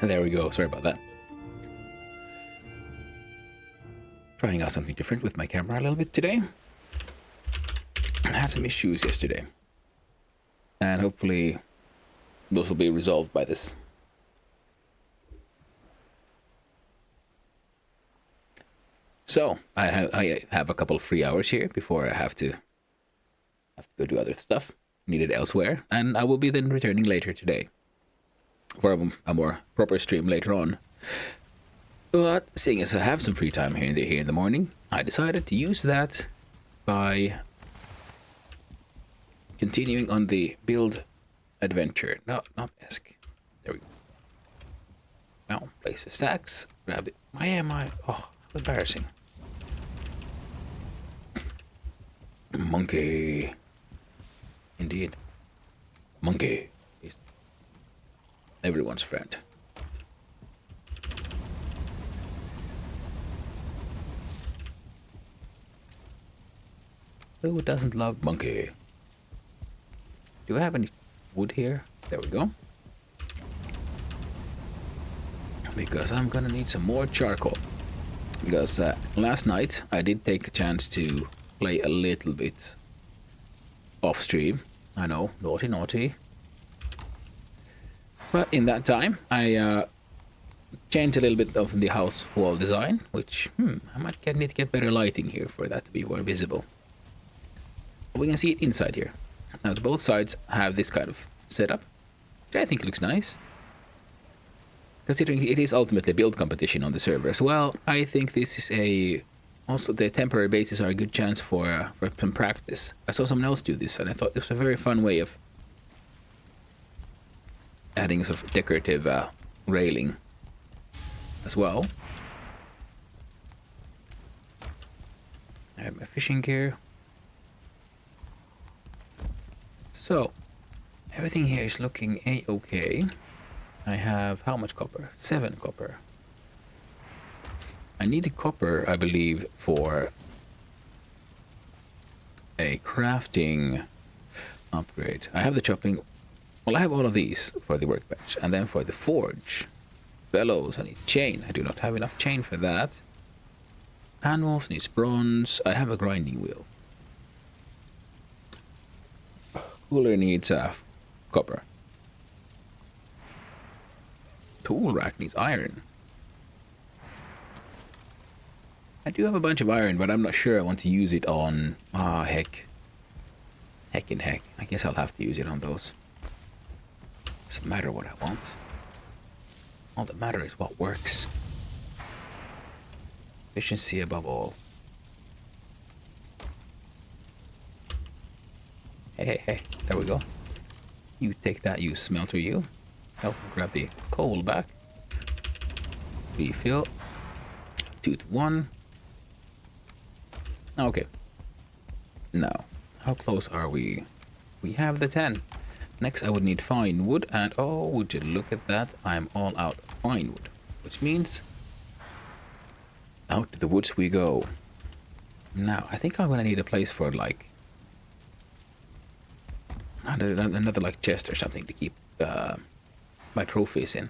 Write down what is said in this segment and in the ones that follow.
There we go. Sorry about that. Trying out something different with my camera a little bit today. I had some issues yesterday. And hopefully those will be resolved by this. So I have a couple of free hours here before I have to go do other stuff needed elsewhere, and I will be then returning later today for a more proper stream later on. But seeing as I have some free time here in the morning, I decided to use that by continuing on the build adventure. No, not Esk. There we go. Now, place the stacks. Grab it. Why am I? Oh, embarrassing. Monkey. Indeed. Monkey is everyone's friend. Who doesn't love monkey? Do I have any wood here? There we go. Because I'm gonna need some more charcoal. Because last night I did take a chance to play a little bit off stream. I know, naughty. But in that time, I changed a little bit of the house wall design, which I might need to get better lighting here for that to be more visible. We can see it inside here. Now, both sides have this kind of setup, which I think looks nice. Considering it is ultimately a build competition on the server as well, I think this is also the temporary bases are a good chance for some practice. I saw someone else do this, and I thought it was a very fun way of adding sort of decorative railing as well. I have my fishing gear. So, everything here is looking a-okay. I have how much copper? 7 copper. I needed copper, I believe, for a crafting upgrade. I have the chopping. Well, I have all of these for the workbench. And then for the forge, bellows, I need chain. I do not have enough chain for that. Animals needs bronze. I have a grinding wheel. Cooler needs copper. Tool rack needs iron. I do have a bunch of iron, but I'm not sure I want to use it on... heck. Heck and heck. I guess I'll have to use it on those. Doesn't matter what I want. All that matters is what works. Efficiency above all. Hey. There we go. You take that, you smelter, you. I'll grab the coal back. Refill. Tooth 1. Okay. Now, how close are we? We have the 10. Next, I would need fine wood, and oh, would you look at that? I'm all out of fine wood, which means out to the woods we go. Now, I think I'm gonna need a place for like another like chest or something to keep my trophies in.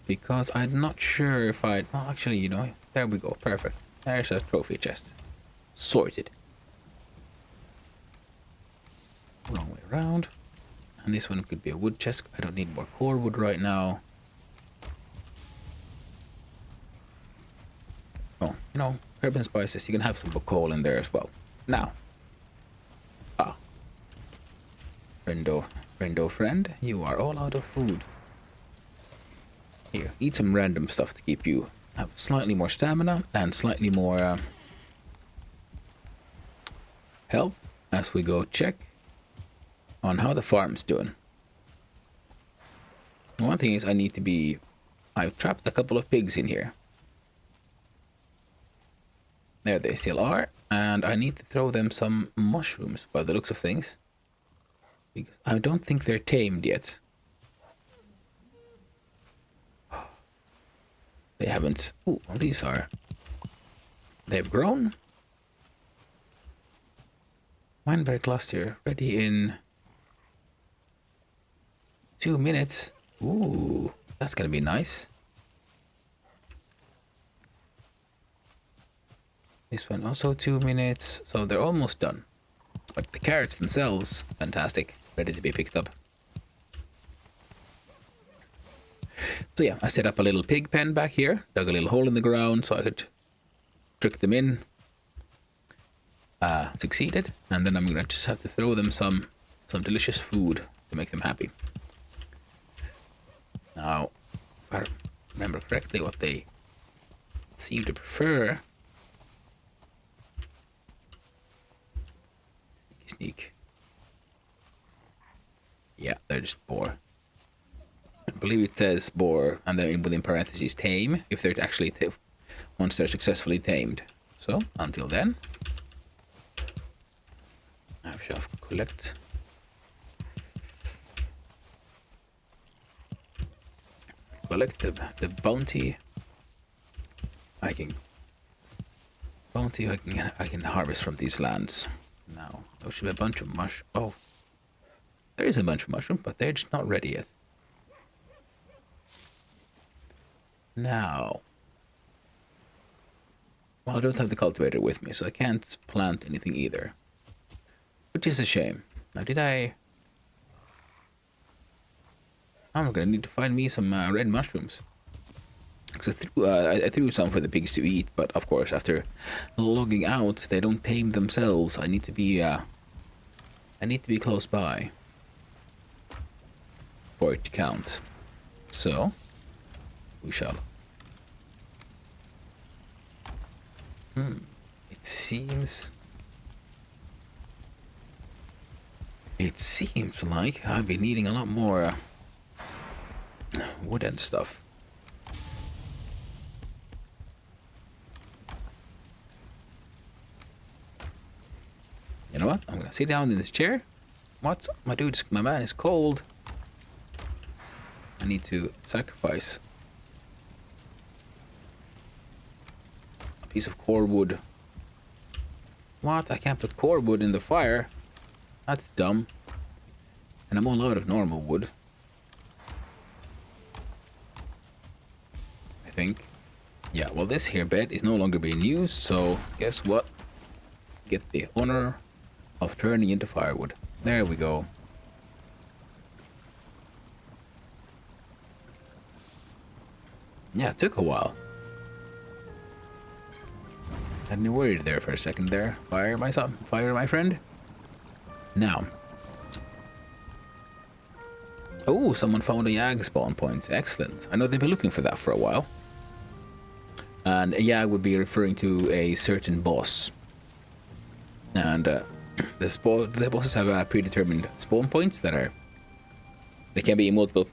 Because I'm not sure if I'd... Well, actually, you know, there we go. Perfect. There's a trophy chest. Sorted. Wrong way around. And this one could be a wood chest. I don't need more core wood right now. Oh, you know, herb and spices. You can have some coal in there as well. Now. Friend, you are all out of food. Here, eat some random stuff to keep you have slightly more stamina and slightly more health as we go check on how the farm's doing. One thing is I've trapped a couple of pigs in here. There they still are, and I need to throw them some mushrooms by the looks of things. Because I don't think they're tamed yet. They haven't... Ooh, well, these are... They've grown. Wineberry cluster ready in 2 minutes. Ooh, That's gonna be nice. This one also 2 minutes, so they're almost done. But the carrots themselves, fantastic, ready to be picked up. So yeah, I set up a little pig pen back here, dug a little hole in the ground so I could trick them in. Succeeded, and then I'm gonna just have to throw them some delicious food to make them happy. Now, if I remember correctly, what they seem to prefer. Sneak. Yeah, they're just boar. I believe it says boar, and then within parentheses tame, if they're actually once they're successfully tamed. So until then, I shall collect the bounty. I can harvest from these lands. Now there should be a bunch of Oh, there is a bunch of mushrooms, but they're just not ready yet. Now, well, I don't have the cultivator with me, so I can't plant anything either, which is a shame. Now, I'm gonna need to find me some red mushrooms. Because I threw some for the pigs to eat, but of course, after logging out, they don't tame themselves. I need to be close by for it to count. So we shall. It seems like I've been needing a lot more wood and stuff. You know what? I'm gonna sit down in this chair. What? My man is cold. I need to sacrifice a piece of core wood. What? I can't put core wood in the fire? That's dumb. And I'm all out of normal wood. I think. Yeah, well, this here bed is no longer being used, so guess what? Get the honor of turning into firewood. There we go. Yeah, it took a while. Had me worried there for a second there. Fire, my friend. Now. Oh, someone found a Yag spawn point. Excellent. I know they've been looking for that for a while. And a Yag would be referring to a certain boss. And the bosses have predetermined spawn points they can be in multiple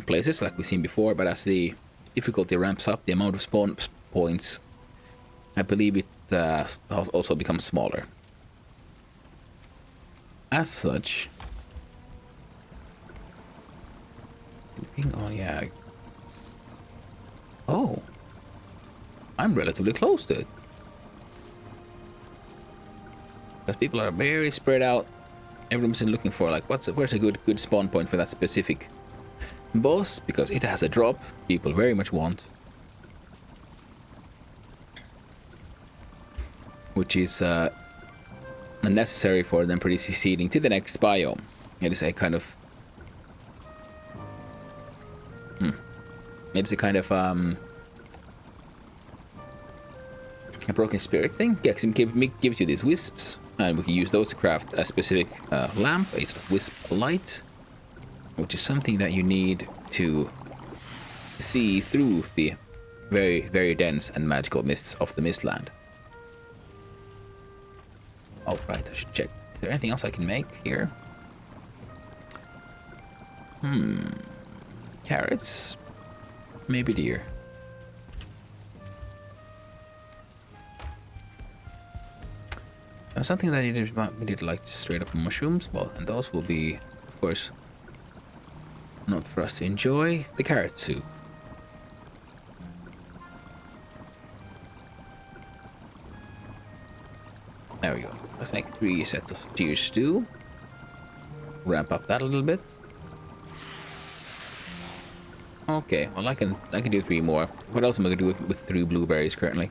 places, like we've seen before, but as the difficulty ramps up, the amount of spawn points, I believe it also becomes smaller. As such, ping on Yag. Oh, I'm relatively close to it. Because people are very spread out. Everyone's been looking for like where's a good spawn point for that specific boss, because it has a drop people very much want, which is necessary for them proceeding to the next biome. It is a kind of a broken spirit thing. Yeah, it gives you these wisps, and we can use those to craft a specific lamp, a sort of wisp light, which is something that you need to see through the very, very dense and magical mists of the Mistland. Oh, right, I should check. Is there anything else I can make here? Carrots? Maybe deer. Something that we did like straight up mushrooms. Well, and those will be, of course, not for us to enjoy. The carrot soup. There we go. Let's make 3 sets of deer stew. Ramp up that a little bit. Okay, well I can do 3 more. What else am I gonna do with 3 blueberries currently?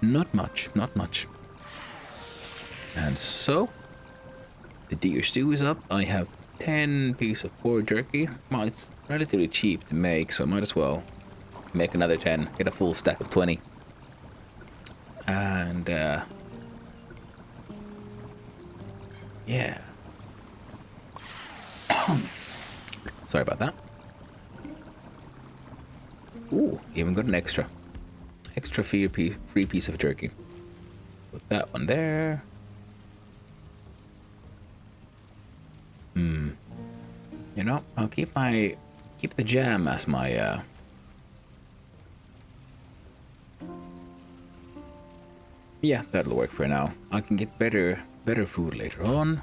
Not much, not much. And so the deer stew is up. I have 10 pieces of pork jerky. Well, it's relatively cheap to make, so I might as well make another 10, get a full stack of 20. And yeah. Sorry about that. Ooh, even got an extra free piece of jerky. Put that one there. You know, I'll keep the jam as my yeah, that'll work for now. I can get better food later on.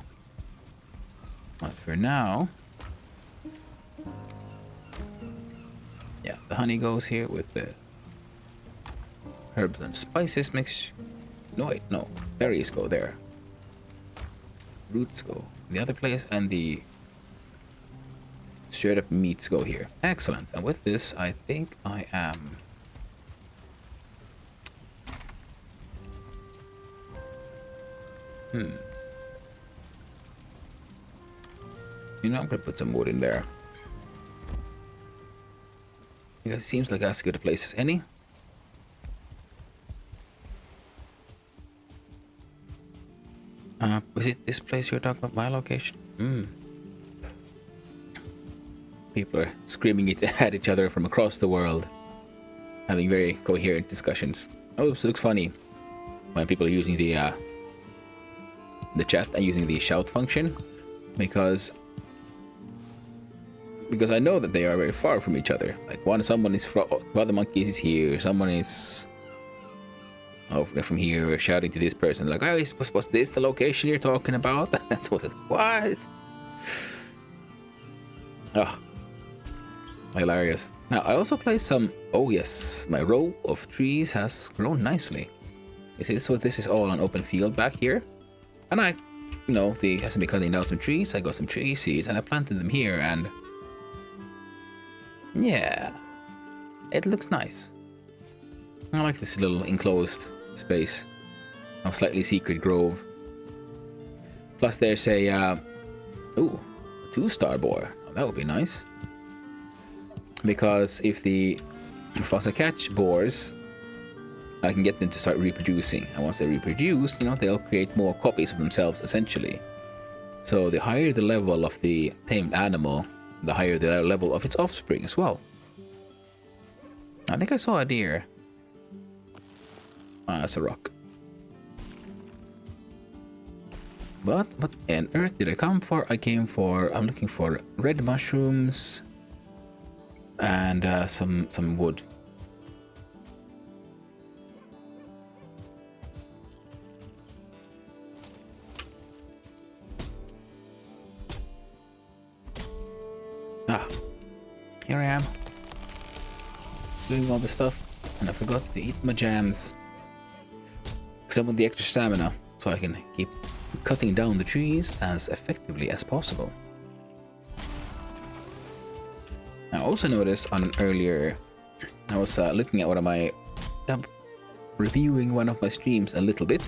But for now, yeah, the honey goes here with the herbs and spices mix. No, wait, no. Berries go there. Roots go the other place, and the straight up meats go here. Excellent. And with this, I think I am... You know, I'm gonna put some wood in there. Because it seems like as good a place as any. Was it this place you were talking about, my location? People are screaming it at each other from across the world, having very coherent discussions. Oh, this looks funny when people are using the chat and using the shout function, because I know that they are very far from each other. Like someone is from other monkeys is here, someone is from here shouting to this person like, "Oh, was this the location you're talking about?" That's what. What? Oh, hilarious. Now I also placed some. Oh yes, my row of trees has grown nicely. You see, this is all an open field back here, and I, you know, they hasn't been cutting down some trees. I got some tree seeds and I planted them here, and yeah, it looks nice. I like this little enclosed space of slightly secret grove. Plus there's a ooh, a 2-star boar. Oh, that would be nice, because if I catch boars, I can get them to start reproducing, and once they reproduce, you know, they'll create more copies of themselves essentially. So the higher the level of the tamed animal, the higher the level of its offspring as well. I think I saw a deer. That's a rock. But what on earth did I come for? I'm looking for red mushrooms and some wood. Here I am, doing all this stuff, and I forgot to eat my jams. Because I want the extra stamina, so I can keep cutting down the trees as effectively as possible. I also noticed on an earlier, I was looking at reviewing one of my streams a little bit,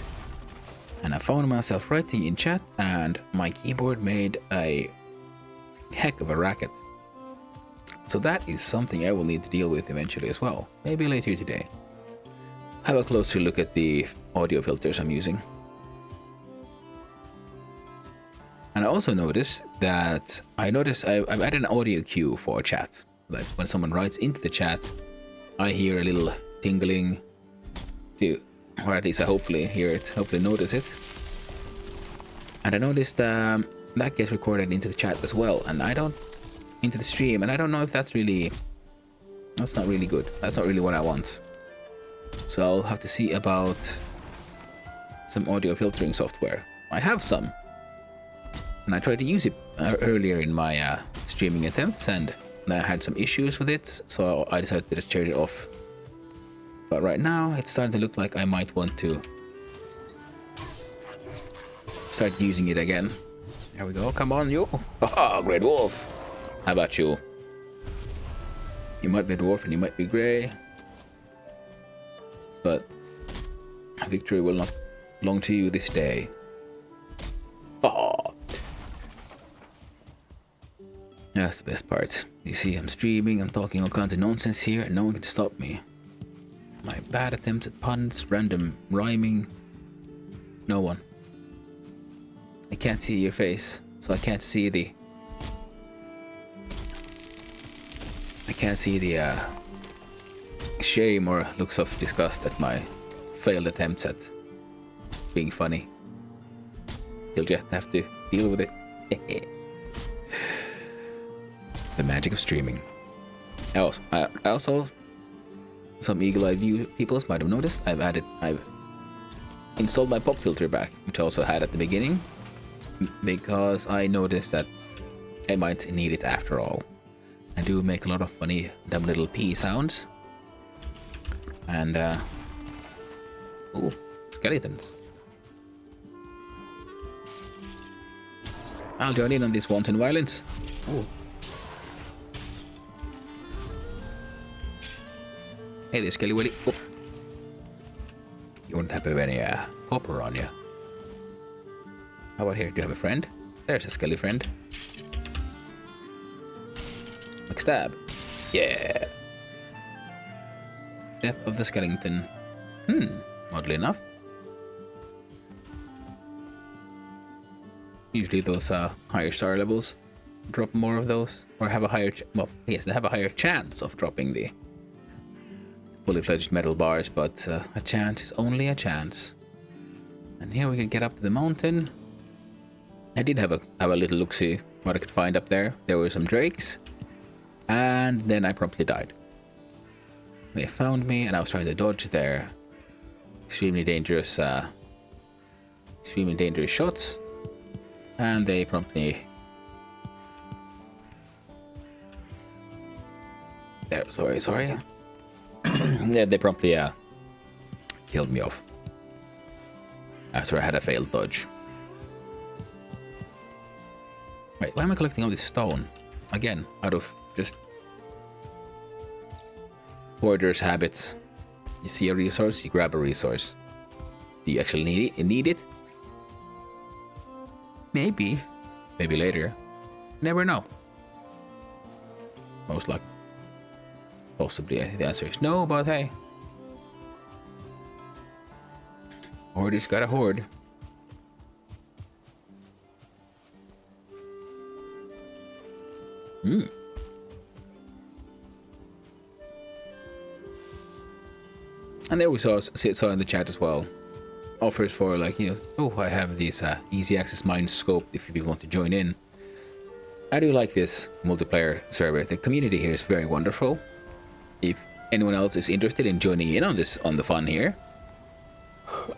and I found myself writing in chat, and my keyboard made a heck of a racket. So that is something I will need to deal with eventually as well, maybe later today. Have a closer look at the audio filters I'm using. And I also noticed that I've added an audio cue for chat. Like when someone writes into the chat, I hear a little tingling, or at least I hopefully hear it, hopefully notice it. And I noticed that gets recorded into the chat as well, and into the stream, and I don't know if that's not really good. That's not really what I want. So I'll have to see about some audio filtering software. I have some, and I tried to use it earlier in my streaming attempts, and I had some issues with it, so I decided to just turn it off. But right now it's starting to look like I might want to start using it again. There we go. Come on, you. Haha, Great Wolf. How about you? You might be a dwarf and you might be grey, but victory will not belong to you this day. Oh, that's the best part. You see, I'm streaming, I'm talking all kinds of nonsense here, and no one can stop me. My bad attempts at puns, random rhyming. No one. I can't see your face, so I can't see the shame or looks of disgust at my failed attempts at being funny. You'll just have to deal with it. The magic of streaming. I also, some eagle-eyed people might have noticed, I've installed my pop filter back, which I also had at the beginning, because I noticed that I might need it after all. I do make a lot of funny, dumb little pea sounds. And, ooh, skeletons. I'll join in on this wanton violence. Ooh. Hey there, Skelly Willy. Oh. You wouldn't have any copper on you. How about here? Do you have a friend? There's a Skelly friend. McStab. Yeah. Death of the skeleton. Oddly enough. Usually those higher star levels drop more of those, or have a higher they have a higher chance of dropping the fully fledged metal bars, but a chance is only a chance. And here we can get up to the mountain. I did have a little look-see what I could find up there. There were some drakes, and then I promptly died. They found me, and I was trying to dodge their extremely dangerous shots, and they promptly sorry. Yeah, they promptly killed me off after I had a failed dodge. Wait, why am I collecting all this stone? Again, out of just hoarder's habits. You see a resource, you grab a resource. Do you actually need it? Maybe. Maybe later. Never know. Most luck. Possibly, I think the answer is no, but hey. Hoarder's gotta hoard. And there we saw in the chat as well. Offers for like, oh, I have these easy access mine scope if people want to join in. I do like this multiplayer server. The community here is very wonderful. If anyone else is interested in joining in on the fun here,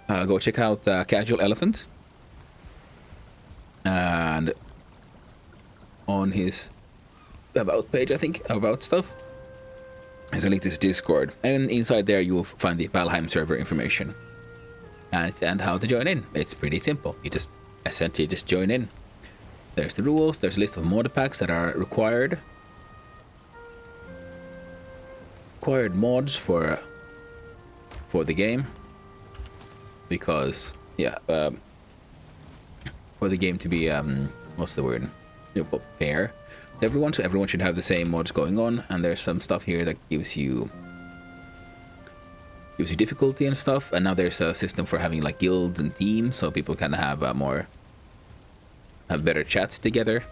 go check out Casual Elephant. And on his about page, I think, about stuff, there's a link to his Discord. And inside there you will find the Valheim server information. And how to join in. It's pretty simple. You just essentially just join in. There's the rules, there's a list of mod packs that are required. Required mods for the game, because for the game to be what's the word, fair to everyone, so everyone should have the same mods going on. And there's some stuff here that gives you difficulty and stuff, and now there's a system for having like guilds and teams, so people can have better chats together.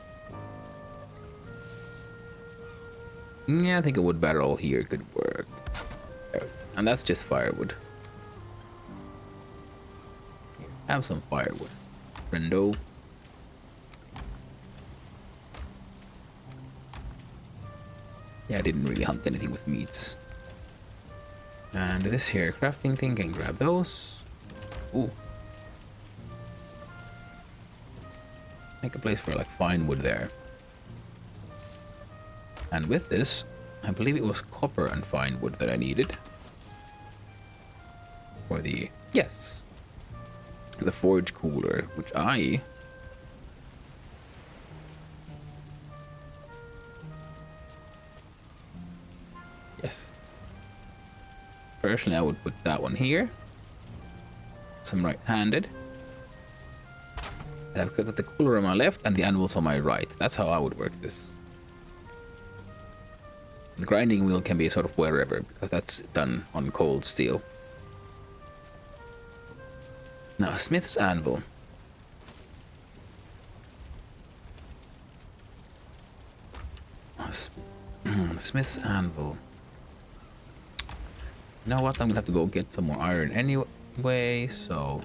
Yeah, I think a wood barrel here could work. And that's just firewood. Have some firewood, friendo. Yeah, I didn't really hunt anything with meats. And this here crafting thing, can grab those. Ooh. Make a place for like fine wood there. And with this, I believe it was copper and fine wood that I needed. For the forge cooler, which I Yes. Personally, I would put that one here. Some right-handed. And I've got the cooler on my left and the anvils on my right. That's how I would work this. The grinding wheel can be sort of wherever, because that's done on cold steel. Now, a smith's anvil. Smith's anvil. You know what? I'm gonna have to go get some more iron anyway, so...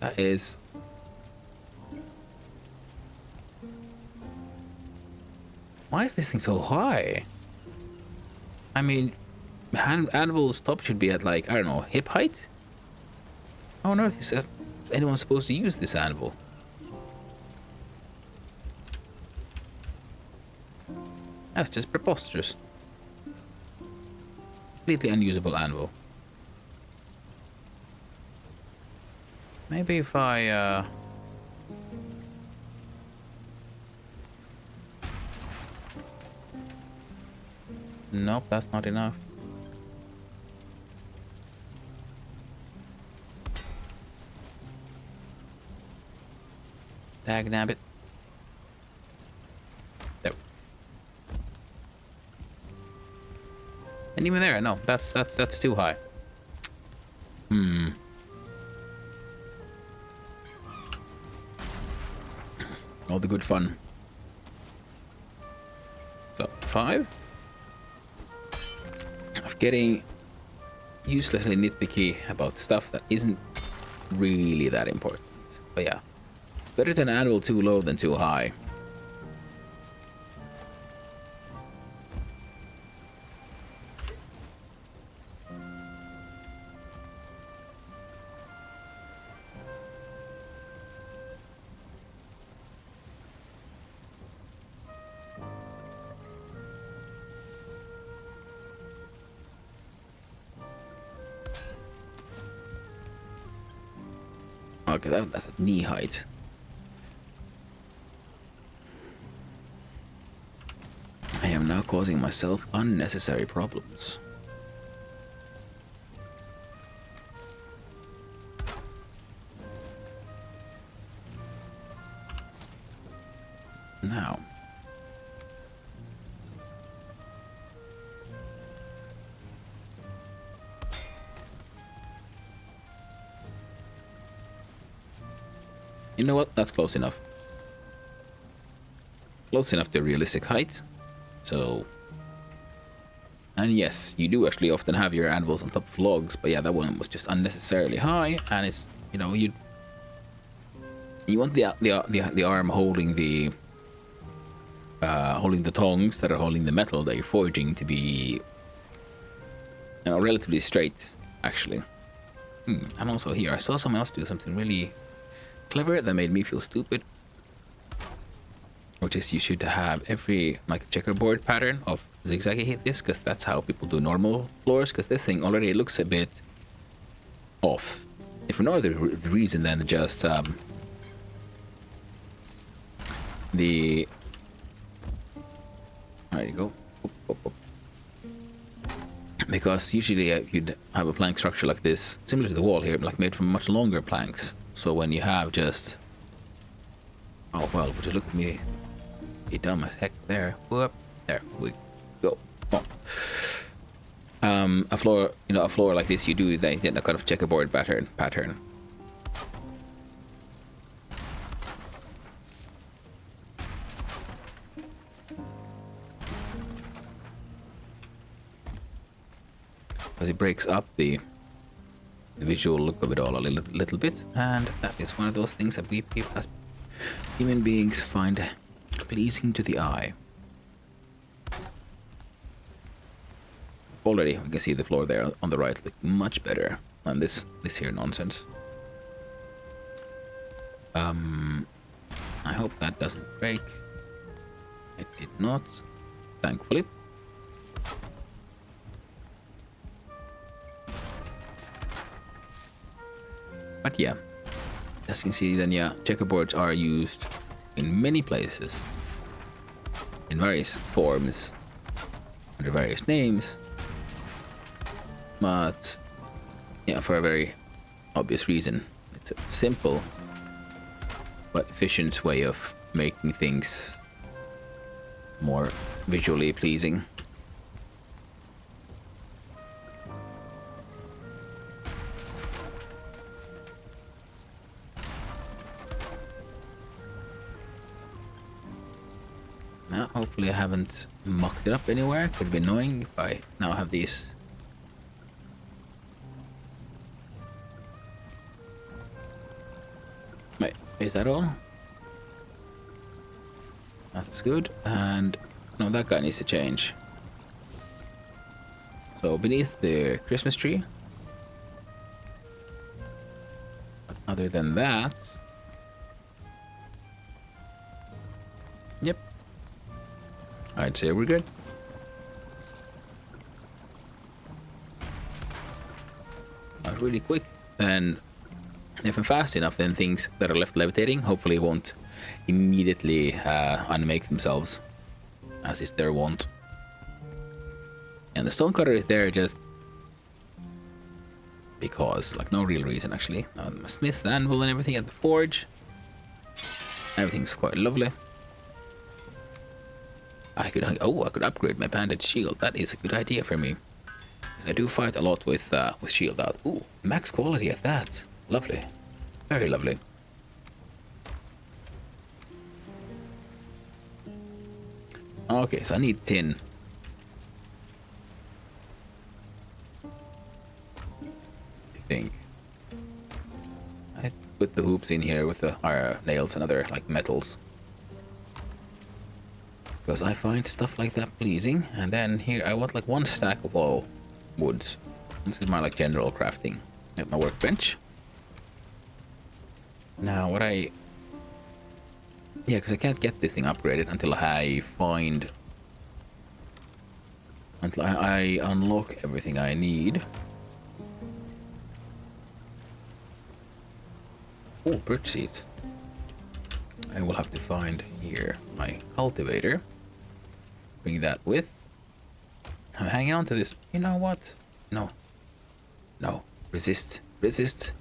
That is... Why is this thing so high? I mean, anvil's top should be at, like, I don't know, hip height? How on earth is anyone supposed to use this anvil? That's just preposterous. Completely unusable anvil. Maybe if I, Nope, that's not enough. Dag nabbit. There. And even there, no, that's too high. All the good fun. So, 5. Of getting uselessly nitpicky about stuff that isn't really that important. But yeah, it's better to an anvil too low than too high. Okay, that's at knee height. I am now causing myself unnecessary problems. Now. You know what? That's close enough. Close enough to realistic height. So... And yes, you do actually often have your anvils on top of logs, but yeah, that one was just unnecessarily high, and it's, you know, you want the arm holding the tongs that are holding the metal that you're forging to be, you know, relatively straight, actually. And also here, I saw someone else do something really clever that made me feel stupid, which is you should have every, like, checkerboard pattern of zigzaggy this, because that's how people do normal floors, because this thing already looks a bit off. If for no other reason than just there you go. Because usually you'd have a plank structure like this, similar to the wall here, like made from much longer planks. So when you have just... Oh, well, would you look at me? Be dumb as heck there. Whoop. There we go. Oh. A floor, you know, a floor like this, you do that kind of checkerboard pattern. Because it breaks up the visual look of it all a little bit, and that is one of those things that we people as human beings find pleasing to the eye. Already we can see the floor there on the right look much better than this here nonsense. I hope that doesn't break. It did not, thankfully. But yeah, as you can see, then yeah, checkerboards are used in many places. in various forms under various names, but yeah, for a very obvious reason. It's a simple but efficient way of making things more visually pleasing. Now, hopefully I haven't mucked it up anywhere. Could be annoying if I now have these. Wait, is that all? That's good. And no, that guy needs to change. So beneath the Christmas tree. But other than that, yep, I'd say we're good. Not really quick, and if I'm fast enough, then things that are left levitating hopefully won't immediately unmake themselves, as is their wont. And the stonecutter is there just because, like, no real reason actually. My smith's anvil and everything at the forge. Everything's quite lovely. I could upgrade my banded shield. That is a good idea for me. I do fight a lot with shield out. Ooh, max quality at that. Lovely. Very lovely. Okay, so I need tin. I think. I put the hoops in here with the nails and other like metals. Because I find stuff like that pleasing. And then here I want like 1 stack of all woods. This is my like general crafting at my workbench. Now what yeah, because I can't get this thing upgraded until I unlock everything I need. Oh, birch seeds. I will have to find here my cultivator. Bring that with. I'm hanging on to this. You know what? No. No. Resist. Resist.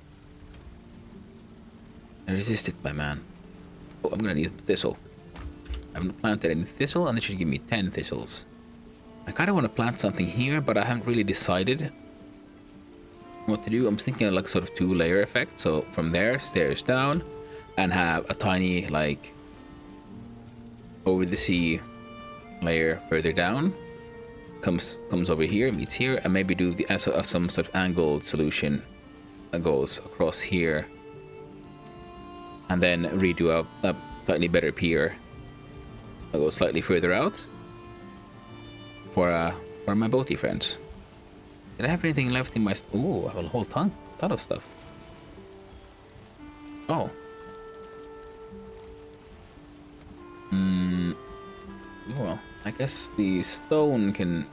I resisted, my man. Oh, I'm gonna need thistle. I haven't planted any thistle, and it should give me 10 thistles. I kind of want to plant something here, but I haven't really decided what to do. I'm thinking of like sort of 2-layer effect. So from there, stairs down, and have a tiny like over the sea layer further down. Comes over here, meets here, and maybe do the some sort of angled solution that goes across here, and then redo a slightly better pier that goes slightly further out for my boaty friends. Did I have anything left in my? Ooh, I have a whole ton of stuff. Oh. Well, I guess the stone can.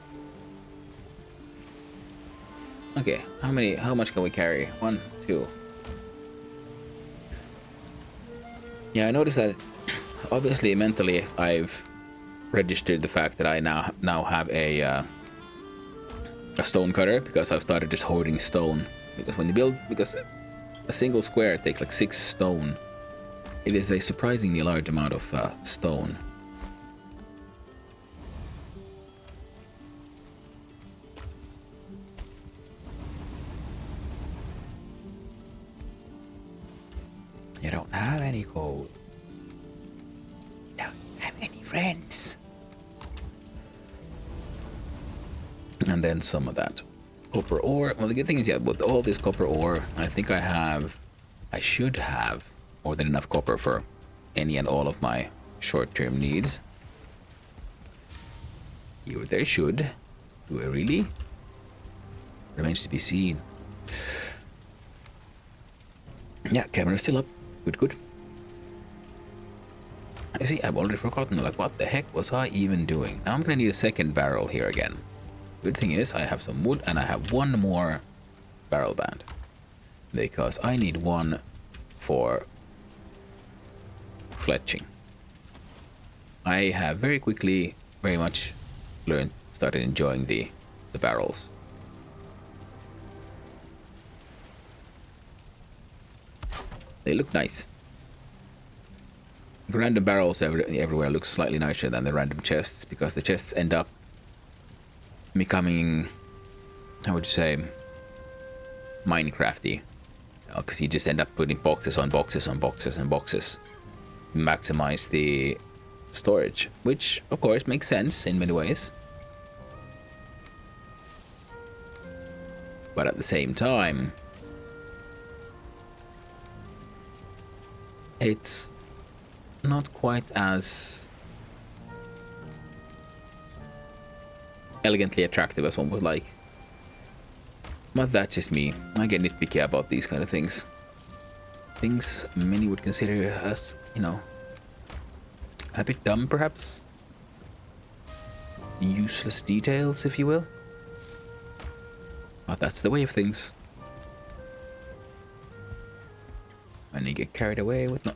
Okay, how much can we carry? 1, 2. Yeah, I noticed that obviously mentally I've registered the fact that I now have a stone cutter, because I've started just hoarding stone. Because when you build, because a single square takes like 6 stone, it is a surprisingly large amount of stone. You don't have any coal. Don't have any friends. And then some of that copper ore. Well, the good thing is, yeah, with all this copper ore, I think I should have more than enough copper for any and all of my short-term needs. You there should. Do I really? Remains to be seen. Yeah, camera's still up. Good. You see, I've already forgotten, like, what the heck was I even doing? Now I'm gonna need a second barrel here again. Good thing is, I have some wood, and I have 1 more barrel band. Because I need 1 for fletching. I have very quickly, very much started enjoying the barrels. They look nice. Random barrels everywhere look slightly nicer than the random chests, because the chests end up becoming, how would you say, Minecrafty. Because you just end up putting boxes on boxes on boxes and boxes. Maximize the storage, which of course makes sense in many ways. But at the same time, it's not quite as elegantly attractive as one would like. But that's just me. I get nitpicky about these kind of things. Things many would consider as, you know, a bit dumb perhaps. Useless details, if you will. But that's the way of things. When you get carried away with no...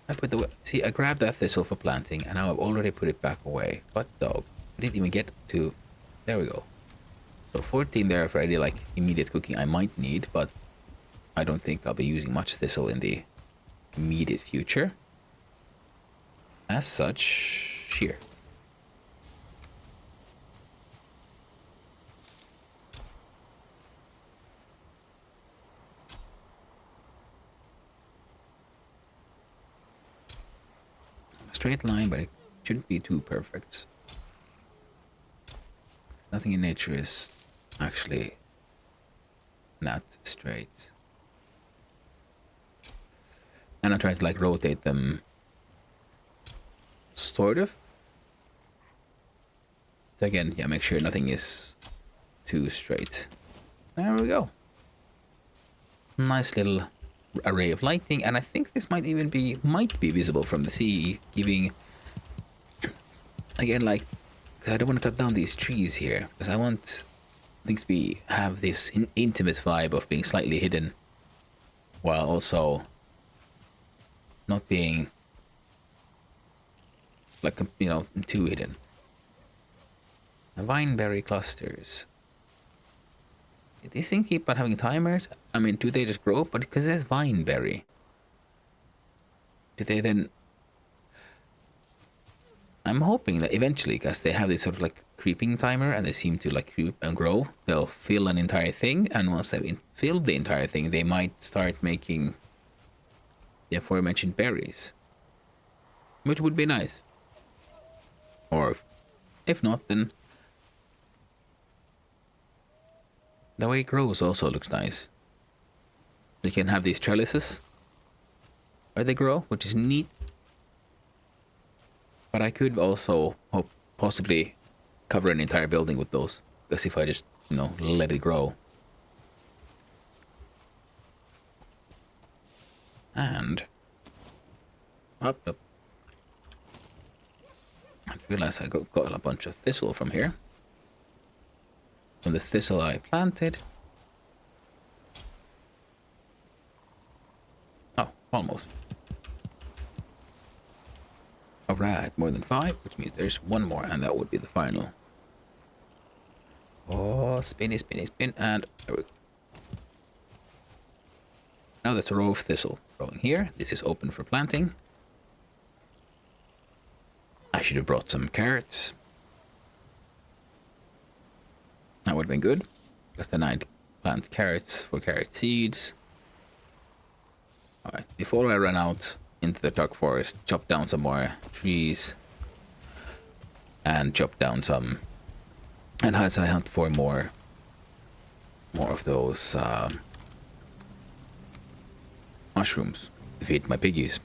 I grabbed that thistle for planting, and now I've already put it back away. But dog, I didn't even get to... There we go. So 14 there for any, like, immediate cooking I might need, but I don't think I'll be using much thistle in the immediate future. As such, here. A straight line, but it shouldn't be too perfect. Nothing in nature is actually that straight. And I try to like rotate them sort of. So again, yeah, make sure nothing is too straight. There we go. Nice little array of lighting, and I think this might be visible from the sea, giving again, like, because I don't want to cut down these trees here, because I want things to have this intimate vibe of being slightly hidden, while also not being like, you know, too hidden. Vineberry clusters. Did these things keep on having timers? I mean, do they just grow? But because there's vineberry, do they then... I'm hoping that eventually, because they have this sort of like creeping timer and they seem to like creep and grow, they'll fill an entire thing, and once they've filled the entire thing, they might start making the aforementioned berries, which would be nice. Or if not, then the way it grows also looks nice. You can have these trellises where they grow, which is neat. But I could also possibly cover an entire building with those, because if I just, you know, let it grow. And up. I realize I got a bunch of thistle from here. From this thistle I planted. Oh, almost. Alright, more than 5, which means there's one more, and that would be the final. Oh, spinny, spinny, spin, and there we go. Now there's a row of thistle growing here. This is open for planting. I should have brought some carrots. That would have been good, because then I'd plant carrots for carrot seeds. Alright, before I run out into the dark forest, chop down some more trees, and chop down some, and as I hunt for more of those mushrooms to feed my piggies.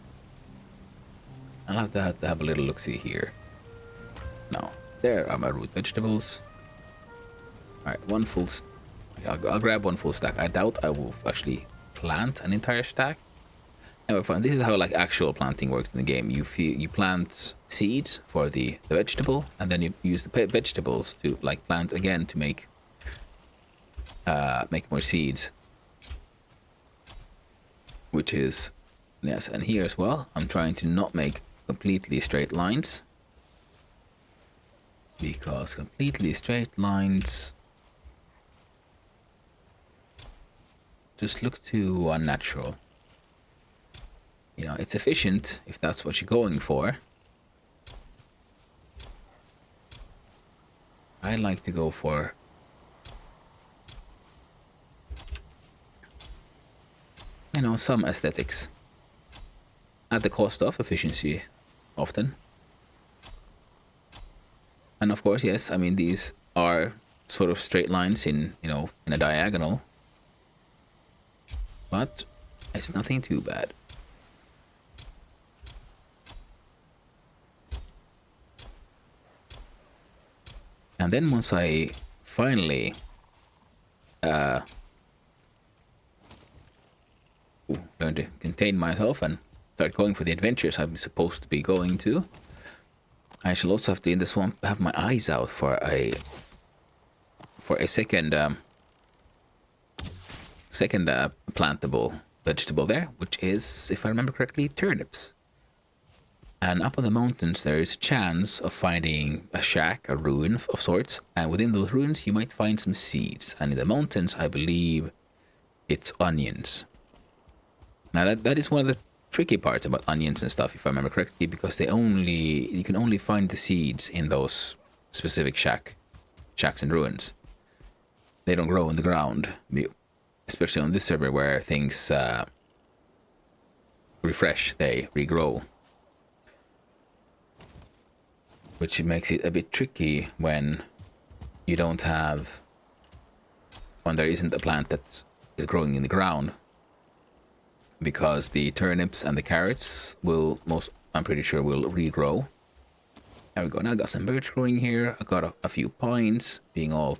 I'll have to have a little look-see here. Now, there are my root vegetables. Alright, one full... I'll grab one full stack. I doubt I will actually plant an entire stack. Anyway, fine. This is how like actual planting works in the game. You plant seeds for the vegetable, and then you use the vegetables to like plant again to make more seeds. Which is, yes, and here as well, I'm trying to not make completely straight lines. because completely straight lines just look too unnatural. You know, it's efficient if that's what you're going for. I like to go for some aesthetics at the cost of efficiency often. And of course, yes, I mean, these are sort of straight lines in a diagonal, but it's nothing too bad. And then once I finally learn to contain myself and start going for the adventures I'm supposed to be going to, I shall also have to, in the swamp, have my eyes out for a second plantable vegetable there, which is, if I remember correctly, turnips. And up on the mountains, there is a chance of finding a shack, a ruin of sorts, and within those ruins, you might find some seeds. And in the mountains, I believe it's onions. Now that is one of the tricky parts about onions and stuff, if I remember correctly, because you can only find the seeds in those specific shacks and ruins. They don't grow in the ground, especially on this server where things refresh, they regrow. Which makes it a bit tricky when you don't have, when there isn't a plant that is growing in the ground. Because the turnips and the carrots I'm pretty sure will regrow. There we go. Now I got some birch growing here. I got a few pines being all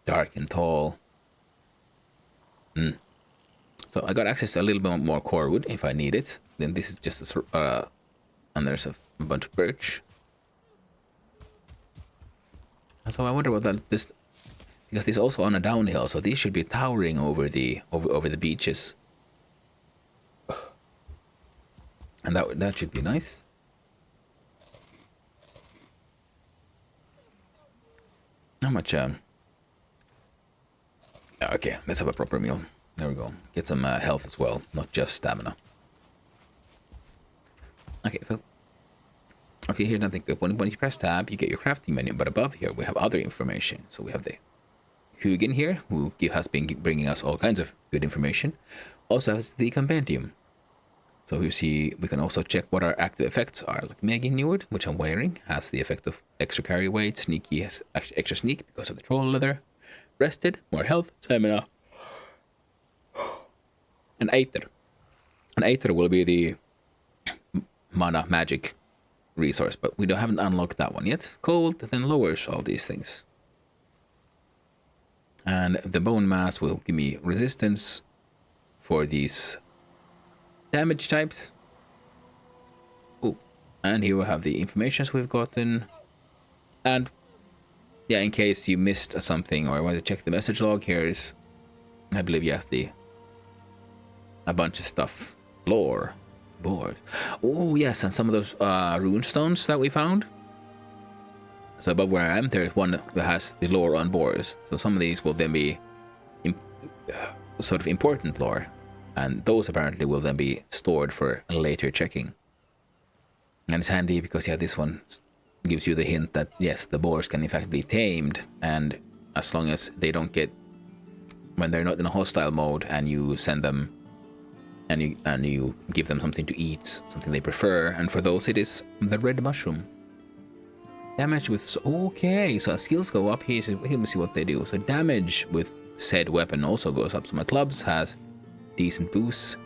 dark and tall. So I got access to a little bit more core wood if I need it. Then this is just and there's a bunch of birch. So I wonder what this, because this is also on a downhill, so these should be towering over the beaches, and that should be nice. How much? Okay, let's have a proper meal. There we go. Get some health as well, not just stamina. Okay, okay, here's nothing good. When you press tab, you get your crafting menu, but above here we have other information. So we have the Hugin here, who has been bringing us all kinds of good information. Also has the compendium. So we can also check what our active effects are. Like Mega Neward, which I'm wearing, has the effect of extra carry weight. Sneaky has extra sneak because of the troll leather. Rested, more health, stamina. And Aether. And Aether will be the mana magic resource, but we haven't unlocked that one yet. Cold then lowers all these things. And the bone mass will give me resistance for these damage types. Oh, and here we have the informations we've gotten. And yeah, in case you missed something or want to check the message log, here's, I believe, yeah, a bunch of stuff. Lore. Boars. Oh, yes, and some of those rune stones that we found. So above where I am, there's one that has the lore on boars. So some of these will then be sort of important lore. And those apparently will then be stored for later checking. And it's handy because, yeah, this one gives you the hint that, yes, the boars can in fact be tamed. And as long as they don't get, when they're not in a hostile mode and you send them, and you give them something to eat, something they prefer. And for those, it is the red mushroom. Damage with... Okay, so skills go up here. Let me see what they do. So damage with said weapon also goes up. So my clubs has decent boosts.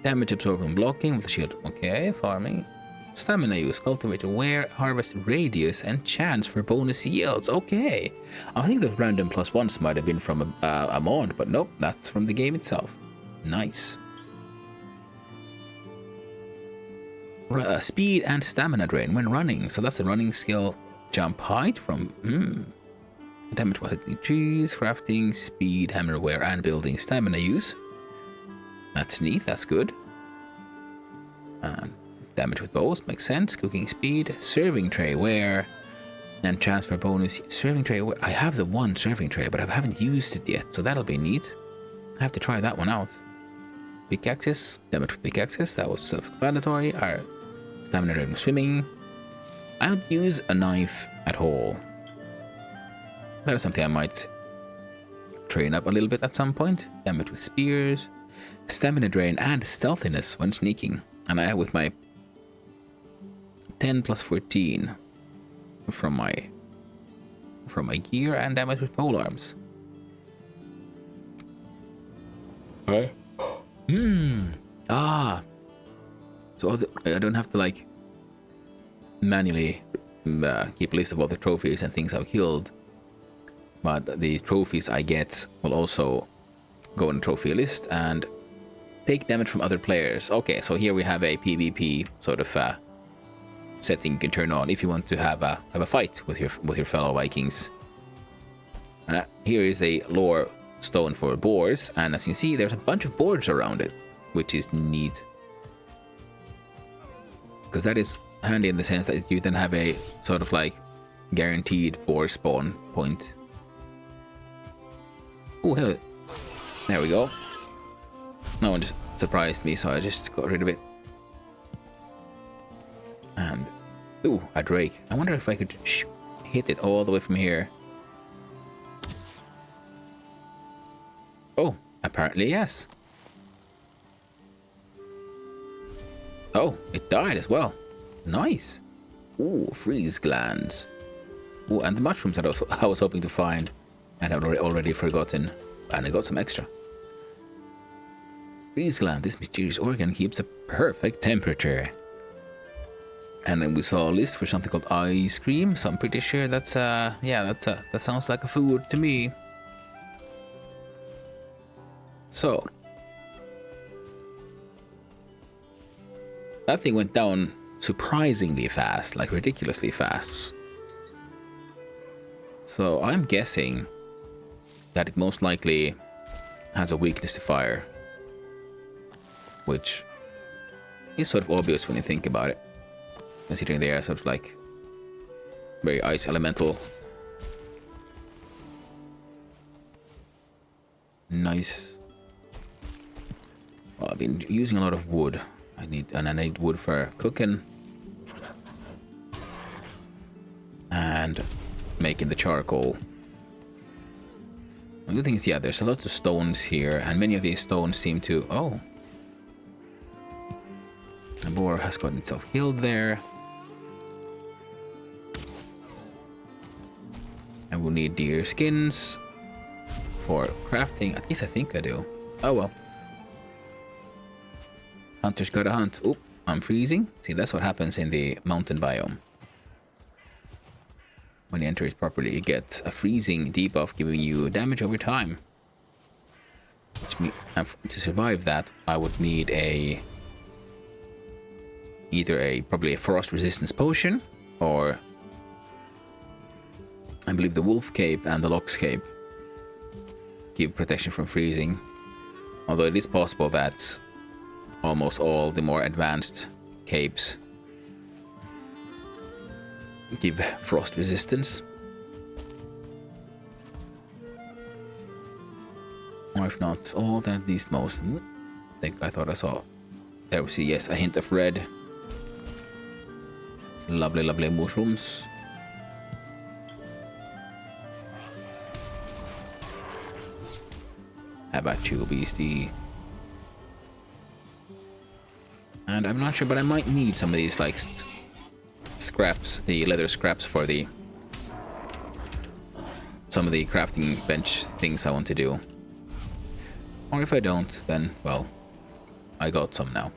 Damage absorbed when blocking with the shield. Okay, farming. Stamina use, cultivator, wear, harvest, radius, and chance for bonus yields. Okay. I think the random +1s might have been from a mod, but nope, that's from the game itself. Nice. Speed and stamina drain when running. So that's a running skill. Jump height from... Damage while hitting trees, crafting, speed, hammer wear, and building. Stamina use. That's neat, that's good. Damage with bows, makes sense. Cooking speed, serving tray wear, and transfer bonus. Serving tray wear. I have the one serving tray, but I haven't used it yet, so that'll be neat. I have to try that one out. Pickaxes, damage with pickaxes, that was self-explanatory. Our stamina drain swimming. I don't use a knife at all. That is something I might train up a little bit at some point. Damage with spears, stamina drain, and stealthiness when sneaking. And I have with my 10 plus 14 from my gear and damage with pole arms. Right. So I don't have to like manually keep a list of all the trophies and things I've killed, but the trophies I get will also go on the trophy list and take damage from other players. Okay, so here we have a PvP sort of setting you can turn on if you want to have a fight with your fellow Vikings. And here is a lore stone for boars, and as you can see, there's a bunch of boards around it, which is neat. Because that is handy in the sense that you then have a sort of like guaranteed boar spawn point. Oh hell, there we go. No one just surprised me, so I just got rid of it. And ooh, a drake. I wonder if I could hit it all the way from here. Oh, apparently yes. Oh, it died as well. Nice. Ooh, freeze glands. Ooh, and the mushrooms that I was hoping to find and had already forgotten. And I got some extra. Freeze gland. This mysterious organ keeps a perfect temperature. And then we saw a list for something called ice cream. So I'm pretty sure that's that sounds like a food to me. So that thing went down surprisingly fast, like ridiculously fast. So I'm guessing that it most likely has a weakness to fire, which is sort of obvious when you think about it, considering they are sort of like very ice elemental. Nice. Well, I've been using a lot of wood. I need wood for cooking and making the charcoal. The good thing is, yeah, there's a lot of stones here, and many of these stones seem to... Oh. The boar has gotten itself killed there. And we'll need deer skins for crafting. At least I think I do. Oh well. Hunter's gotta hunt. Oop, I'm freezing. See, that's what happens in the mountain biome. When you enter it properly, you get a freezing debuff giving you damage over time. Which means, to survive that, I would need probably a frost resistance potion, or I believe the wolf cape and the lox cape give protection from freezing. Although it is possible that almost all the more advanced capes give frost resistance. Or if not all, then at least most. I thought I saw. There we see, yes, a hint of red. Lovely, lovely mushrooms. How about you, beastie? And I'm not sure, but I might need some of these, like, scraps, the leather scraps for some of the crafting bench things I want to do. Or if I don't, then, well, I got some now.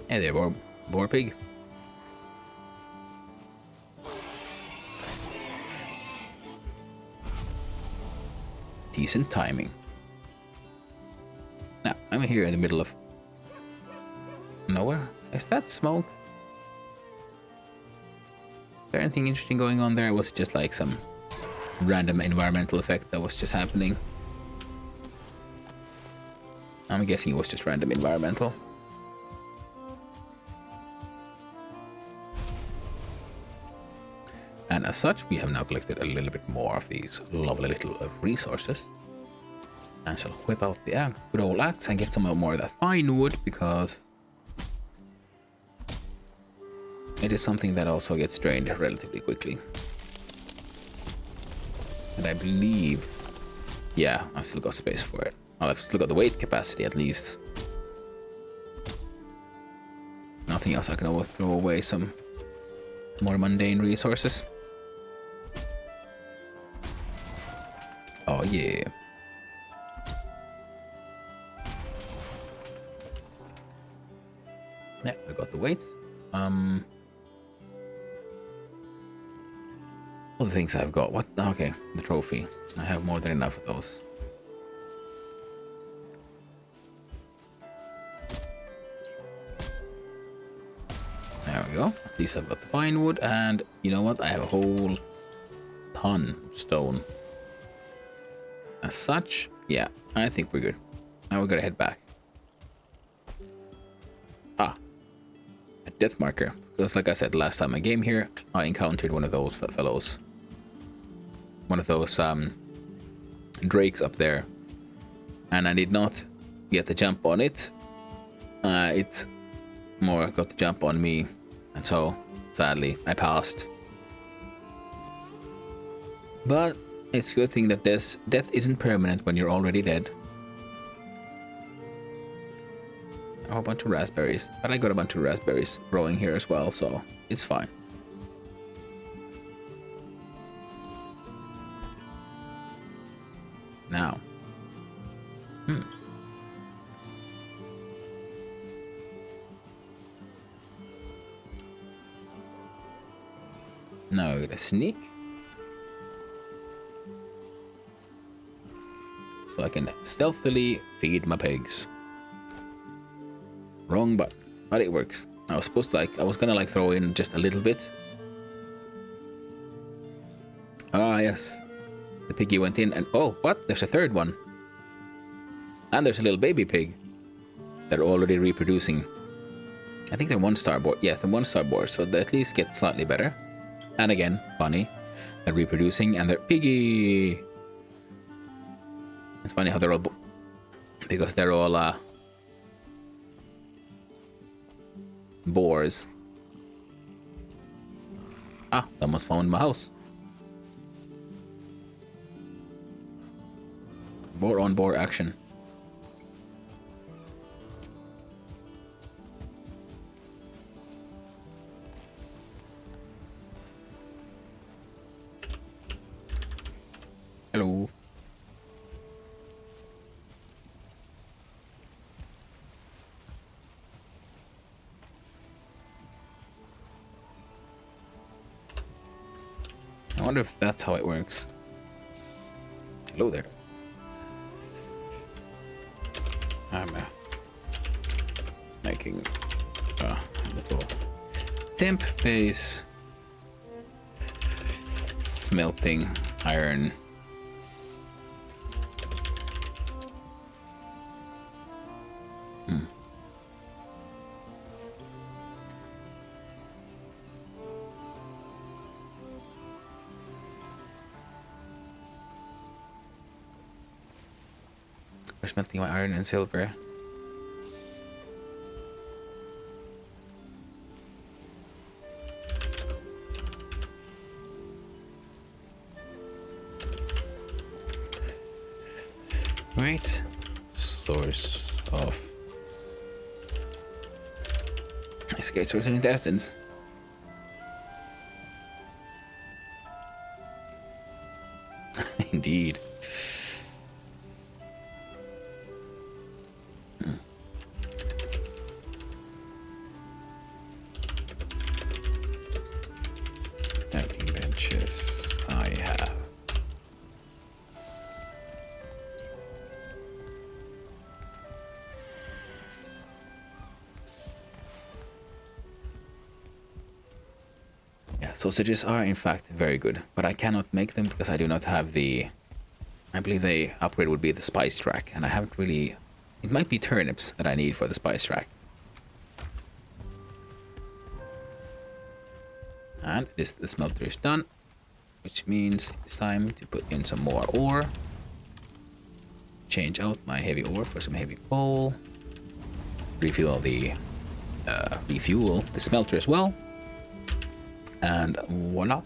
Hey there, boar pig. Decent timing. Now, I'm here in the middle of nowhere. Is that smoke? there anything interesting going on there? Or was it just like some random environmental effect that was just happening? I'm guessing it was just random environmental. And as such, we have now collected a little bit more of these lovely little resources. And shall whip out the good old axe and get some more of that fine wood, because it is something that also gets drained relatively quickly. And I believe, yeah, I've still got space for it. I've still got the weight capacity at least. Nothing else, I can throw away some more mundane resources. Oh yeah. Yeah, I got the weight. All the things I've got. What? Okay, the trophy. I have more than enough of those. There we go. At least I've got the pine wood, and you know what? I have a whole ton of stone. As such, yeah, I think we're good. Now we're gonna head back. Ah, a death marker. Because like I said, last time I came here, I encountered one of those fellows. One of those drakes up there. And I did not get the jump on it. It more got the jump on me. And so, sadly, I passed. But it's a good thing that death isn't permanent when you're already dead. A whole bunch of raspberries. But I got a bunch of raspberries growing here as well, so it's fine. Now. Now we're gonna sneak. So I can stealthily feed my pigs. Wrong button, but it works. I was gonna throw in just a little bit. Ah, yes. The piggy went in and, oh, what? There's a third one. And there's a little baby pig. They're already reproducing. I think they're 1-star board. Yeah, they're 1-star board, so they at least get slightly better. And again, funny. They're reproducing and they're piggy. It's funny how they're all, because they're all boars. Ah, someone's found my house. Boar on boar action. Hello. I wonder if that's how it works. Hello there. I'm making a little temp base, smelting iron. We're smelting my iron and silver. Right. Source of escape source and intestines. Indeed. Benches I have. Yeah, sausages are in fact very good, but I cannot make them because I do not have the... I believe the upgrade would be the spice track, and I haven't really... It might be turnips that I need for the spice track. And the smelter is done, which means it's time to put in some more ore. Change out my heavy ore for some heavy coal. Refuel the smelter as well. And voila,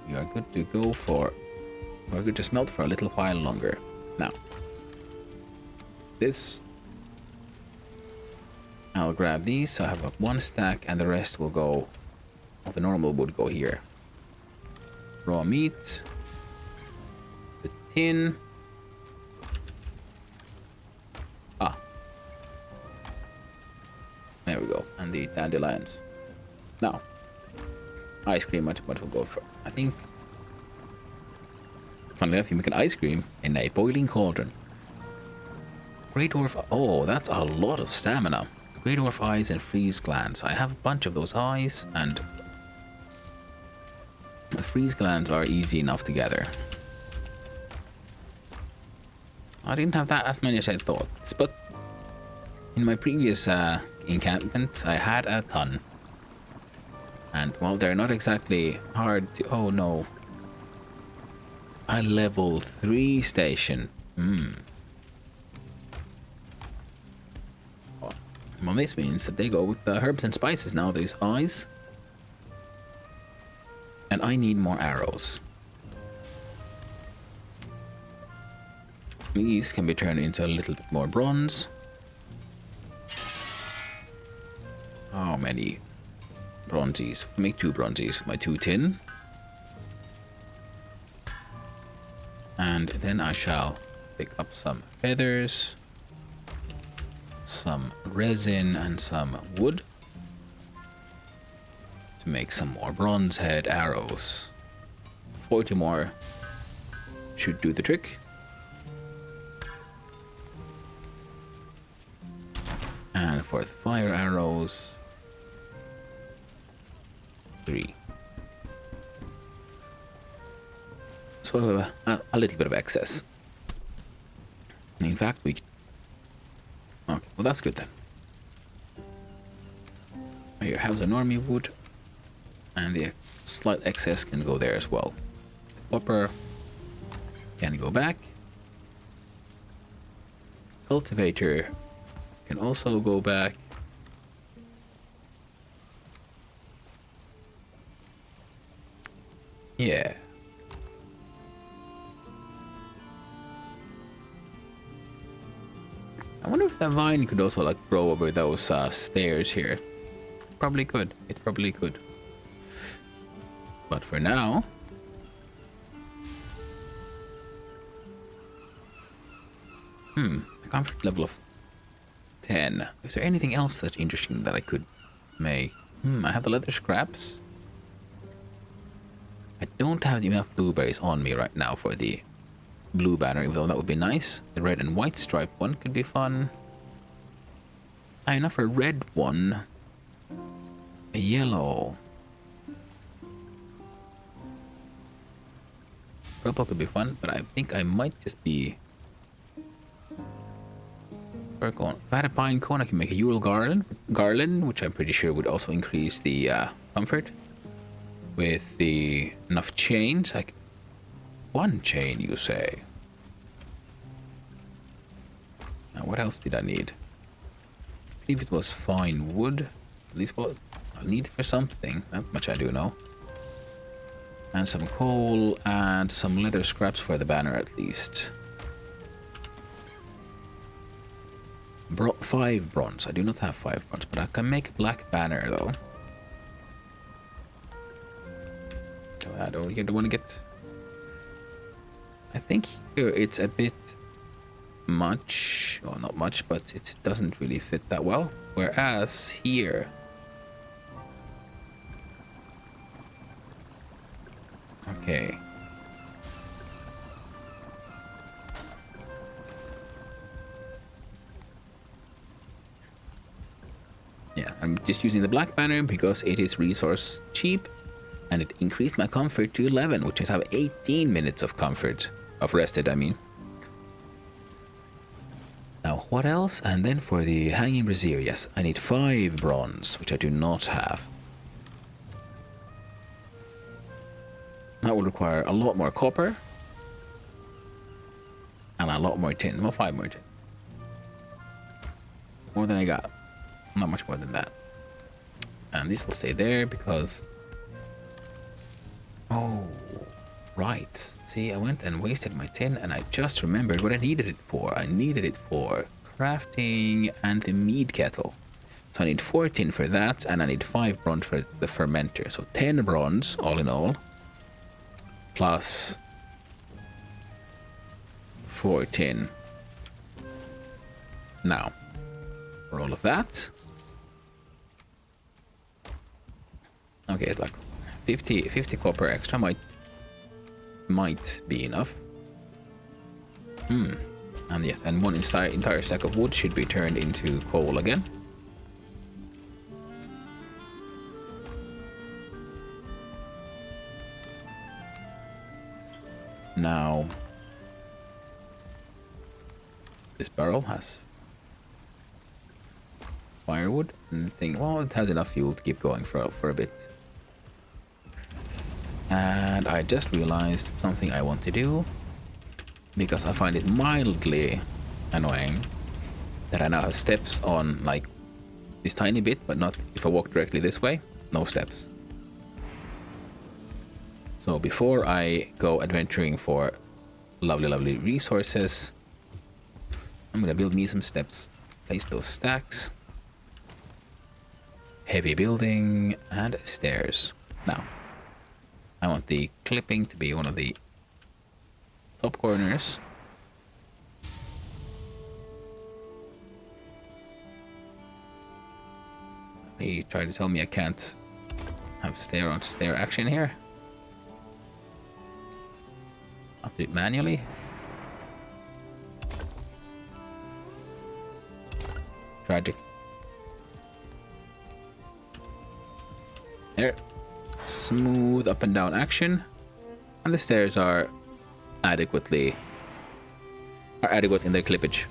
we are good to go for... We're good to smelt for a little while longer. Now, this... I'll grab these, so I have one stack, and the rest will go... Of the normal would go here. Raw meat. The tin. Ah. There we go. And the dandelions. Now, ice cream, much will go for. I think, funnily enough, you make an ice cream in a boiling cauldron. Grey dwarf. Oh, that's a lot of stamina. Grey dwarf eyes and freeze glands. I have a bunch of those eyes, and the freeze glands are easy enough to gather. I didn't have that as many as I thought, but in my previous encampment, I had a ton. And while they're not exactly hard to... Oh no. A level 3 station. Well, this means that they go with herbs and spices now, these eyes. And I need more arrows. These can be turned into a little bit more bronze. How many bronzies? Make 2 bronzies with my 2 tin. And then I shall pick up some feathers, some resin, and some wood. Make some more bronze head arrows. 40 more should do the trick. And for the fire arrows, 3. So a little bit of excess. In fact, we... Okay, well that's good then. Here, have the normie wood. And the slight excess can go there as well. The copper can go back. Cultivator can also go back. Yeah. I wonder if that vine could also like grow over those stairs here. Probably could. It probably could. But for now, a comfort level of 10. Is there anything else that's interesting that I could make? I have the leather scraps. I don't have enough blueberries on me right now for the blue banner, even though that would be nice. The red and white stripe one could be fun. I have enough for a red one. A yellow. Purple could be fun, but I think I might just be... Fir cone. If I had a pine cone, I can make a Yule garland, which I'm pretty sure would also increase the comfort. With the enough chains, like 1 chain, you say? Now, what else did I need? I believe it was fine wood. At least what I need for something. That much I do know. And some coal and some leather scraps for the banner at least. 5 bronze. I do not have 5 bronze, but I can make a black banner though. So I don't want to get... I think here it's a bit much. Well, not much, but it doesn't really fit that well. Whereas here... Okay. Yeah, I'm just using the black banner because it is resource cheap And it increased my comfort to 11, which means I have 18 minutes of comfort. Of rested, I mean. Now, what else? And then for the hanging brazier, yes, I need 5 bronze, which I do not have. That will require a lot more copper. And a lot more tin. Well, 5 more tin. More than I got. Not much more than that. And this will stay there because... Oh, right. See, I went and wasted my tin and I just remembered what I needed it for. I needed it for crafting and the mead kettle. So I need 4 tin for that and I need 5 bronze for the fermenter. So 10 bronze all in all. Plus 4 tin. Now, for all of that... Okay, it's like 50 copper extra might be enough. And yes, and one entire stack of wood should be turned into coal again. Now, this barrel has firewood and thing. Well, it has enough fuel to keep going for a bit. And I just realized something I want to do, because I find it mildly annoying that I now have steps on like this tiny bit, but not if I walk directly this way, no steps. So before I go adventuring for lovely resources, I'm gonna build me some steps, place those stacks, heavy building, and stairs. Now, I want the clipping to be one of the top corners. He tried to tell me I can't have stair on stair action here. I'll do it manually. Tragic. There. Smooth up and down action, and the stairs are adequate in their clippage.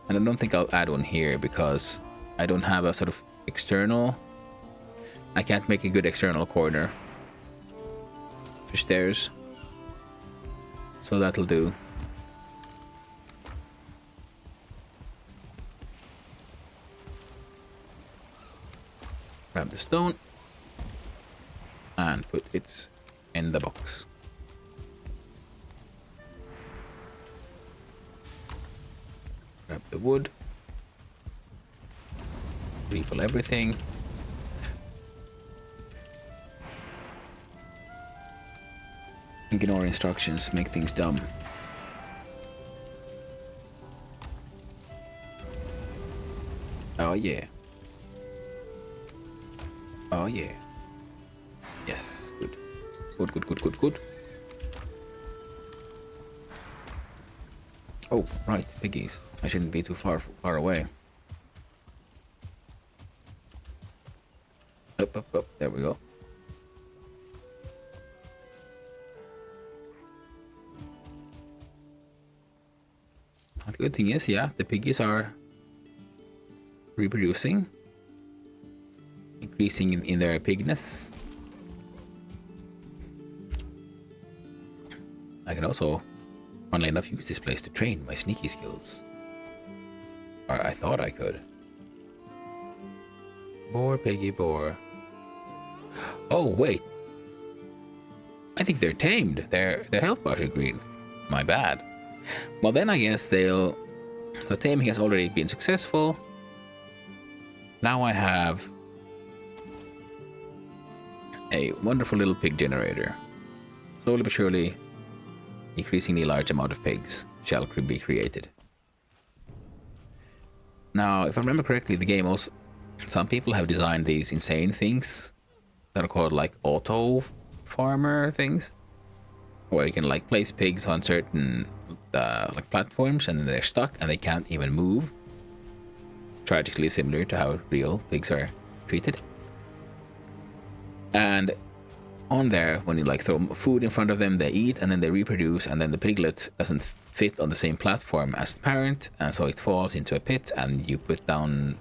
And I don't think I'll add one here because I don't have a sort of external. I can't make a good external corner for stairs, so that'll do. Grab the stone and put it in the box. Grab the wood. Refill everything. Ignore instructions, make things dumb. Oh yeah. Oh yeah. Yes, good. Good. Oh, right, piggies. I shouldn't be too far away. Up. There we go. The good thing is, yeah, the piggies are reproducing, increasing in their pigness. I can also, funnily enough, use this place to train my sneaky skills. Or I thought I could. Boar, piggy, boar. Oh, wait. I think they're tamed. Their health bars are green. My bad. Well, then I guess they'll... So taming has already been successful. Now I have a wonderful little pig generator. Slowly but surely, increasingly large amount of pigs shall be created. Now, if I remember correctly, the game also... Some people have designed these insane things that are called like auto farmer things, where you can like place pigs on certain like platforms and then they're stuck and they can't even move. Tragically similar to how real pigs are treated. And on there, when you like throw food in front of them, they eat and then they reproduce, and then the piglet doesn't fit on the same platform as the parent, and so it falls into a pit, and you put down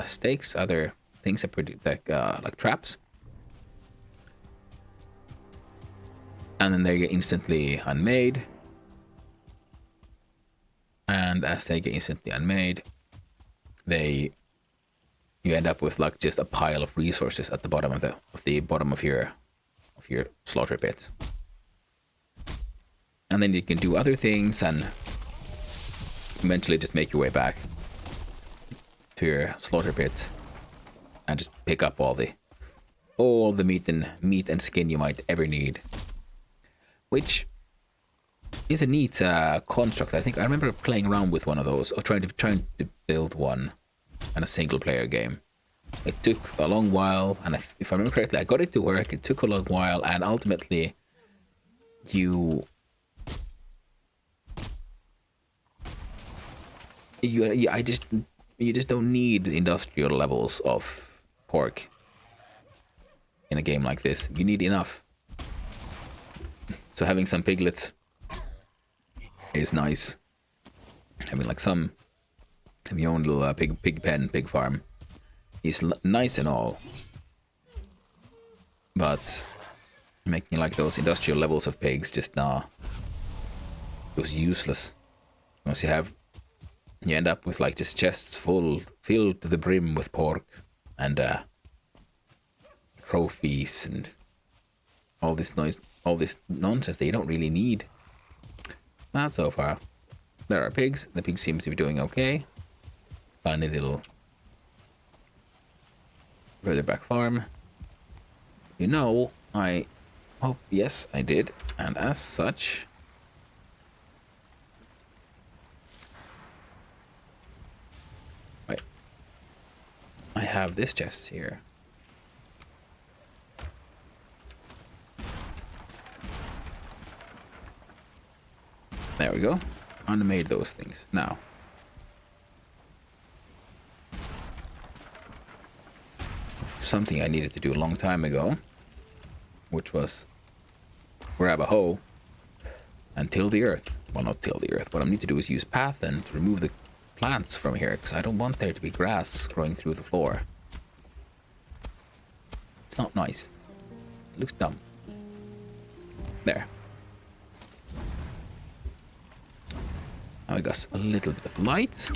stakes, other things that like traps, and then they get instantly unmade. And as they get instantly unmade, you end up with like just a pile of resources at the bottom of the bottom of your slaughter pit. And then you can do other things and eventually just make your way back to your slaughter pit and just pick up all the meat and skin you might ever need, which is a neat construct. I think I remember playing around with one of those, or trying to build one in a single player game. It took a long while, and if I remember correctly, I got it to work. It took a long while, and ultimately you just don't need industrial levels of pork in a game like this. You need enough. So having some piglets is nice. Having like some of your own little pig pen, pig farm is nice and all, but making like those industrial levels of pigs just it was useless. Once you end up with like just chests filled to the brim with pork and trophies and all this nonsense that you don't really need. Not so far. There are pigs. The pigs seem to be doing okay. Tiny little further back farm. I hope, yes, I did. And as such, wait, I have this chest here. There we go. Unmade those things. Now, something I needed to do a long time ago, which was grab a hoe and till the earth. Well, not till the earth. What I need to do is use path and to remove the plants from here, because I don't want there to be grass growing through the floor. It's not nice. It looks dumb. There. Now I got a little bit of light.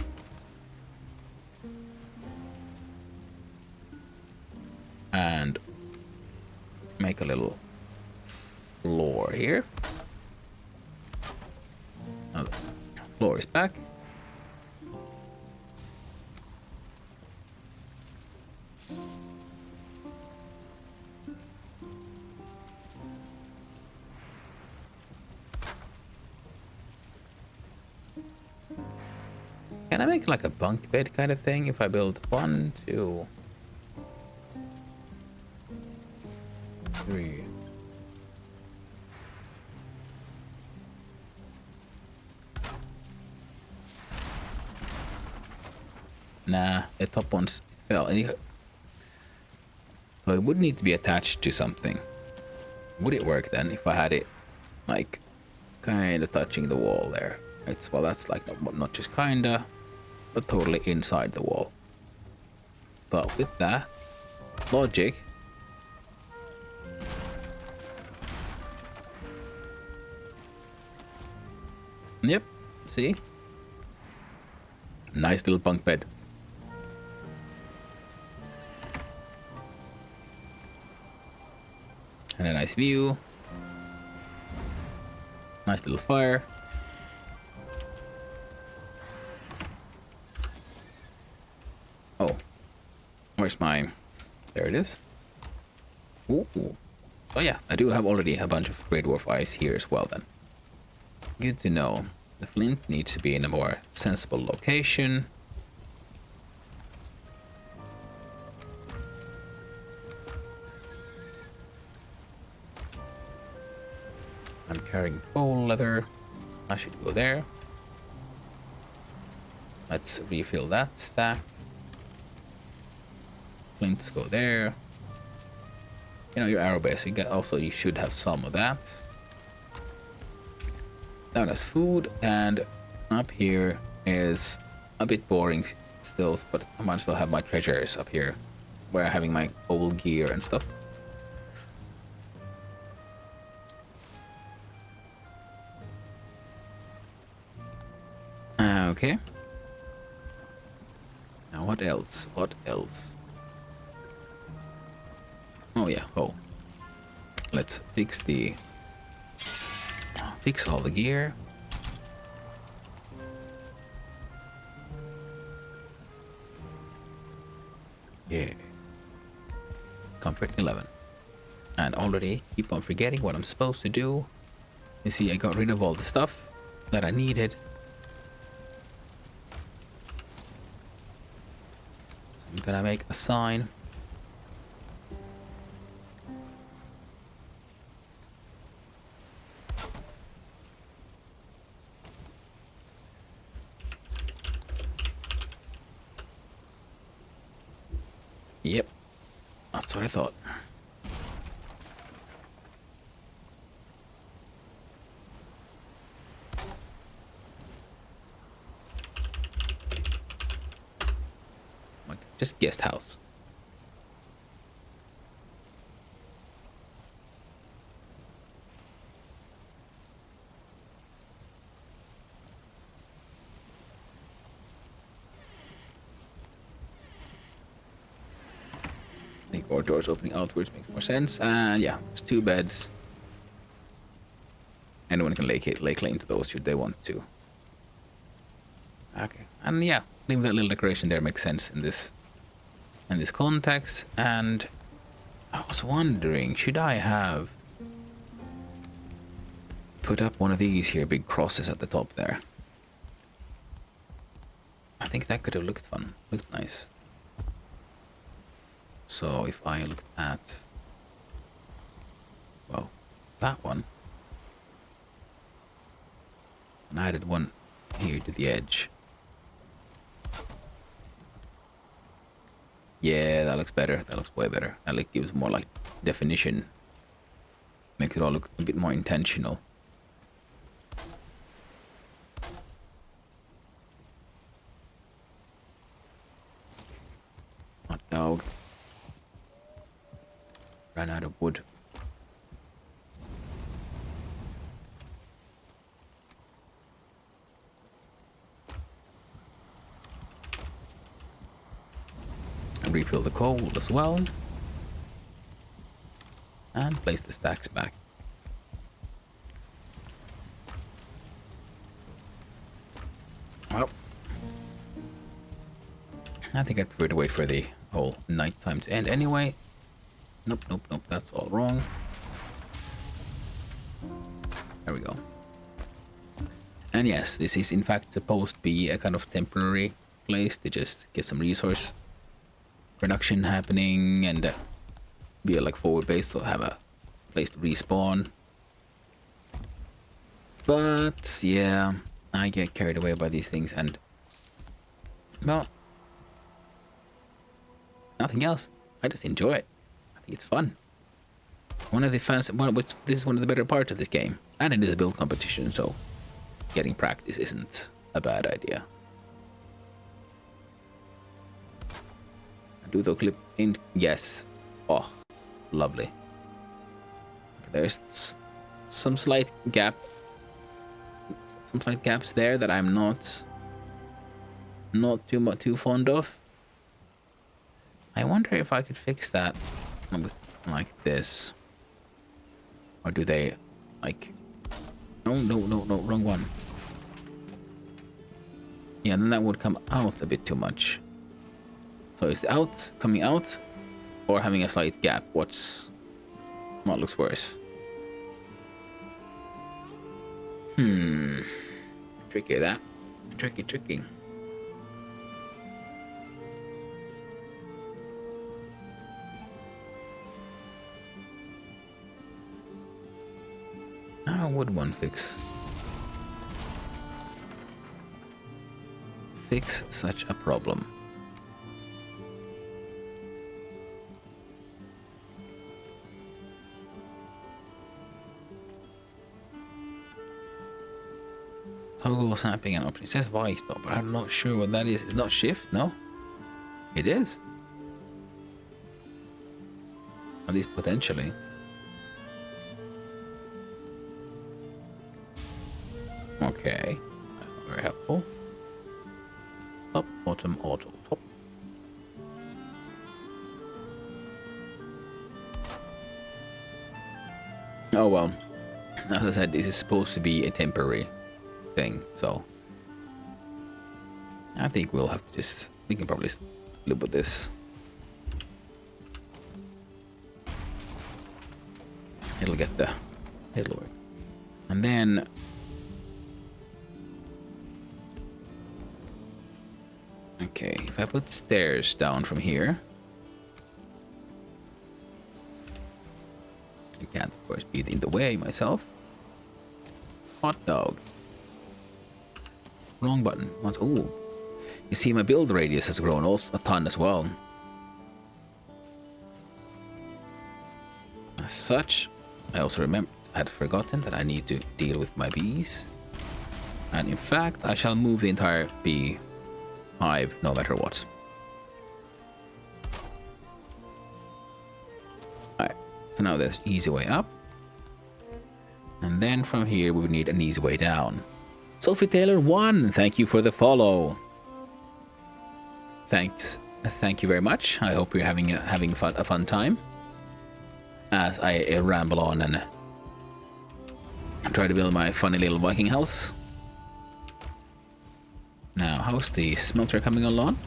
And make a little floor here. Now the floor is back. Can I make like a bunk bed kind of thing if I build 1, 2, 3? Nah, the top ones fell. So it would need to be attached to something. Would it work then if I had it like kind of touching the wall there? Well, that's like not just kinda, but totally inside the wall. But with that logic, yep, see? Nice little bunk bed. And a nice view. Nice little fire. Oh, where's my... There it is. Ooh. Oh yeah, I do have already a bunch of Grey Dwarf ice here as well then. Good to know. The flint needs to be in a more sensible location. I'm carrying coal leather. I should go there. Let's refill that stack. Flints go there. you know, your arrow base. You get also, you should have some of that. Now there's food, and up here is a bit boring still, but I might as well have my treasures up here, where I'm having my old gear and stuff. Okay. Now what else? What else? Oh yeah. Oh, let's fix all the gear. Yeah. Comfort 11. And already keep on forgetting what I'm supposed to do. You see, I got rid of all the stuff that I needed. So I'm gonna make a sign. Yep, that's what I thought. Like, just guest house. I think our doors opening outwards makes more sense. And yeah, there's 2 beds. Anyone can lay claim to those should they want to. Okay, and yeah, leave that little decoration there makes sense in this context. And I was wondering, should I have put up one of these here big crosses at the top there? I think that could have looked fun, looked nice. So if I looked at, well, that one, and I added one here to the edge. Yeah, that looks better. That looks way better. That like gives more like definition. Makes it all look a bit more intentional. Hot dog. Ran out of wood. And refill the coal as well. And place the stacks back. Well, I think I'd prefer to wait for the whole night time to end anyway. Nope, nope, nope, that's all wrong. There we go. And yes, this is in fact supposed to be a kind of temporary place to just get some resource production happening and be a like forward base to have a place to respawn. But yeah, I get carried away by these things and, well, nothing else. I just enjoy it. I think it's fun. One of the fans, well, this is one of the better parts of this game, and it is a build competition, so getting practice isn't a bad idea. Do the clip in? Yes. Oh, lovely. Okay, there's some slight gaps there that I'm not too fond of. I wonder if I could fix that with like this, or do they like? No, wrong one. Yeah, then that would come out a bit too much. So is the coming out, or having a slight gap? What looks worse? Tricky that. Tricky. How would one fix such a problem? Toggle snapping and option. It says vice though, but I'm not sure what that is. It's not shift, no? It is. At least potentially. Okay. That's not very helpful. Top, bottom, auto, top. Oh well. As I said, this is supposed to be a temporary thing, so I think we'll have to just, we can probably live with this. It'll work. And then okay, if I put stairs down from here, I can't of course be in the way myself. Hot dog. Wrong button. Ooh. You see my build radius has grown also a ton as well. As such, I also had forgotten that I need to deal with my bees. And in fact, I shall move the entire bee hive no matter what. Alright, so now there's easy way up. And then from here we would need an easy way down. Sophie Taylor 1, thank you for the follow. Thank you very much. I hope you're having a fun time as I ramble on and try to build my funny little Viking house. Now, how's the smelter coming along?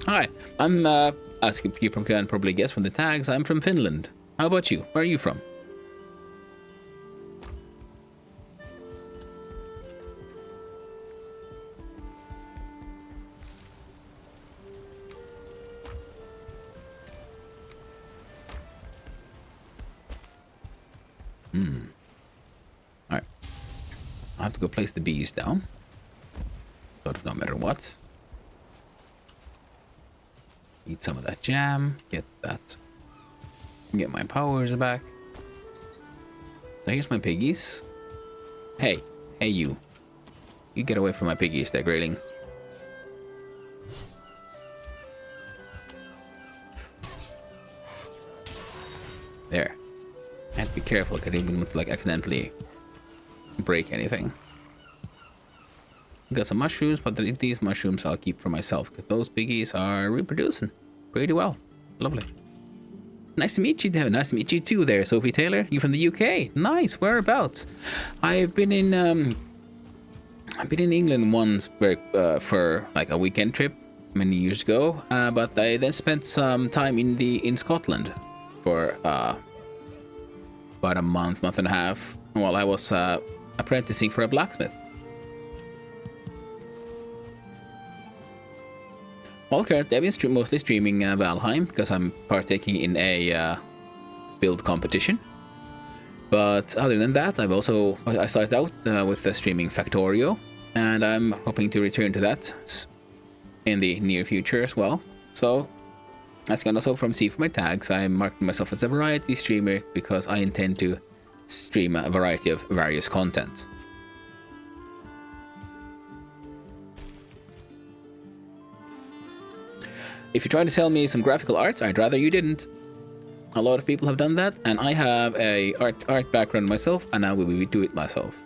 Hi, I'm as you can probably guess from the tags, I'm from Finland. How about you? Where are you from? Alright. I'll have to go place the bees down. Sort of no matter what. Eat some of that jam. Get that. Get my powers back. Here's my piggies. Hey. Hey you. You get away from my piggies there, Grayling. There. I have to be careful because I didn't want to like accidentally break anything. Got some mushrooms, but these mushrooms I'll keep for myself because those piggies are reproducing pretty well. Lovely. Nice to meet you. Nice to meet you too there, Sophie Taylor. You from the UK? Nice. Whereabouts? I've been in England once for like a weekend trip many years ago, but I then spent some time in Scotland for about a month and a half while I was apprenticing for a blacksmith. Well, currently I've been mostly streaming Valheim because I'm partaking in a build competition. But other than that, I started out with streaming Factorio, and I'm hoping to return to that in the near future as well. So as you can also see from my tags, I'm marking myself as a variety streamer because I intend to stream a variety of various content. If you're trying to sell me some graphical art, I'd rather you didn't. A lot of people have done that, and I have a art background myself, and I will do it myself.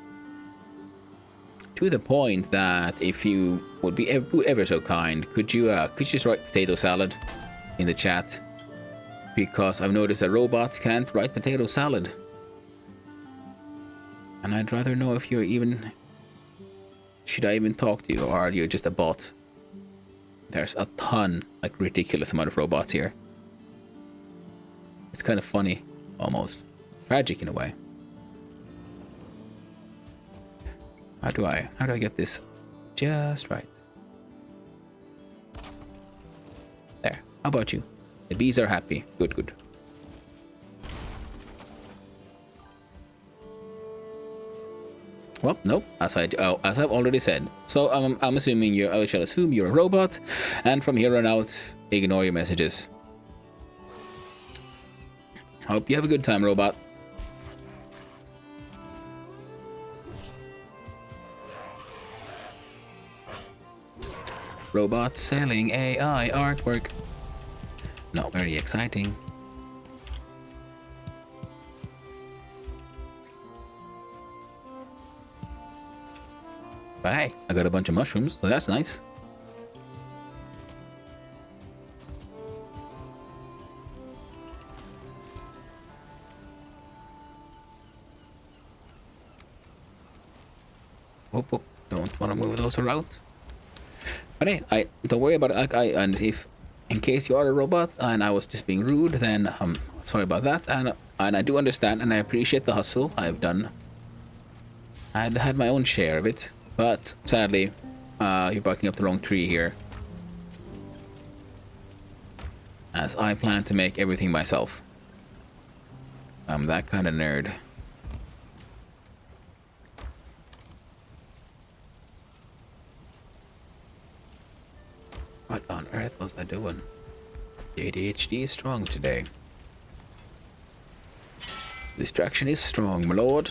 To the point that if you would be ever so kind, could you just write potato salad in the chat? Because I've noticed that robots can't write potato salad. And I'd rather know if you're even... Should I even talk to you, or are you just a bot? There's a ton, like ridiculous amount of robots here. It's kind of funny, almost. Tragic in a way. How do I get this just right? There. How about you? The bees are happy. Good, good. Well, nope. As I've already said. So I'm assuming I shall assume you're a robot, and from here on out, ignore your messages. Hope you have a good time, robot. Robot selling AI artwork. Not very exciting. But hey, I got a bunch of mushrooms, so that's nice. Whoop, whoop. Don't want to move those around. But hey, I don't worry about it. And if, in case you are a robot and I was just being rude, then I'm sorry about that. And I do understand and I appreciate the hustle I've done. I'd had my own share of it, but sadly, you're barking up the wrong tree here. As I plan to make everything myself. I'm that kind of nerd. What on earth was I doing? The ADHD is strong today. Distraction is strong, my lord.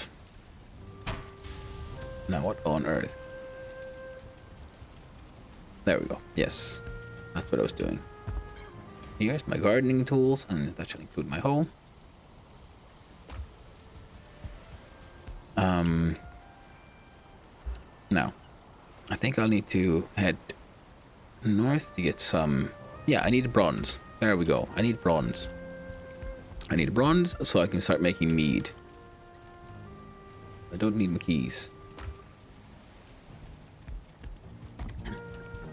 Now what on earth? There we go. Yes, that's what I was doing. Here's my gardening tools, and that should include my hoe. Now, I think I'll need to head north to get some... Yeah, I need bronze. There we go. I need bronze. I need bronze so I can start making mead. I don't need my keys.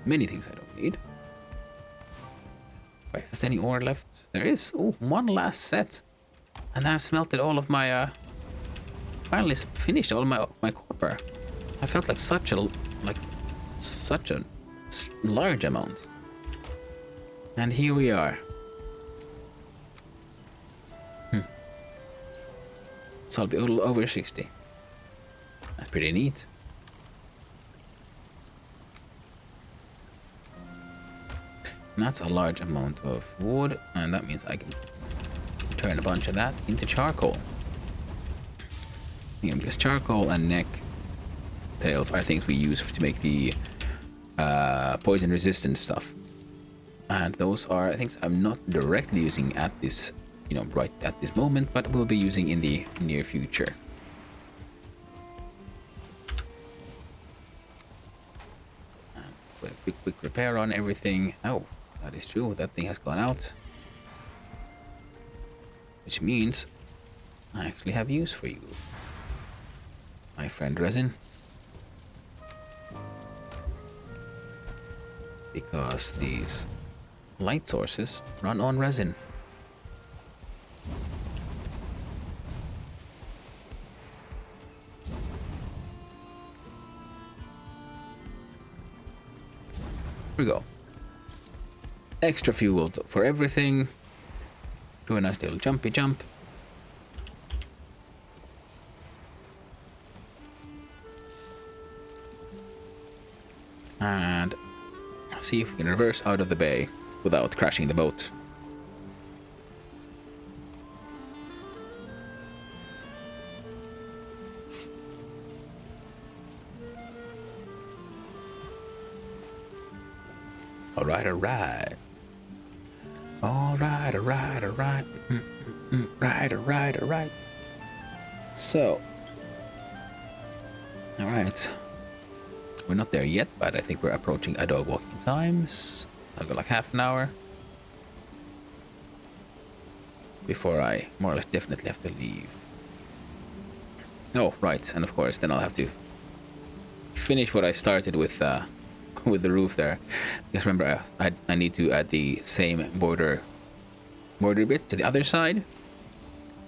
Many things I don't need. Wait, is there any ore left? There is. Oh, one last set. And I've smelted all of my... finally finished all of my copper. I felt like such a large amount. And here we are. So I'll be a little over 60. That's pretty neat. And that's a large amount of wood, and that means I can turn a bunch of that into charcoal. Yeah, because charcoal and neck tails are things we use to make the poison resistant stuff. And those are things I'm not directly using at this, right at this moment, but will be using in the near future. And put a quick repair on everything. Oh, that is true. That thing has gone out. Which means I actually have use for you, my friend Resin. Because these light sources run on resin. Here we go. Extra fuel for everything. Do a nice little jumpy jump. And see if we can reverse out of the bay without crashing the boat. Alright. Alright. Right. So. Alright. We're not there yet, but I think we're approaching a dog walking times. So I've got like half an hour before I more or less definitely have to leave. Oh, right, and of course, then I'll have to finish what I started with the roof there. Because remember, I need to add the same border bit to the other side,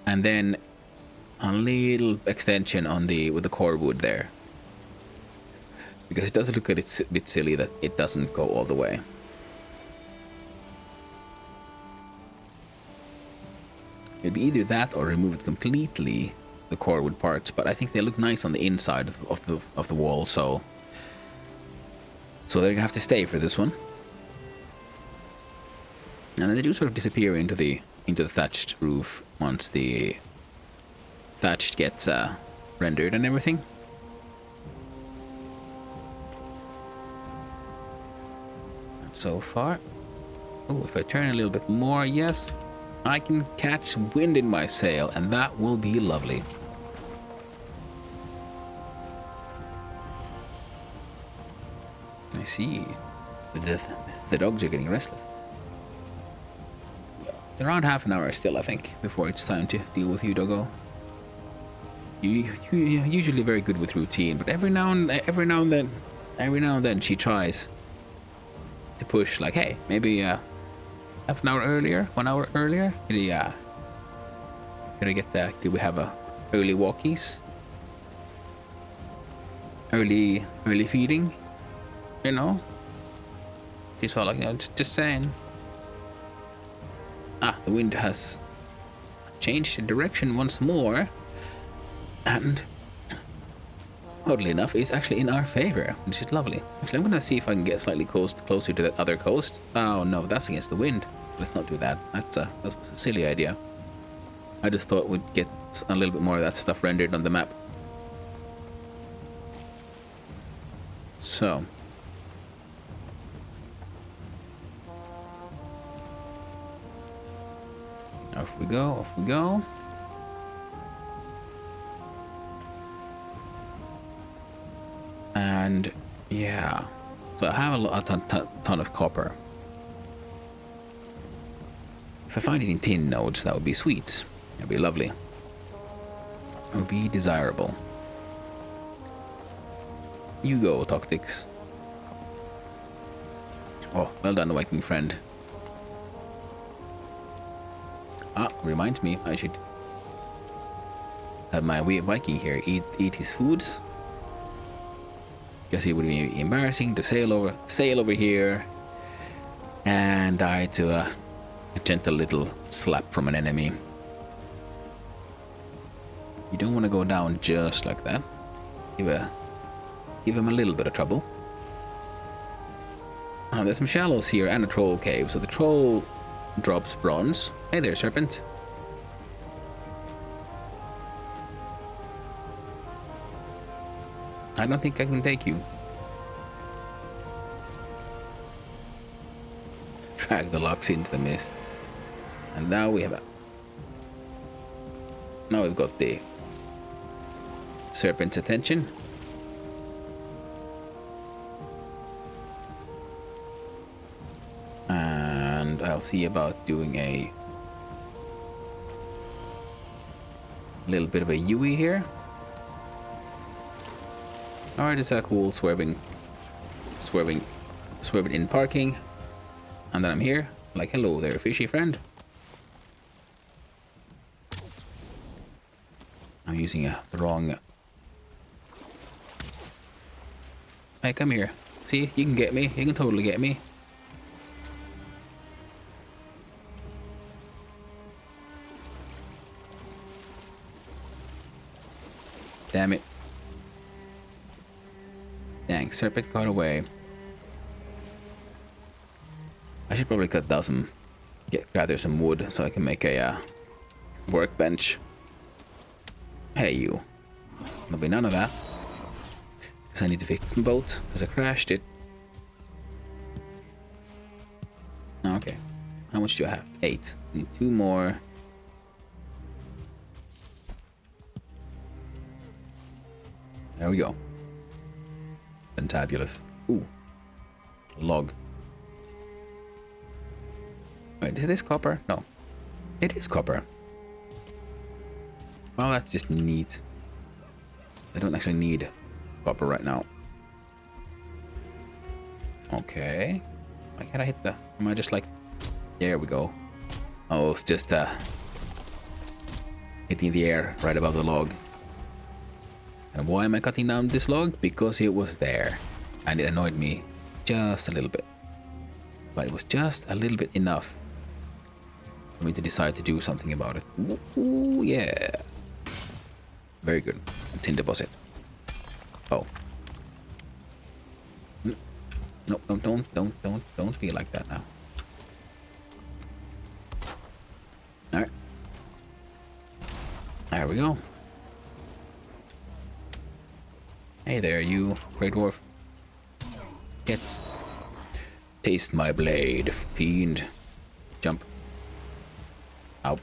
and then a little extension on with the core wood there. Because it does look a bit silly that it doesn't go all the way. It'd be either that or remove it completely, the core wood parts. But I think they look nice on the inside of the wall, so they're gonna have to stay for this one. And then they do sort of disappear into the thatched roof once the thatched gets rendered and everything. So far. Oh, if I turn a little bit more, yes, I can catch wind in my sail, and that will be lovely. I see. The dogs are getting restless. It's around half an hour still, I think, before it's time to deal with you, doggo. You're usually very good with routine, but every now and then she tries to push, like, hey, maybe half an hour earlier, 1 hour earlier. Could I get that? Do we have a early walkies? Early feeding? You know? She's all like, you know, just saying. Ah, the wind has changed direction once more. And oddly enough, it's actually in our favor, which is lovely. Actually, I'm gonna see if I can get slightly closer to that other coast. Oh no, that's against the wind. Let's not do that. That's a silly idea. I just thought we'd get a little bit more of that stuff rendered on the map. So. Off we go, off we go. And yeah, so I have a ton of copper. If I find any tin nodes, that would be sweet. That'd be lovely. It would be desirable. You go, Tactics. Oh, well done, Viking friend. Ah, reminds me, I should have my Viking here eat his foods. Because it would be embarrassing to sail over here and die to a gentle little slap from an enemy. You don't want to go down just like that. Give him a little bit of trouble. There's some shallows here and a troll cave. So the troll drops bronze. Hey there, serpent. I don't think I can take you. Drag the locks into the mist. And now we have now we've got the serpent's attention. And I'll see about doing a little bit of a Yui here. Alright, it's a cool swerving in parking. And then I'm here, like, hello there, fishy friend. I'm using the wrong... Hey, come here. See, you can get me. You can totally get me. Damn it. Dang, serpent got away. I should probably cut down gather some wood so I can make a workbench. Hey you. There'll be none of that. Because I need to fix my boat, because I crashed it. Okay. How much do I have? 8. Need 2 more. There we go. Fantabulous. Ooh. Log. Wait, is this copper? No. It is copper. Well, that's just neat. I don't actually need copper right now. Okay. Why can't I hit the... Am I just like... There we go. Oh, it's just hitting the air right above the log. And why am I cutting down this log? Because it was there. And it annoyed me just a little bit. But it was just a little bit enough for me to decide to do something about it. Ooh, yeah. Very good. Tin deposit. Oh. No, don't be like that now. Alright. There we go. Hey there, you Grey Dwarf. Taste my blade, fiend. Jump. Ow.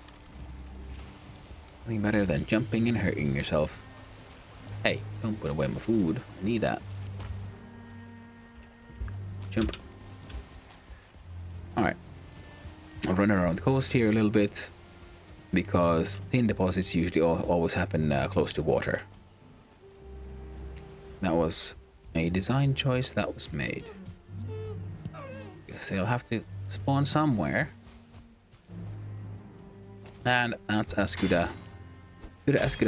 Nothing better than jumping and hurting yourself. Hey, don't put away my food. I need that. Jump. Alright. I'll run around the coast here a little bit, because tin deposits usually always happen close to water. That was a design choice that was made. Guess they'll have to spawn somewhere. And that's as good a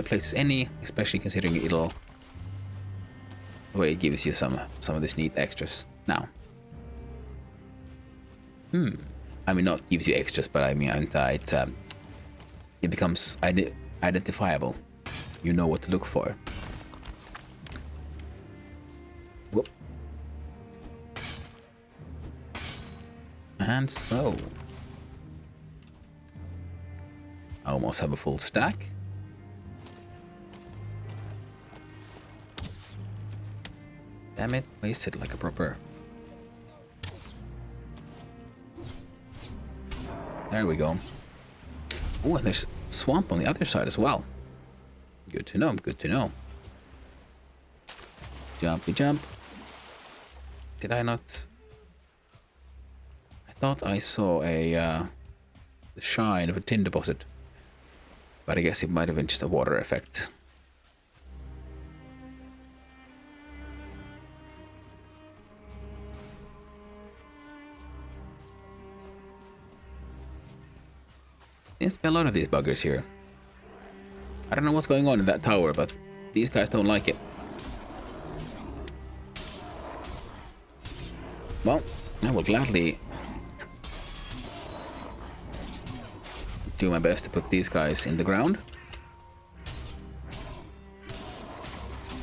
place as any, especially considering the way it gives you some of these neat extras. Now, I mean, not gives you extras, but I mean, it becomes identifiable. You know what to look for. Whoop. And so, I almost have a full stack. Damn it, wasted like a proper. There we go. Oh, and there's swamp on the other side as well. Good to know, good to know. Jumpy jump. Did I not? I thought I saw the shine of a tin deposit. But I guess it might have been just a water effect. There's a lot of these buggers here. I don't know what's going on in that tower, but these guys don't like it. Well, I will gladly do my best to put these guys in the ground.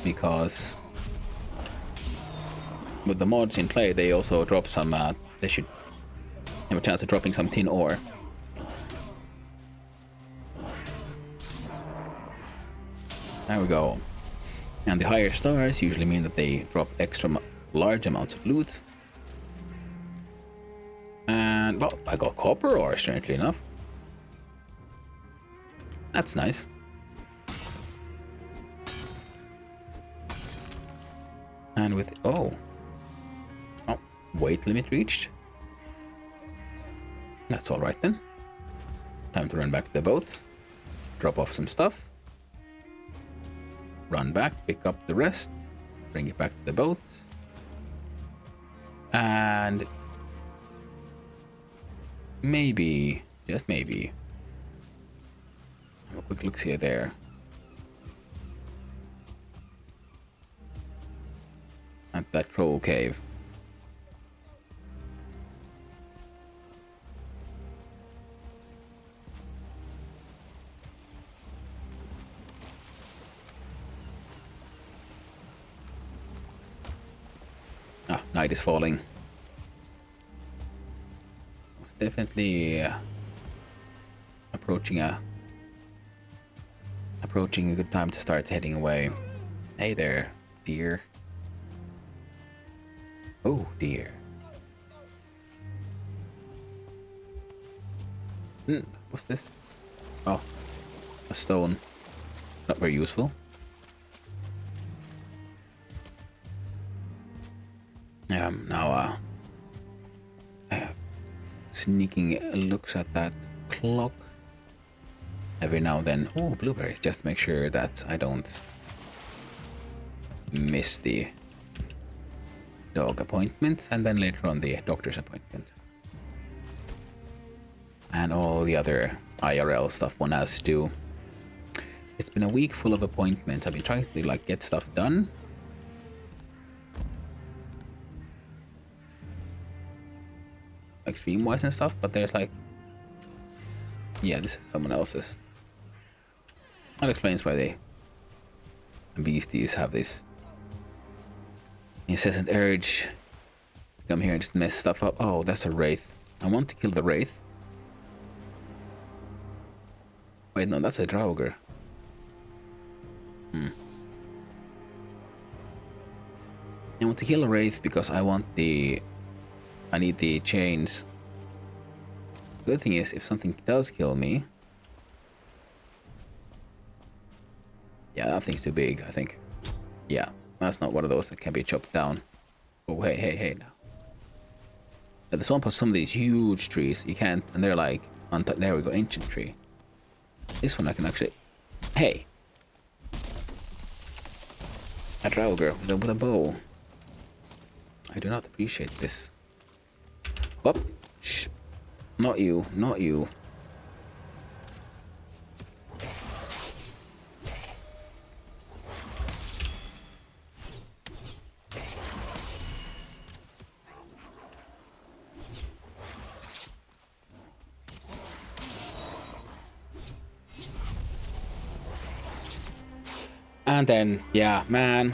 Because with the mods in play, they also drop some, they should have a chance of dropping some tin ore. There we go. And the higher stars usually mean that they drop extra large amounts of loot. And, well, I got copper ore, strangely enough. That's nice. And with... Oh, weight limit reached. That's alright then. Time to run back to the boat. Drop off some stuff. Run back, pick up the rest, bring it back to the boat, and maybe, just maybe, have a quick look see there. At that troll cave. Night is falling. It's definitely approaching a good time to start heading away. Hey there, deer. Oh dear. What's this? Oh, a stone. Not very useful. Now sneaking looks at that clock every now and then. Oh, blueberries, just to make sure that I don't miss the dog appointment, and then later on the doctor's appointment. And all the other IRL stuff one has to do. It's been a week full of appointments. I've been trying to like get stuff done. Like stream-wise and stuff, but there's like... Yeah, this is someone else's. That explains why they... beasties have this incessant urge to come here and just mess stuff up. Oh, that's a wraith. I want to kill the wraith. Wait, no, that's a Draugr. I want to kill a wraith because I want I need the chains. Good thing is, if something does kill me... Yeah, that thing's too big, I think. Yeah, that's not one of those that can be chopped down. Oh, hey, now. But this one puts some of these huge trees, you can't, and they're like, on top, there we go, ancient tree. This one I can actually, hey. A Draugr with a bow. I do not appreciate this. Whoop. Shh. Not you, not you. And then, yeah, man,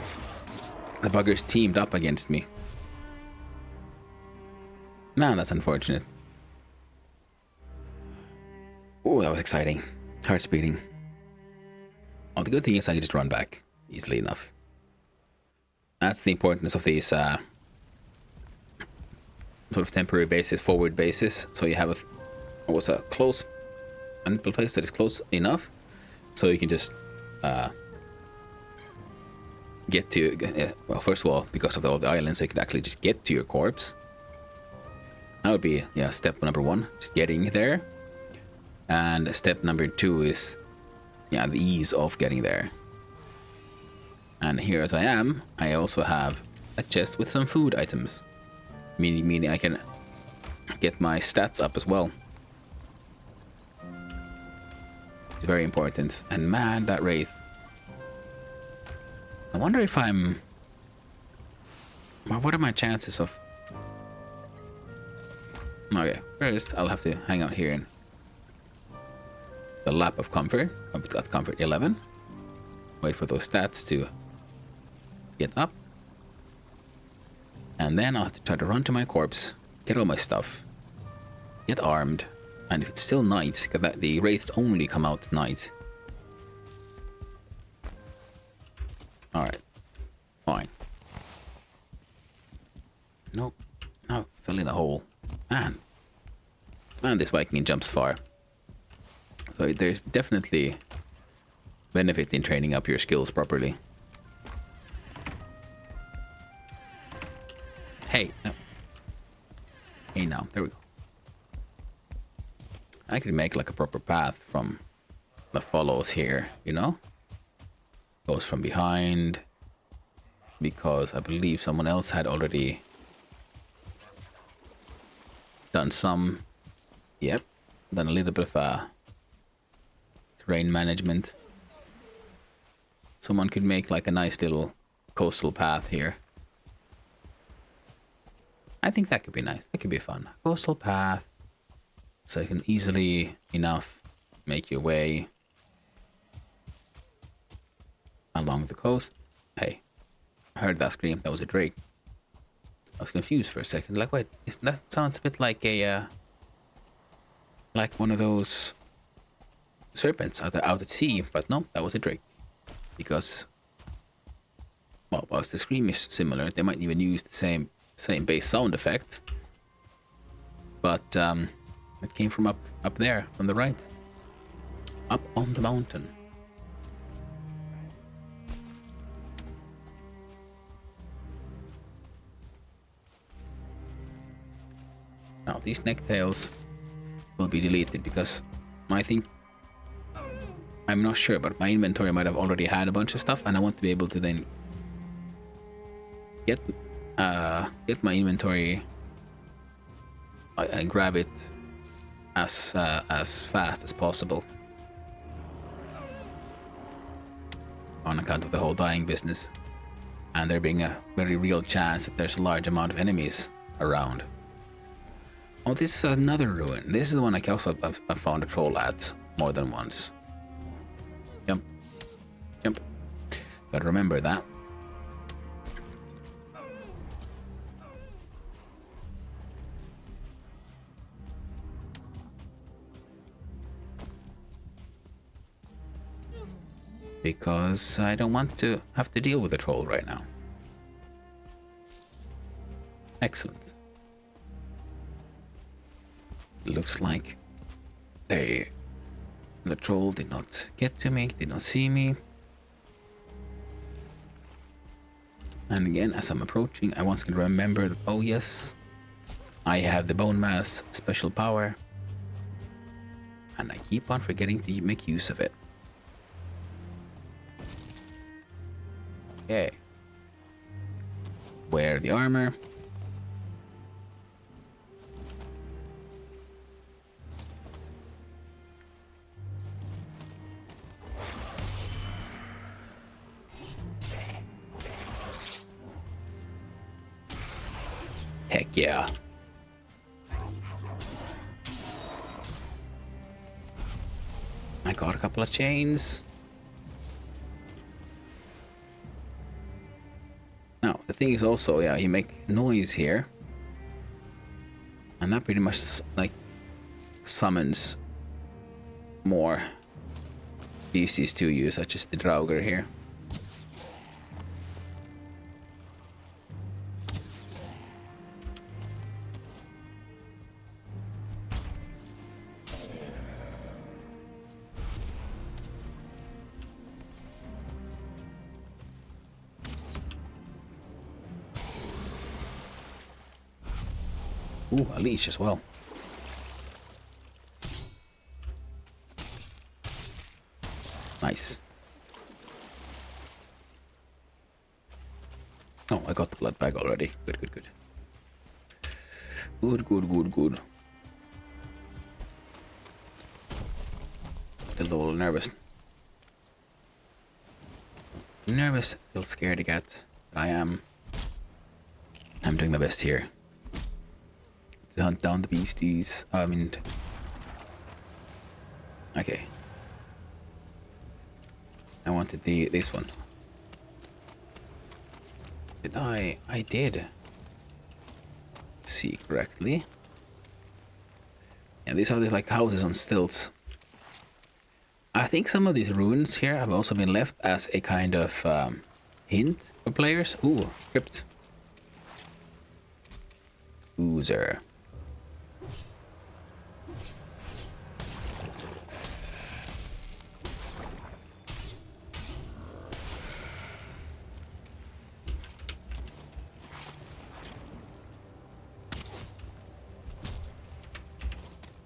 the buggers teamed up against me. Man, that's unfortunate. Oh, that was exciting. Heart's beating. Oh, the good thing is I can just run back easily enough. That's the importance of these sort of temporary bases, forward bases. So you have a close place that is close enough, so you can just get to. Well, first of all, because of all the islands, you can actually just get to your corpse. That would be step number one, just getting there. And step number two is the ease of getting there. And here as I am, I also have a chest with some food items. Meaning I can get my stats up as well. It's very important. And man, that wraith. I wonder if I'm... What are my chances of... Okay, first I'll have to hang out here in the lap of comfort. I've got comfort 11. Wait for those stats to get up. And then I'll have to try to run to my corpse, get all my stuff, get armed, and if it's still night, because the wraiths only come out at night. Alright, fine. Nope, no, fell in a hole. Man, this Viking jumps far. So there's definitely benefit in training up your skills properly. Hey, no. Hey now, there we go. I could make like a proper path from the follows here, you know? Goes from behind, because I believe someone else had already done some, done a little bit of terrain management. Someone could make like a nice little coastal path here. I think that could be nice. That could be fun. Coastal path. So you can easily enough make your way along the coast. Hey, I heard that scream. That was a drake. I was confused for a second. Like, wait, that sounds a bit like a... like one of those serpents out at sea. But no, that was a drake. Because... well, whilst the scream is similar, they might even use the same bass sound effect, but it came from up there, from the right, up on the mountain. Now these necktails will be deleted because I'm not sure, but my inventory might have already had a bunch of stuff, and I want to be able to then get my inventory and grab it as fast as possible, on account of the whole dying business, and there being a very real chance that there's a large amount of enemies around. Oh, this is another ruin. This is the one I also I found a troll at more than once. Jump. Gotta remember that. Because I don't want to have to deal with a troll right now. Excellent. looks like the troll did not get to me, did not see me. And again, as I'm approaching, I once can remember that, oh yes, I have the bone mass special power. And I keep on forgetting to make use of it. Okay. Wear the armor. Heck yeah. I got a couple of chains. Now, the thing is also, yeah, you make noise here. And that pretty much, like, summons more beasties to you, such as the Draugr here. Ooh, a leash as well. Nice. Oh, I got the blood bag already. Good, good, good. Good, good, good, good. A little nervous. Nervous, a little scared to get, but I'm doing my best here. To hunt down the beasties. Okay. I wanted this one. Did I did see correctly. Yeah, these are the like houses on stilts. I think some of these ruins here have also been left as a kind of hint for players. Ooh, crypt. Oozer.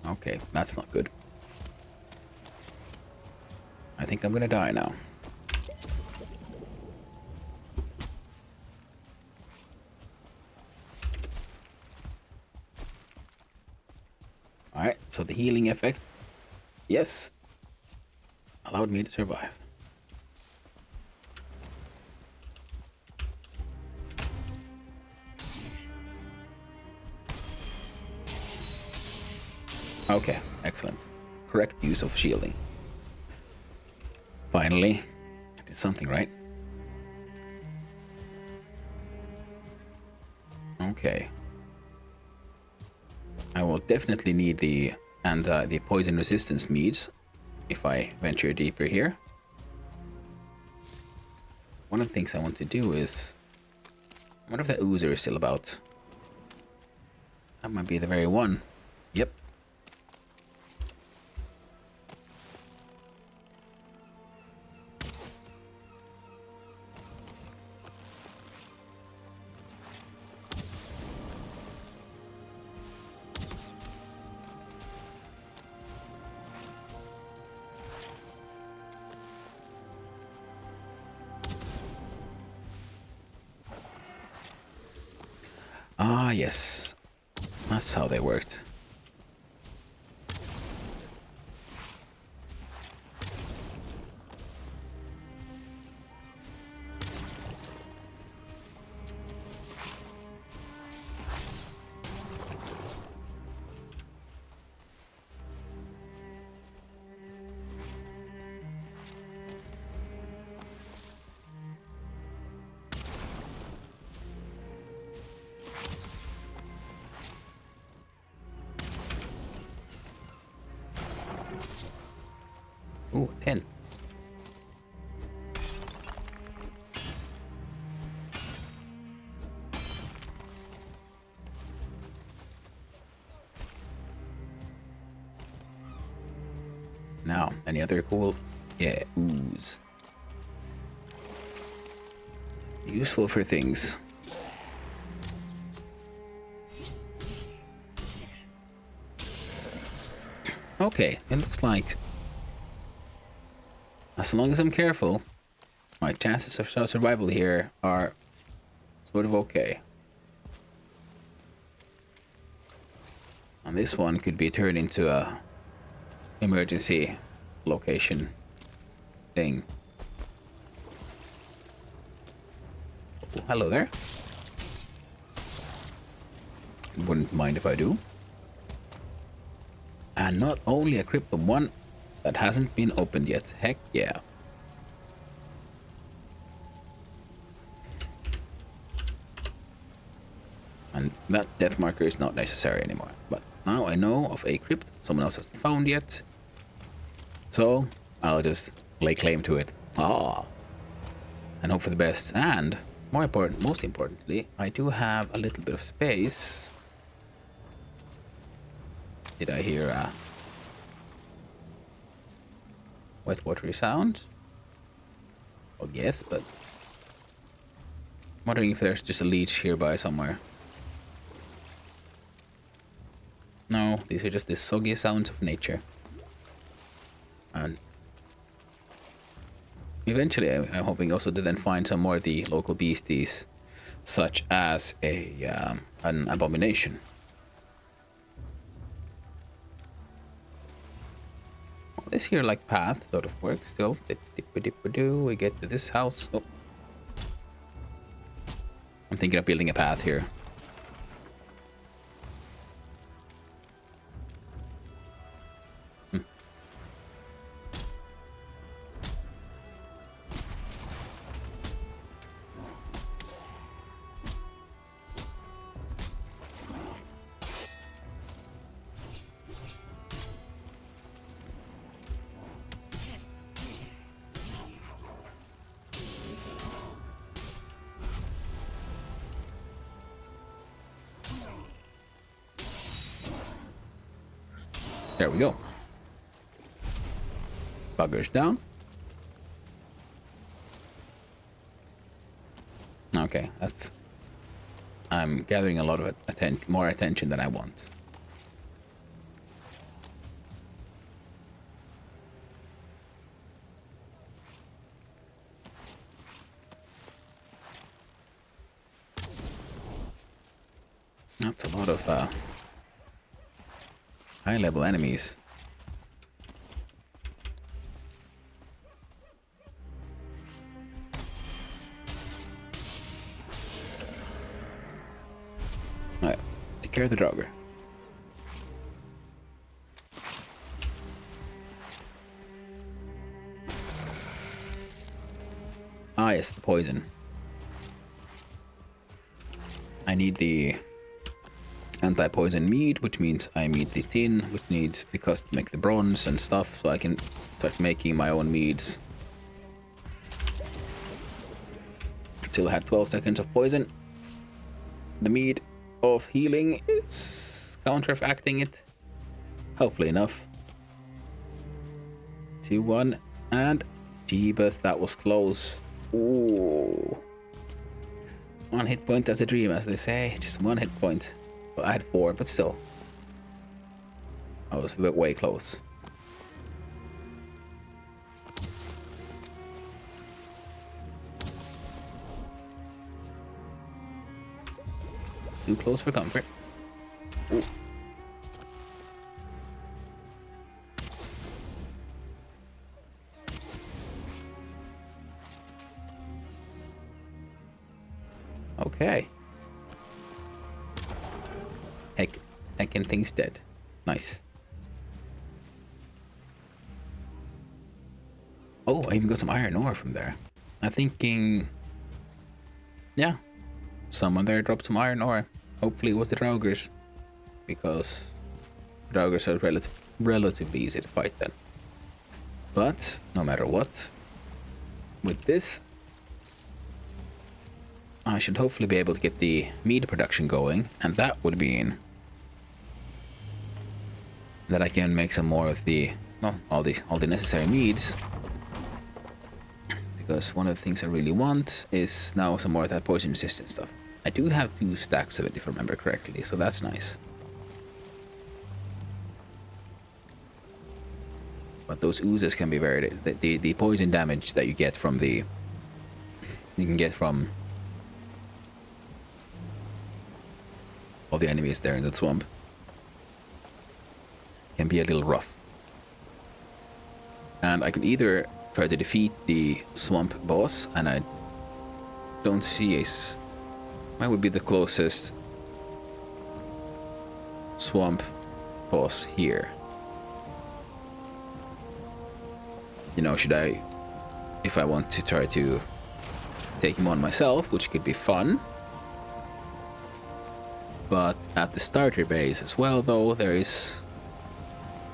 Okay, that's not good. I think I'm gonna die now. Alright, so the healing effect, yes, allowed me to survive. Okay, excellent. Correct use of shielding. Finally, I did something right. Okay. I will definitely need the poison resistance meads if I venture deeper here. One of the things I want to do is, I wonder if that oozer is still about. That might be the very one. Yep. Ah, yes. That's how they worked. Ooh, 10. Any other cool? Yeah, ooze. Useful for things. Okay, it looks like as long as I'm careful, my chances of survival here are sort of okay. And this one could be turned into a emergency location thing. Oh, hello there. Wouldn't mind if I do. And not only a cryptum one that hasn't been opened yet. Heck yeah. And that death marker is not necessary anymore. But now I know of a crypt someone else hasn't found yet. So I'll just lay claim to it. Ah. And hope for the best. And most importantly, I do have a little bit of space. Did I hear a wet watery sound? Well, yes, but I'm wondering if there's just a leech nearby somewhere. No, these are just the soggy sounds of nature. And eventually, I'm hoping also to then find some more of the local beasties, such as an abomination. This here like path sort of works still. We get to this house. Oh. I'm thinking of building a path here. There we go. Buggers down. Okay, that's... I'm gathering a lot of more attention than I want. That's a lot of high-level enemies. Alright, take care of the Draugr. Ah, yes, the poison. I need the anti-poison mead, which means I need the tin, which needs because to make the bronze and stuff, so I can start making my own meads. Still had 12 seconds of poison. The mead of healing is counteracting it. Hopefully enough. 2-1 and Jeebus, that was close. Ooh. 1 hit point as a dream, as they say. Just 1 hit point. Well, I had 4, but still. I was way close. Too close for comfort. Ooh. Okay. Heckin' thing's dead. Nice. Oh, I even got some iron ore from there. I'm thinking... Yeah. Someone there dropped some iron ore. Hopefully it was the Draugrs. Because Draugrs are relatively easy to fight then. But, no matter what, with this, I should hopefully be able to get the meat production going, and that would mean that I can make some more of the well, all the necessary meats. Because one of the things I really want is now some more of that poison resistant stuff. I do have 2 stacks of it if I remember correctly, so that's nice. But those oozes can be very... The poison damage that you get from the... You can get from... all the enemies there in the swamp. Can be a little rough. And I can either try to defeat the swamp boss, and I don't see a... What would be the closest swamp boss here? You know, should I... If I want to try to take him on myself, which could be fun. But at the starter base as well, though, there is...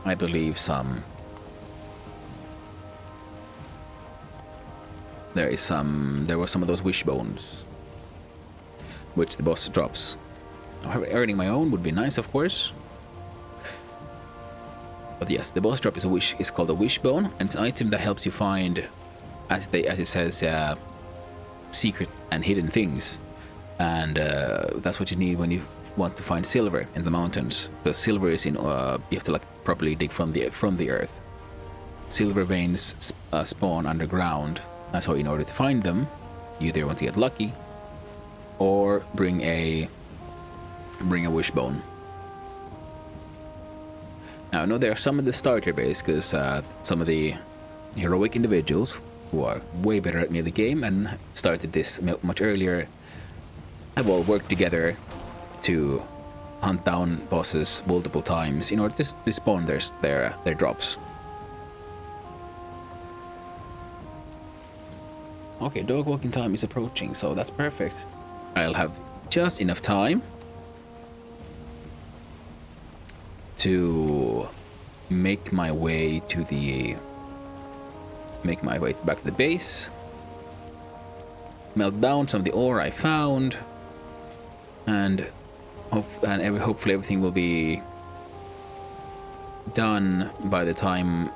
I believe some... There were some of those wishbones, which the boss drops. Earning my own would be nice, of course. But yes, the boss drop is called a wishbone, and it's an item that helps you find, as it says, secret and hidden things. And that's what you need when you want to find silver in the mountains. Because silver is in, you have to like properly dig from the earth. Silver veins spawn underground. So in order to find them, you either want to get lucky or bring a wishbone. Now I know there are some of the starter base, because some of the heroic individuals who are way better at me in the game and started this much earlier have all worked together to hunt down bosses multiple times in order to spawn their drops. Okay, dog walking time is approaching, so that's perfect. I'll have just enough time to make my way back to the base, melt down some of the ore I found, and hopefully everything will be done by the time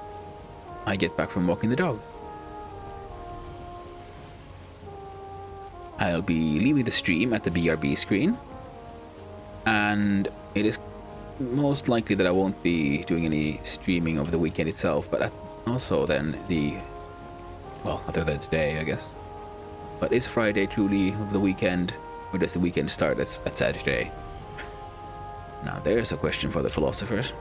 I get back from walking the dog. I'll be leaving the stream at the BRB screen, and it is most likely that I won't be doing any streaming over the weekend itself, but also then other than today, I guess. But is Friday truly of the weekend, or does the weekend start at Saturday? Now there's a question for the philosophers.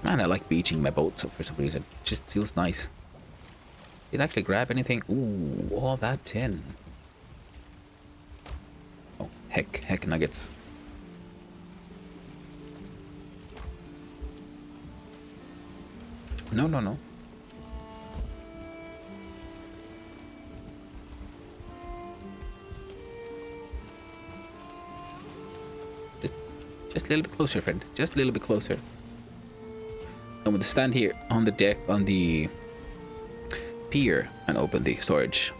Man, I like beaching my boats for some reason. It just feels nice. Did I actually grab anything? Ooh, all that tin. Oh, heck nuggets. No. Just a little bit closer, friend. Just a little bit closer. I'm going to stand here on the deck, on the pier, and open the storage.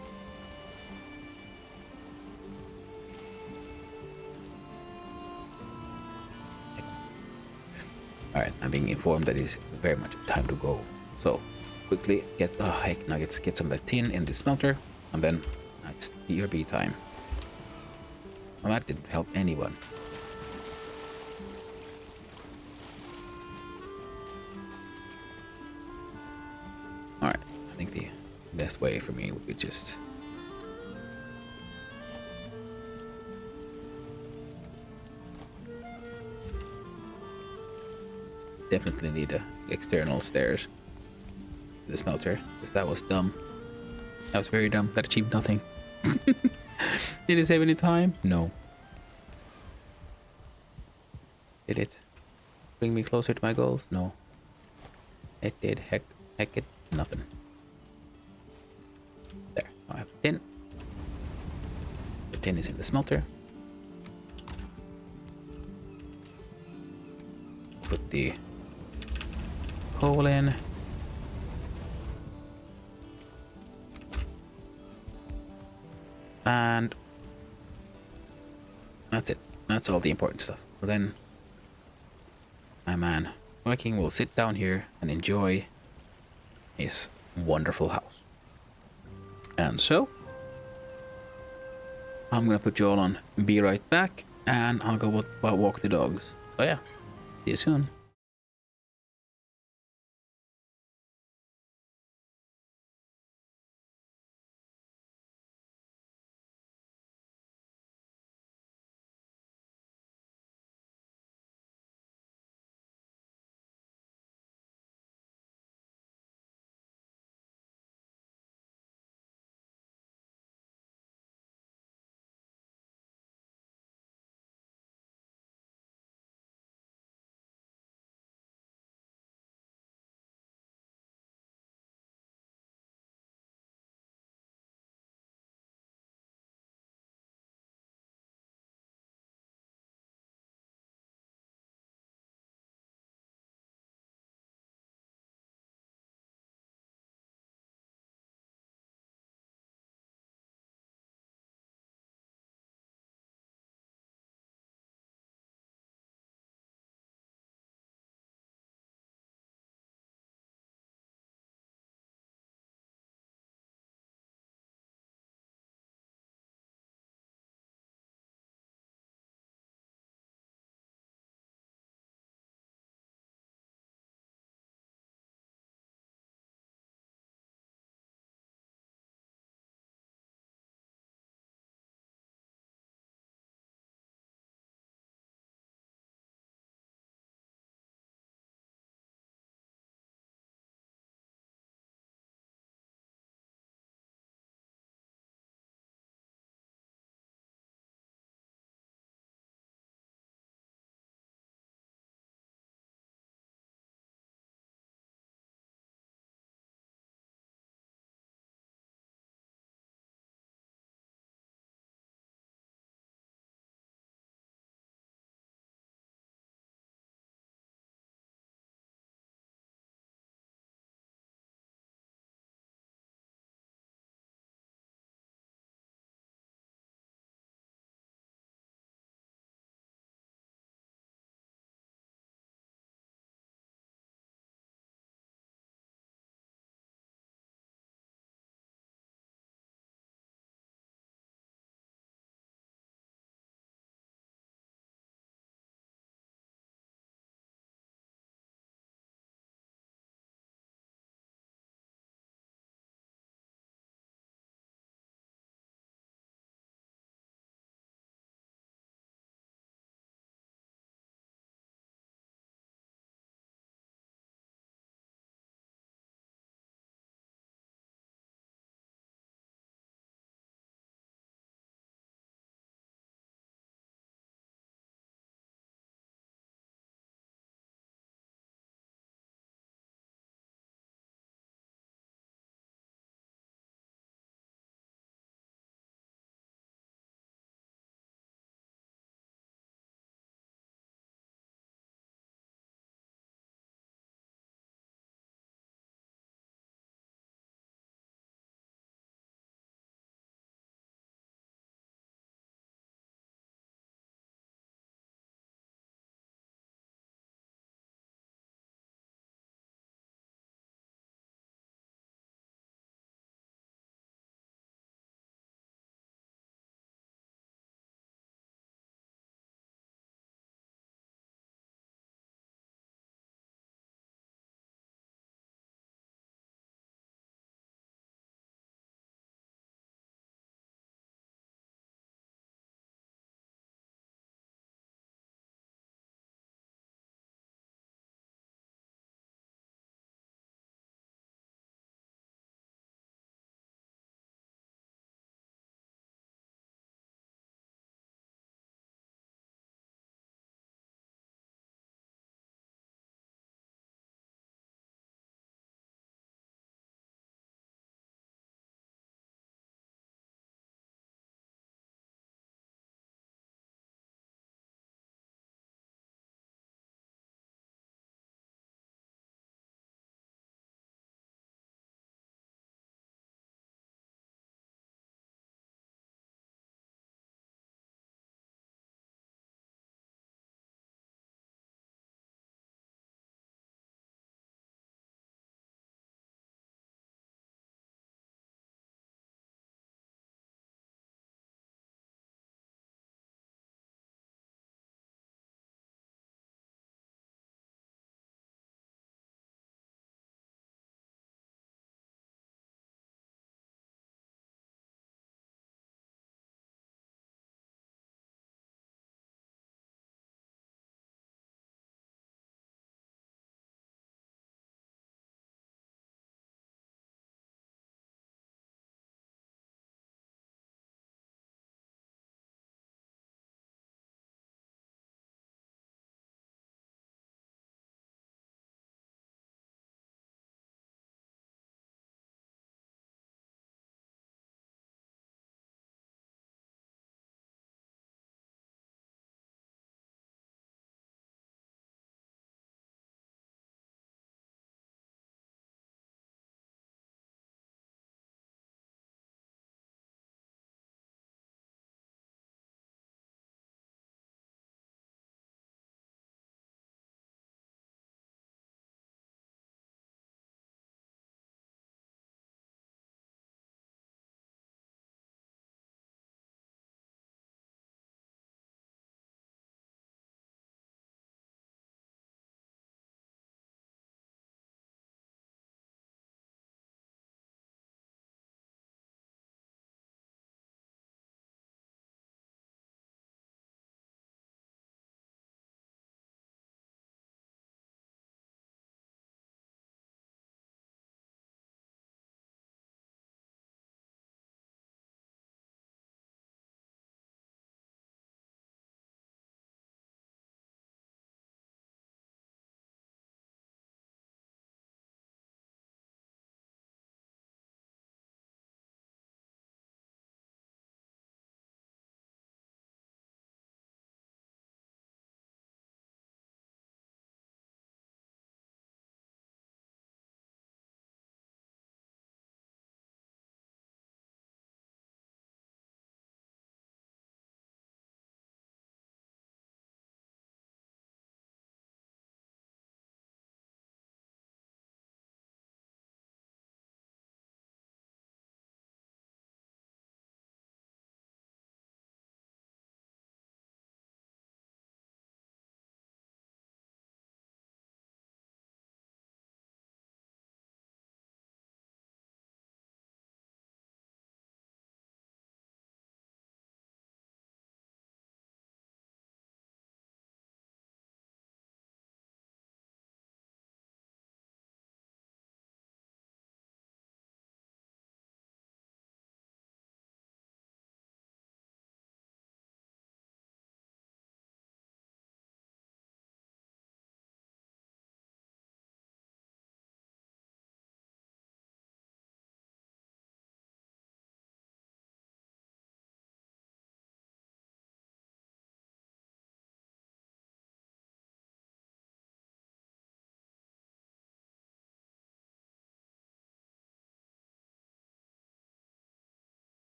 Alright, I'm being informed that it's very much time to go. So, quickly get nuggets, get some of that tin in the smelter, and then it's BRB time. Well, that didn't help anyone. Alright, I think the best way for me would be just... Definitely need external stairs to the smelter, because that was dumb. That was very dumb. That achieved nothing. Did it save any time? No. Did it bring me closer to my goals? No. It did. Heck it, nothing. There. Now I have the tin. The tin is in the smelter. Put the coal in. And that's it. That's all the important stuff. So then I man Viking will sit down here and enjoy his wonderful house. And so, I'm gonna put you all on be right back, and I'll go walk the dogs. So yeah, see you soon.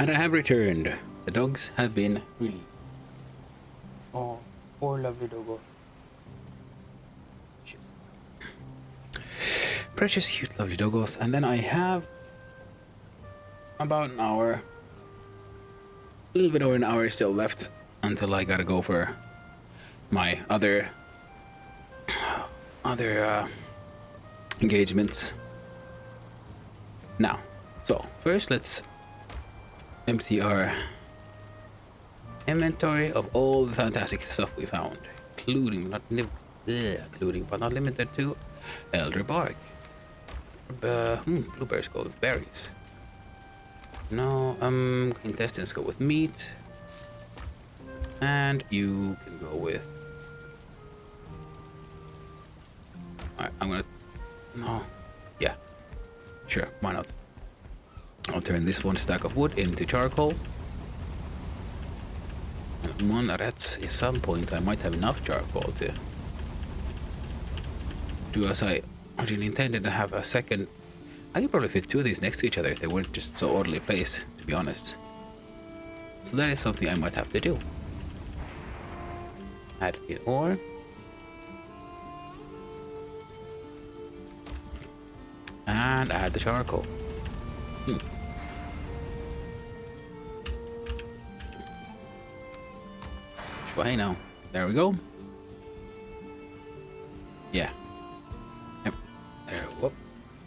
And I have returned. The dogs have been released. Oh, poor lovely doggo. Precious, cute, lovely doggos. And then I have about an hour, a little bit over an hour still left until I gotta go for my other engagements. Now, so first let's empty our inventory of all the fantastic stuff we found, including but not limited to elder bark, blueberries go with berries. No, intestines go with meat, and you can go with. Alright, I'm gonna. No, yeah, sure, why not? I'll turn this one stack of wood into charcoal. And at some point I might have enough charcoal to do as I originally intended to have a second. I could probably fit two of these next to each other if they weren't just so oddly placed, to be honest. So that is something I might have to do. Add the ore. And add the charcoal. Why now? There we go. Yeah. Yep. There. Whoop.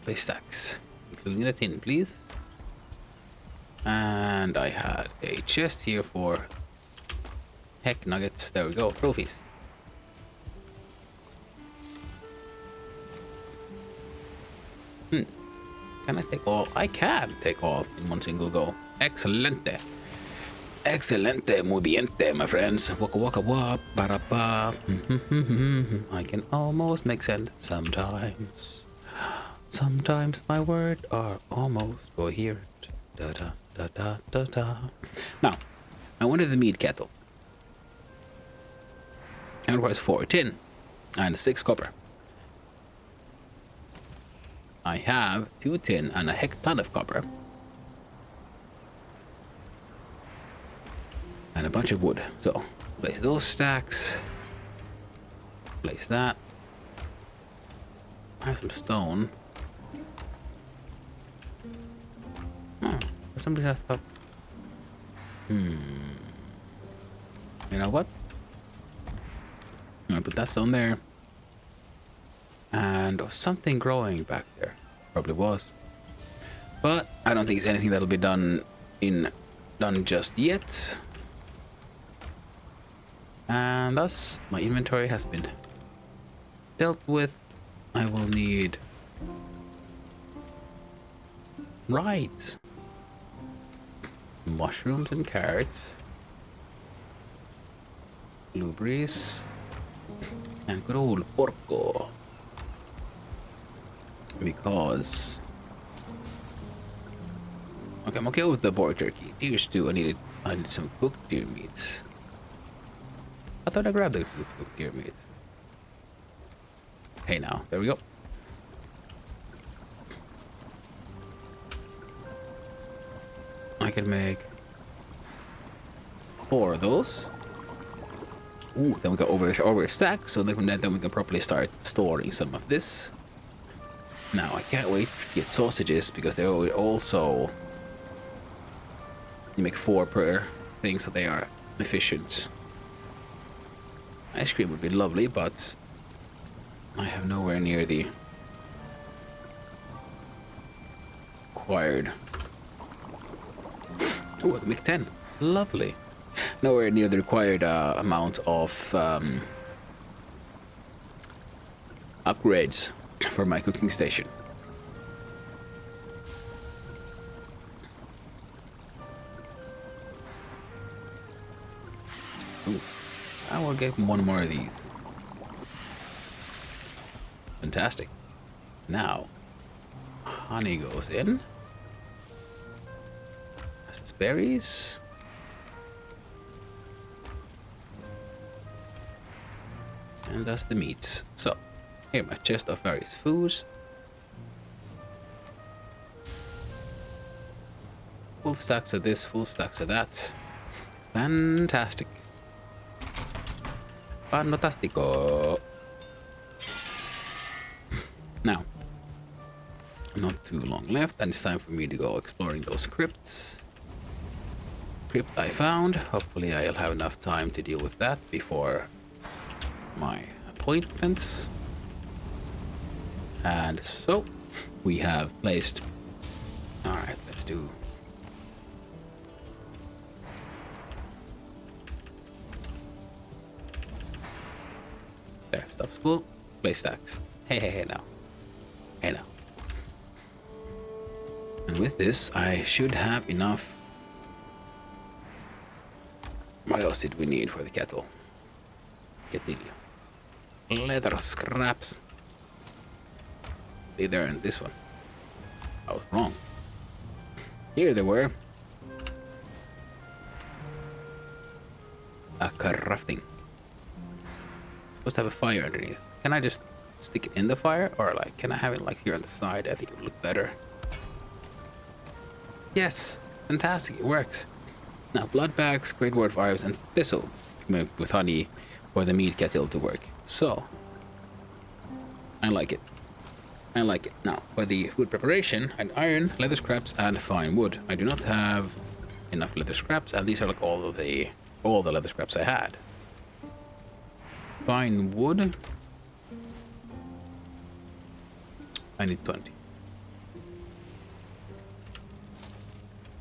Place stacks, including the tin, please. And I had a chest here for heck nuggets. There we go. Trophies. Can I take all? I can take all in one single go. Excelente. Excelente, muy biente, my friends. Waka waka wap, ba ba. I can almost make sense sometimes. Sometimes my words are almost coherent. Da da da da da da. Now, I wanted the mead kettle. And it was 4 tin and 6 copper. I have 2 tin and a heck ton of copper. And a bunch of wood. So, place those stacks. Place that. I have some stone. Oh, for some reason I thought. You know what? I'm gonna put that stone there. And there was something growing back there. Probably was. But I don't think it's anything that'll be done just yet. And thus my inventory has been dealt with. I will need mushrooms and carrots, blueberries, and good old porco. Because okay, I'm okay with the pork jerky. Deer stew. I need some cooked deer meats. I thought I grabbed the cooked deer meat. Hey now, there we go. I can make 4 of those. Ooh, then we got over a stack, so then from that we can properly start storing some of this. Now I can't wait to get sausages because they are also you make 4 per thing, so they are efficient. Ice cream would be lovely, but I have nowhere near the required. Oh, I can make 10. Lovely. Nowhere near the required amount of upgrades for my cooking station. Ooh, I will get 1 more of these. Fantastic. Now, honey goes in. That's berries. And that's the meats. So, here my chest of various foods. Full stacks of this, full stacks of that. Fantastic. Fantastico. Now, not too long left, and it's time for me to go exploring those crypts. Crypt I found. Hopefully I'll have enough time to deal with that before my appointments. And so, we have placed... Alright, let's do... There, stuff's full. Place stacks. Hey now. Hey now. And with this, I should have enough. What else did we need for the kettle? Get the leather scraps. There and this one. I was wrong. Here they were. A crafting. Supposed to have a fire underneath. Can I just stick it in the fire, or like can I have it like here on the side? I think it would look better. Yes, fantastic, it works. Now blood bags, great word fires, and thistle with honey for the meat kettle to work. So I like it. I like it. Now for the food preparation, and iron, leather scraps, and fine wood. I do not have enough leather scraps, and these are like all the leather scraps I had. Fine wood. I need 20.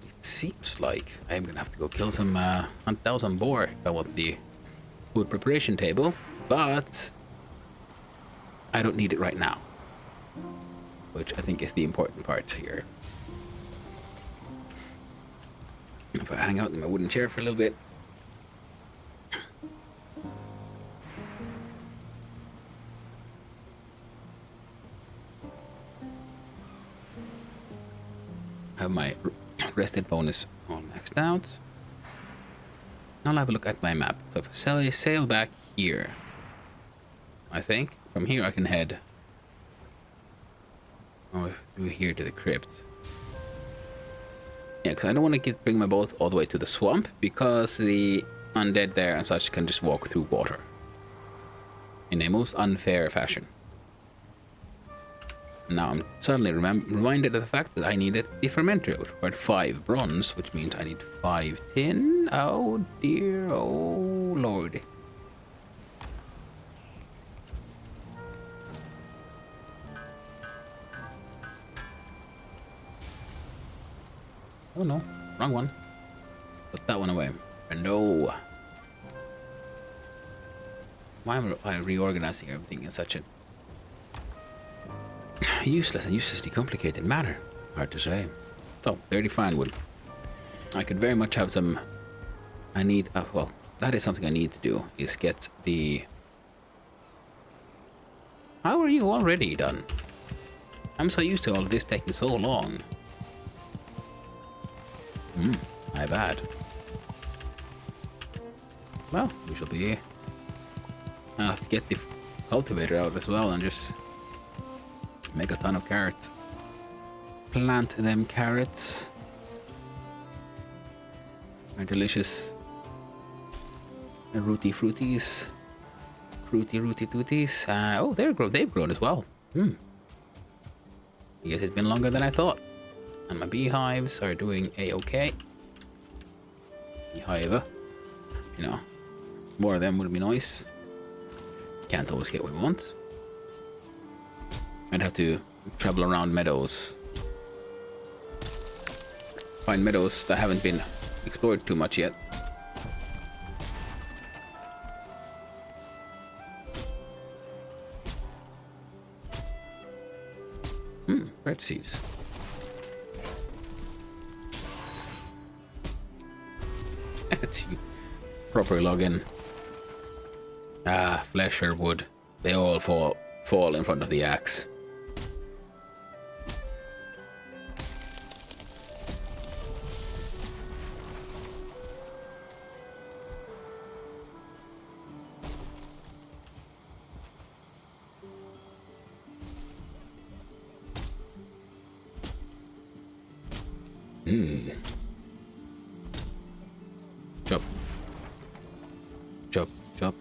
It seems like I'm gonna have to go kill some, hunt down some boar if I want the food preparation table, but I don't need it right now, which I think is the important part here. If I hang out in my wooden chair for a little bit. Have my rested bonus all maxed out. I'll have a look at my map. So if I sail back here, I think from here I can head through here to the crypt. Yeah, because I don't want to bring my boat all the way to the swamp, because the undead there and such can just walk through water in a most unfair fashion. Now I'm suddenly reminded of the fact that I needed the fermenter. It required 5 bronze, which means I need 5 tin. Oh dear, oh lord. Oh no, wrong one. Put that one away. And no. Why am I reorganizing everything in such a useless and uselessly complicated manner? Hard to say. So, 30 fine wood. I could very much have some... I need... well, that is something I need to do, is get the... How are you already done? I'm so used to all of this taking so long. My bad. Well, we shall be... I'll have to get the cultivator out as well and just make a ton of carrots. Plant them carrots. My delicious rooty fruities. Fruity rooty tooties. Oh, they've grown as well. I guess it's been longer than I thought. And my beehives are doing a-okay. Beehive. You know, more of them would be nice. Can't always get what we want. I'd have to travel around meadows. Find meadows that haven't been explored too much yet. Red seeds. Let's properly log in. Flesh or wood. They all fall in front of the axe.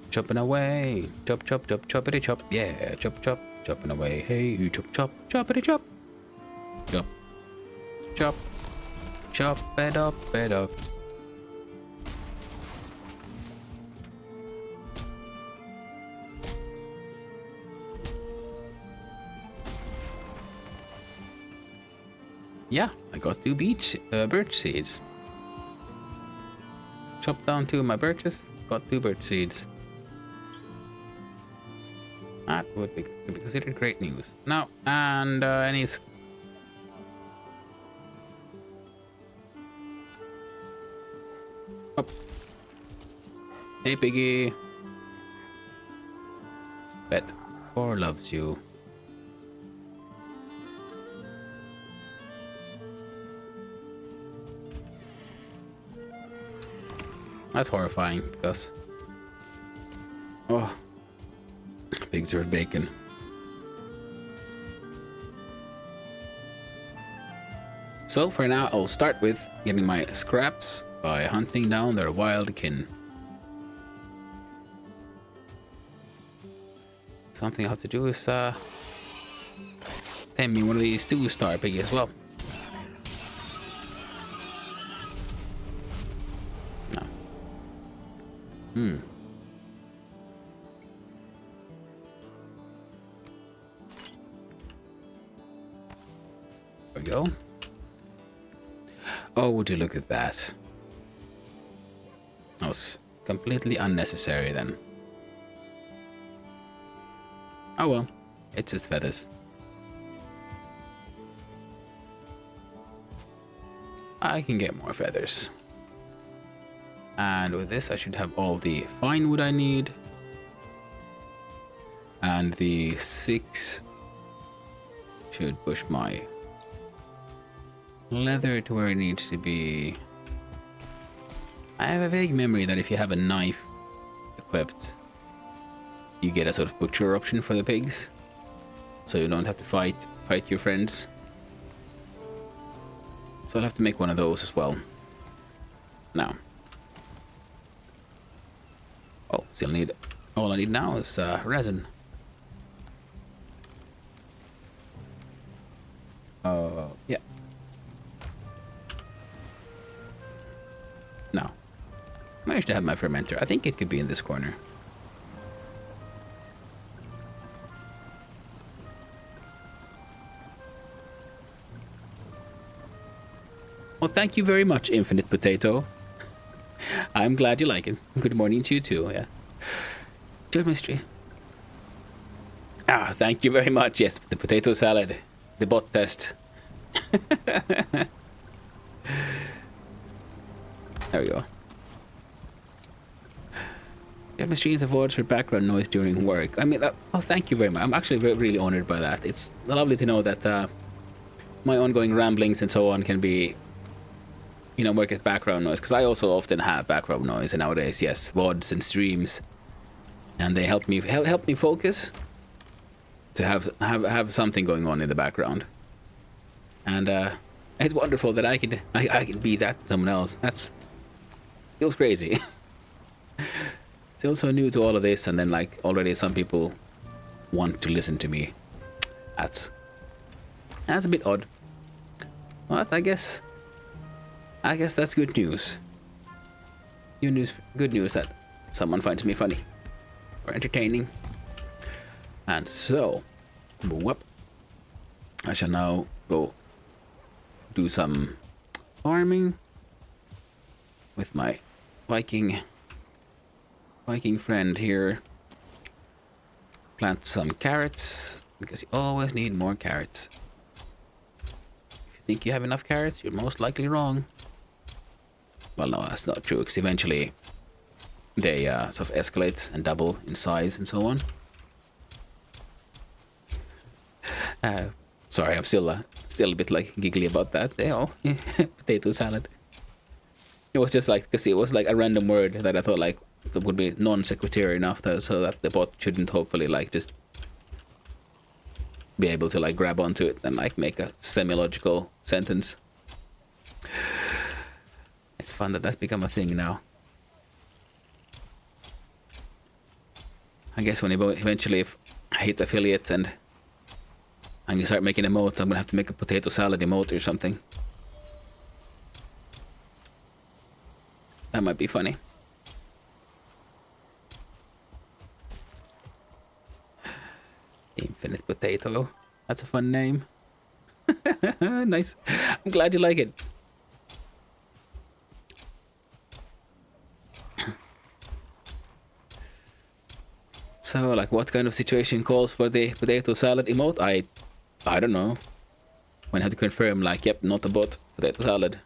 chopping away. Chop, chop, chop, choppity chop. Yeah, chop, chop, chopping away. Hey, chop, chop, choppity chop. Chop, chop, chop it up, it up. Yeah, I got 2 birch seeds. Chopped down 2 of my birches, got 2 birch seeds. That could be considered great news. Now, and any... Up. Hey, piggy. Bet. Or loves you. That's horrifying because... Oh. Pigs serve bacon. So for now, I'll start with getting my scraps by hunting down their wild kin. Something I have to do is tame me one of these 2-star piggies as well. No. There we go. Oh, would you look at that? That was completely unnecessary then. Oh well, it's just feathers. I can get more feathers. And with this I should have all the fine wood I need. And the 6 should push my leather to where it needs to be. I have a vague memory that if you have a knife equipped, you get a sort of butcher option for the pigs, so you don't have to fight your friends. So I'll have to make one of those as well. Now. Oh, still need... All I need now is resin. Yeah. Now. Managed to have my fermenter. I think it could be in this corner. Well, thank you very much, Infinite Potato. I'm glad you like it. Good morning to you too, yeah. Good mystery. Ah, thank you very much. Yes, the potato salad. The bot test. There we go. You have my streams avoids for background noise during work. I mean, oh, thank you very much. I'm actually really honored by that. It's lovely to know that my ongoing ramblings and so on can be, you know, work as background noise. Because I also often have background noise, and nowadays, yes, VODs and streams, and they help me focus to have something going on in the background. And it's wonderful that I can be that someone else. That's feels crazy. Still so new to all of this, and then like already some people want to listen to me. That's a bit odd. But I guess that's good news. Good news that someone finds me funny or entertaining. And so, whoop, I shall now go do some farming with my Viking friend here. Plant some carrots, because you always need more carrots. If you think you have enough carrots, you're most likely wrong. Well, no, that's not true, because eventually they sort of escalate and double in size and so on. Sorry, I'm still a bit like giggly about that. Potato salad. It was just like, because it was like a random word that I thought like that would be non-sequitur enough so that the bot shouldn't hopefully like just be able to like grab onto it and like make a semi-logical sentence. It's fun that that's become a thing now. I guess when eventually if I hit affiliate and I'm gonna start making emotes, I'm gonna have to make a potato salad emote or something. That might be funny. Infinite Potato. That's a fun name. Nice. I'm glad you like it. So, like, what kind of situation calls for the potato salad emote? I don't know. When I have to confirm, like, yep, not a bot, potato salad.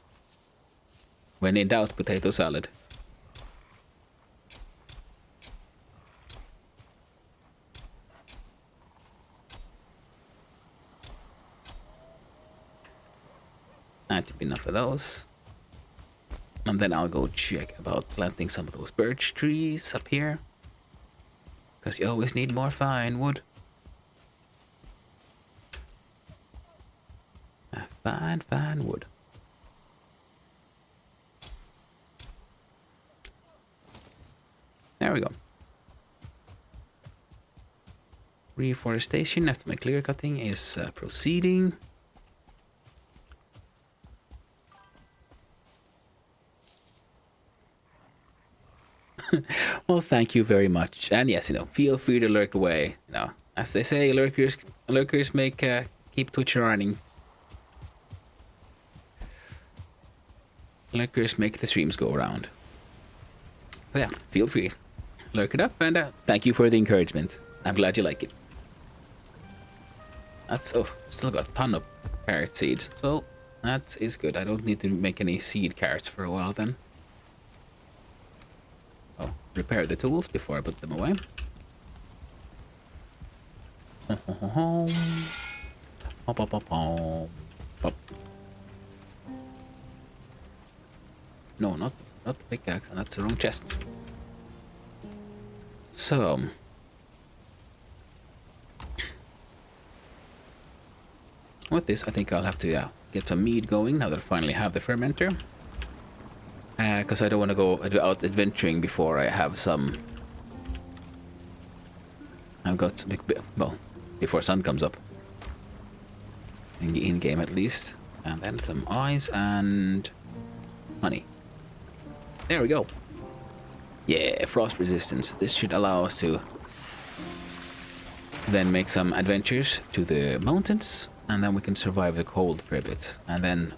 When in doubt, potato salad. That should be enough of those. And then I'll go check about planting some of those birch trees up here. Because you always need more fine wood. Fine wood. There we go. Reforestation after my clear cutting is proceeding. Well, thank you very much. And yes, feel free to lurk away. As they say, lurkers make keep Twitch running. Lurkers make the streams go around. So yeah, feel free. Lurk it up, and thank you for the encouragement. I'm glad you like it. Still got a ton of carrot seeds, so that is good. I don't need to make any seed carrots for a while then. Oh, repair the tools before I put them away. No, not the pickaxe, and that's the wrong chest. So with this, I think I'll have to get some mead going now that I finally have the fermenter. Because I don't want to go out adventuring before I have some. I've got some well, before sun comes up. In game at least. And then some eyes and honey. There we go. Yeah, frost resistance. This should allow us to then make some adventures to the mountains. And then we can survive the cold for a bit. And then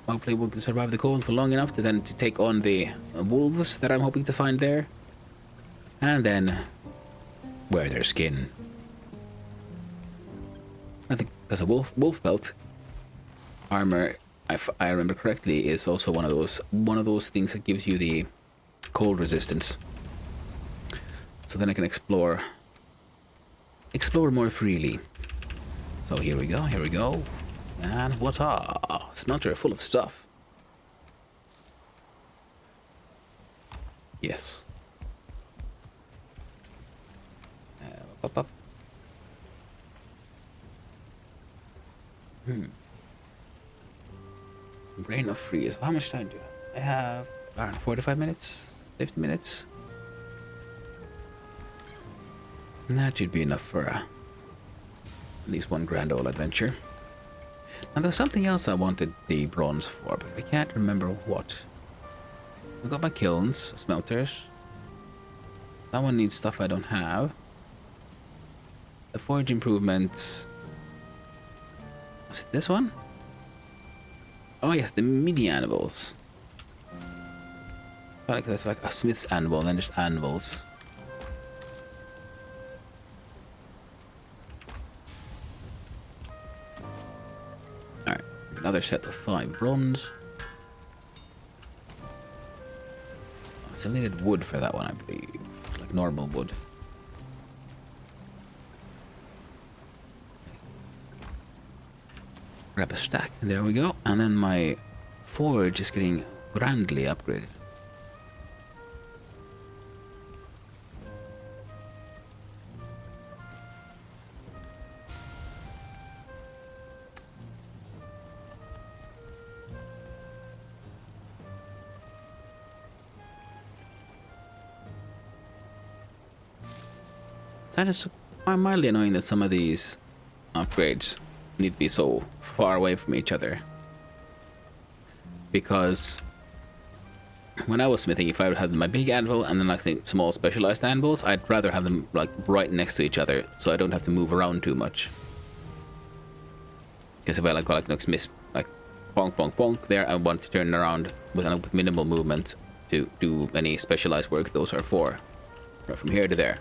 hopefully we can survive the cold for long enough to take on the wolves that I'm hoping to find there. And then wear their skin. I think because a wolf pelt armor, if I remember correctly, is also one of those things that gives you the cold resistance. So then I can explore more freely. So here we go. And what smelter full of stuff. Yes. Up. Brain of freeze. How much time do I have? Around 45 minutes? 50 minutes? And that should be enough for at least one grand old adventure. And there's something else I wanted the bronze for, but I can't remember what. We got my kilns, smelters. That one needs stuff I don't have. The forge improvements. Was it this one? Oh yes, the mini anvils. I feel like that's like a smith's anvil and then just anvils. Alright, another set of 5 bronze. I still needed wood for that one, I believe. Like normal wood. Grab a stack, there we go. And then my forge is getting grandly upgraded. That is mildly annoying that some of these upgrades need to be so far away from each other. Because when I was smithing, if I would have my big anvil and then like the small specialized anvils, I'd rather have them like right next to each other so I don't have to move around too much. Because if I like smith like bonk bonk bonk there, I want to turn around with minimal movement to do any specialized work those are for. Right from here to there.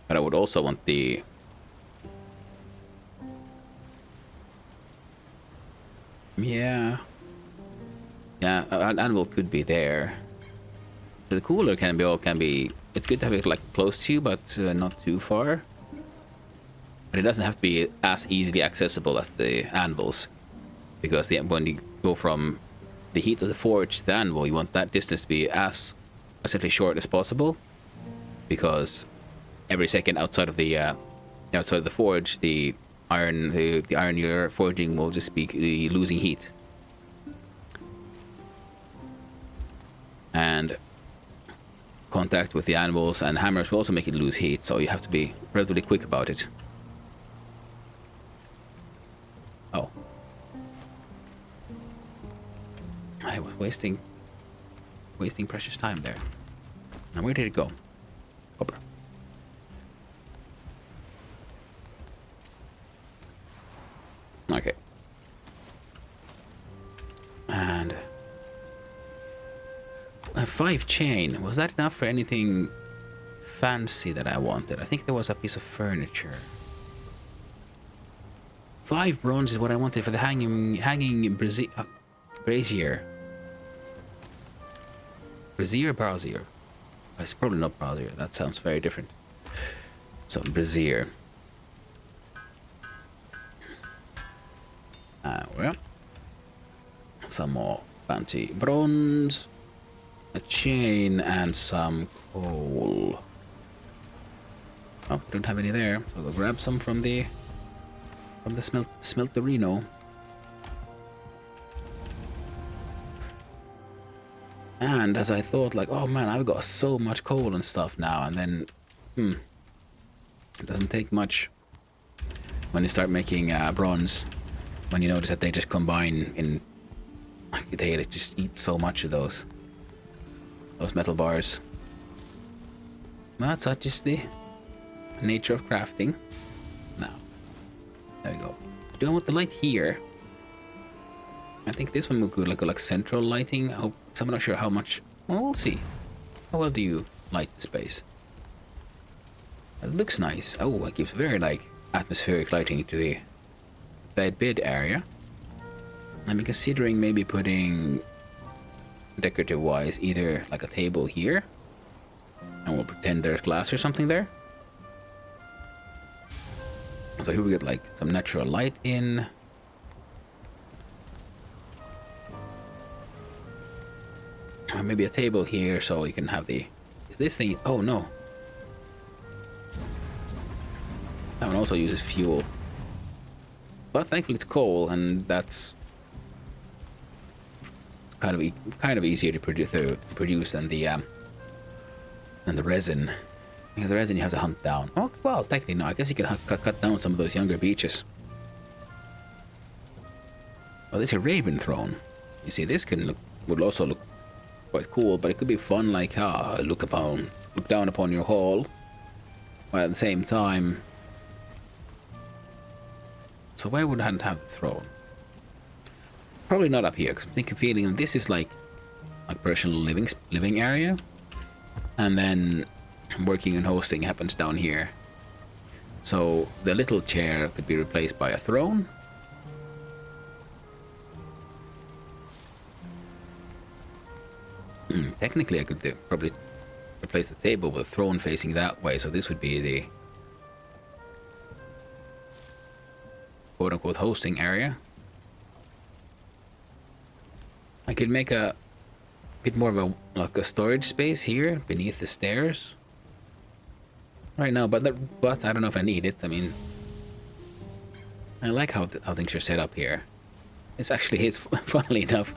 But I would also want the yeah, an anvil could be there. So the cooler can be. It's good to have it like close to you, but not too far. But it doesn't have to be as easily accessible as the anvils, because when you go from the heat of the forge to the anvil, you want that distance to be as essentially short as possible, because every second outside of the forge, the iron you're forging will just be losing heat. And contact with the anvils and hammers will also make it lose heat, so you have to be relatively quick about it. Oh. I was wasting precious time there. Now where did it go? Hopper. Okay. And 5 chain. Was that enough for anything fancy that I wanted? I think there was a piece of furniture. 5 bronze is what I wanted for the hanging brazier. Brazier. It's probably not brazier. That sounds very different. So brazier. Well, some more fancy bronze, a chain, and some coal. Oh, don't have any there. So I'll go grab some from the smelterino. And as I thought, like, oh man, I've got so much coal and stuff now, and then, it doesn't take much when you start making bronze. When you notice that they just combine in, they just eat so much of those metal bars. That's not just the nature of crafting. Now, there we go. Do I want the light here? I think this one would go like central lighting. I'm not sure how much. Well, we'll see. How well do you light the space? It looks nice. Oh, it gives very like atmospheric lighting to the bed area. I'm considering maybe putting decorative wise either like a table here, and we'll pretend there's glass or something there. So here we get like some natural light in. Or maybe a table here so you can have this thing. Oh no, that one also uses fuel. But thankfully it's coal, and that's kind of easier to produce than the resin. Because the resin you have to hunt down. Oh well, technically no. I guess you can cut down some of those younger beeches. Oh, this is a raven throne. You see, this would also look quite cool, but it could be fun. Like, look down upon your hall, while at the same time. So where would I have the throne? Probably not up here, because I'm feeling that this is like a personal living area, and then working and hosting happens down here. So the little chair could be replaced by a throne. Technically, I could probably replace the table with a throne facing that way. So this would be the quote-unquote hosting area. I could make a bit more of a storage space here beneath the stairs right now, but I don't know if I need it. I mean, I like how things are set up here. It's funnily enough,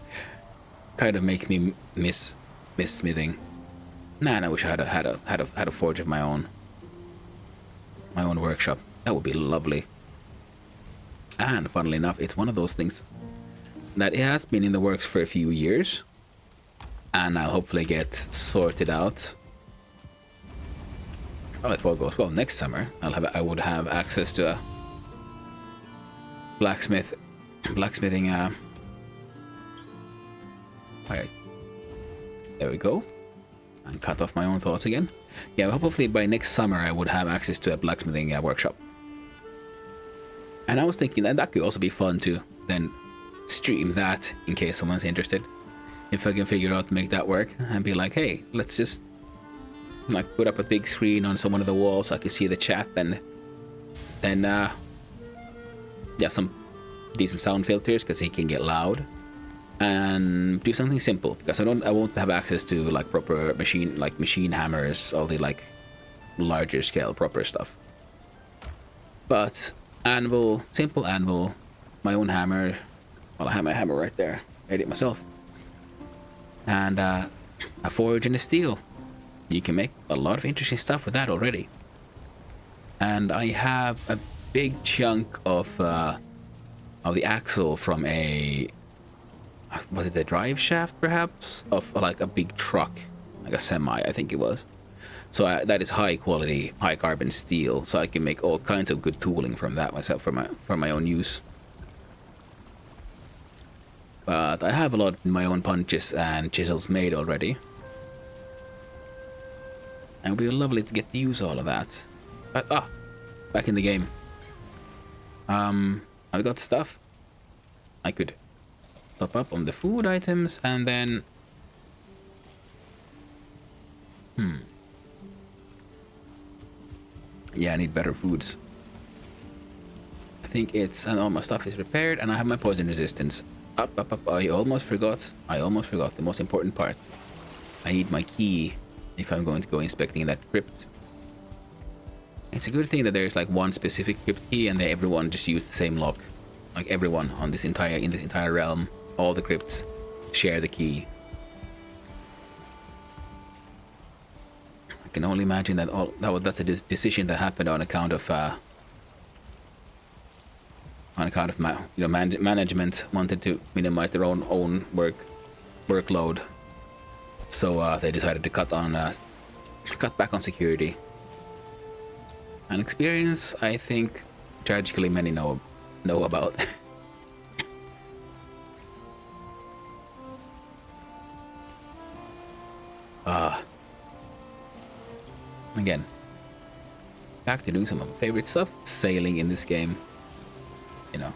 kind of makes me miss miss smithing. Man, I wish I had a forge of my own workshop. That would be lovely. And funnily enough, it's one of those things that it has been in the works for a few years, and I'll hopefully get sorted out. Well, if all goes well, next summer I would have access to a blacksmithing. Alright, there we go. And cut off my own thoughts again. Yeah, hopefully by next summer I would have access to a blacksmithing workshop. And I was thinking that could also be fun to then stream that in case someone's interested. If I can figure out to make that work and be like, hey, let's just like put up a big screen on some one of the walls so I can see the chat, and then yeah, some decent sound filters because it can get loud, and do something simple because I won't have access to like proper machine hammers, all the like larger scale proper stuff. But anvil, simple anvil, my own hammer. Well, I have my hammer right there. I made it myself. And a forge and a steel. You can make a lot of interesting stuff with that already. And I have a big chunk of the axle from was it a drive shaft perhaps? Of like a big truck, like a semi, I think it was. So that is high quality, high carbon steel. So I can make all kinds of good tooling from that myself for my own use. But I have a lot of my own punches and chisels made already. And it would be lovely to get to use all of that. But back in the game. I've got stuff. I could top up on the food items and then yeah, I need better foods. I think and all my stuff is repaired, and I have my poison resistance. Up. I almost forgot the most important part. I need my key if I'm going to go inspecting that crypt. It's a good thing that there's like one specific crypt key and everyone just use the same lock. Like everyone in this entire realm, all the crypts share the key. I can only imagine that's a decision that happened on account of management wanted to minimize their own workload, so they decided to cut back on security. An experience I think tragically many know about. Again, back to doing some of my favorite stuff, sailing in this game. You know,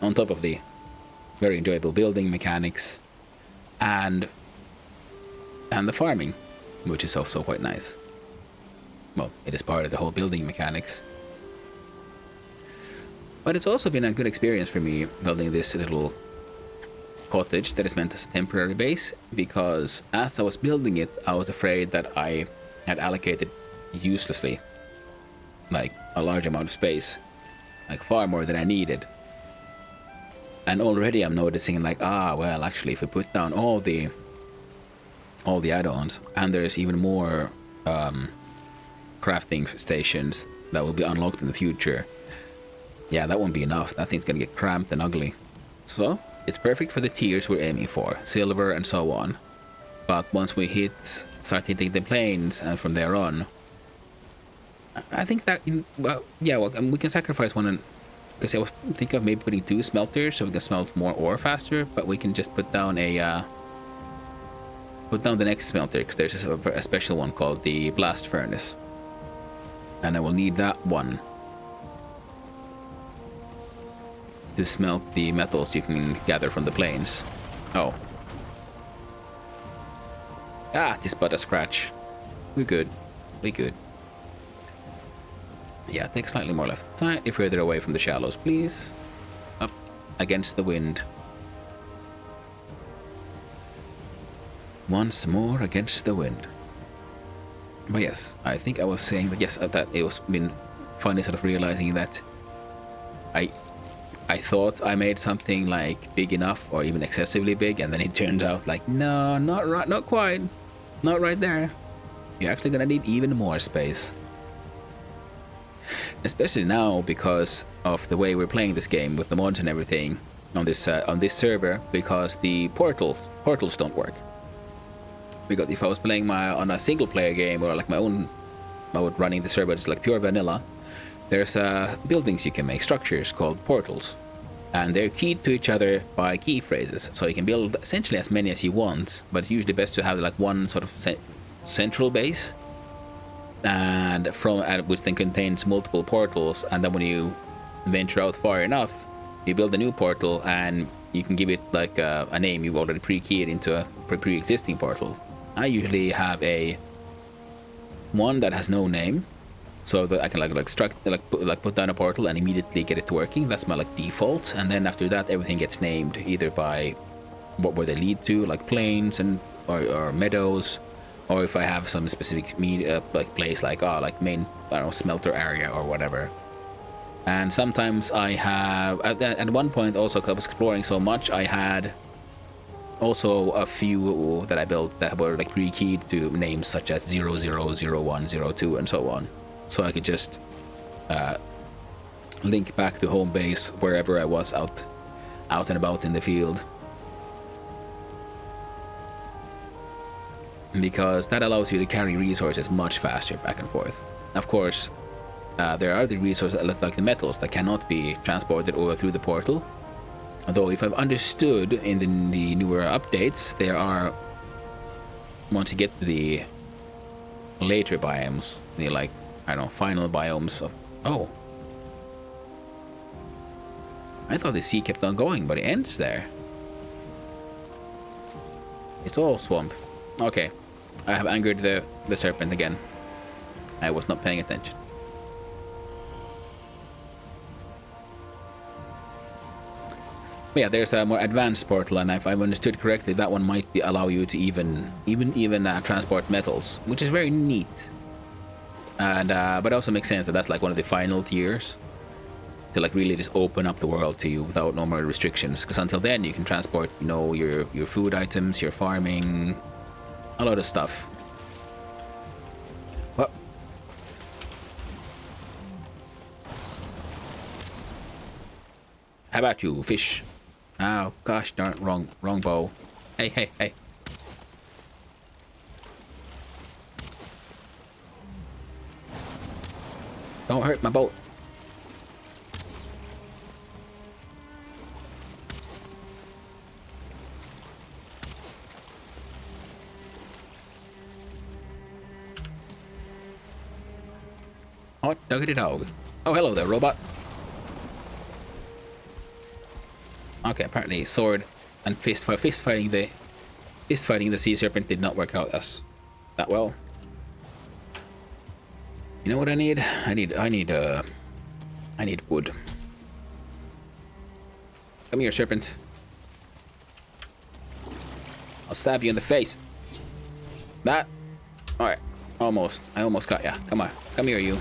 on top of the very enjoyable building mechanics and the farming, which is also quite nice. Well, it is part of the whole building mechanics. But it's also been a good experience for me building this little cottage that is meant as a temporary base, because as I was building it, I was afraid that I had allocated uselessly, like a large amount of space, like far more than I needed. And already I'm noticing like, well, actually, if we put down all the add-ons, and there's even more crafting stations that will be unlocked in the future, yeah, that won't be enough. That thing's gonna get cramped and ugly. So it's perfect for the tiers we're aiming for, silver and so on. But once we start hitting the plains, and from there on, I think that we can sacrifice one, because I was thinking of maybe putting 2 smelters so we can smelt more ore faster. But we can just put down the next smelter, because there's a special one called the blast furnace, and I will need that one to smelt the metals you can gather from the plains. This but a scratch. We're good. Yeah, take slightly more left. Slightly further away from the shallows, please. Up against the wind. Once more against the wind. But yes, I think I was saying that that it was been funny sort of realizing that I thought I made something like big enough or even excessively big, and then it turns out like, no, not quite. Not right there. You're actually gonna need even more space. Especially now because of the way we're playing this game with the mods and everything on this server, because the portals don't work. Because if I was playing on a single player game or like my own mode running the server, it's like pure vanilla, there's buildings you can make, structures called portals, and they're keyed to each other by key phrases. So you can build essentially as many as you want, but it's usually best to have like one sort of central base, and which then contains multiple portals. And then when you venture out far enough, you build a new portal, and you can give it like a name you've already pre-keyed into a pre-existing portal. I usually have one that has no name, so that I can put down a portal and immediately get it working. That's my like default, and then after that everything gets named either by where they lead to, like plains and or meadows, or if I have some specific like place like main, I don't know, smelter area or whatever. And sometimes I have at one point also, 'cause I was exploring so much, I had also a few that I built that were like pre-keyed to names such as 00, 01, 02 and so on. So I could just link back to home base wherever I was out and about in the field. Because that allows you to carry resources much faster back and forth. Of course, there are the resources like the metals that cannot be transported over through the portal. Although if I've understood in the newer updates, there are, once you get to the later biomes, the like, I don't know, final biomes of, oh. I thought the sea kept on going, but it ends there. It's all swamp. Okay, I have angered the serpent again. I was not paying attention. But yeah, there's a more advanced portal, and if I've understood correctly, that one might allow you to even transport metals, which is very neat. And but it also makes sense that that's like one of the final tiers to like really just open up the world to you without no more restrictions. Because until then, you can transport, you know, your food items, your farming, a lot of stuff. What? How about you, fish? Oh gosh darn, wrong bow. Hey. Don't hurt my boat. Hot doggity dog. Oh, hello there, robot. Okay, apparently sword and fist fighting the sea serpent did not work out that well. You know what I need? I need wood. Come here, serpent. I'll stab you in the face. That. All right, almost. I almost got ya. Come on, come here, you.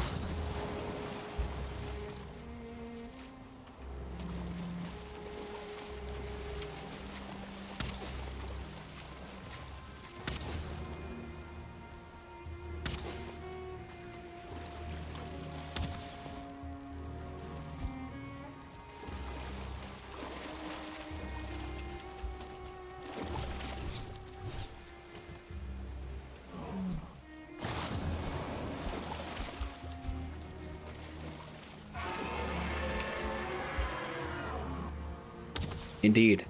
Indeed.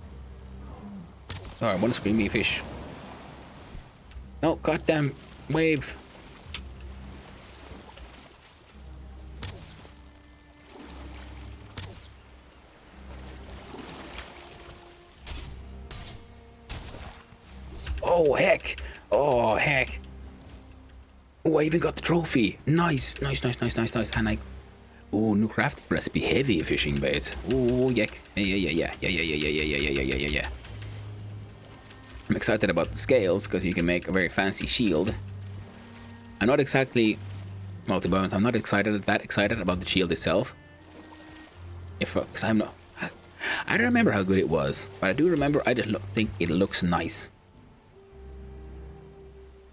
Oh, I want to scream me fish. No, goddamn wave. Oh heck! Oh heck! Oh, I even got the trophy. Nice. And I. Oh, new crafting recipe, heavy fishing bait. Oh, yuck. Yeah. I'm excited about the scales because you can make a very fancy shield. I'm not exactly, well, to be honest, I'm not that excited about the shield itself. Because I'm not. I don't remember how good it was, but I do remember. I just think it looks nice.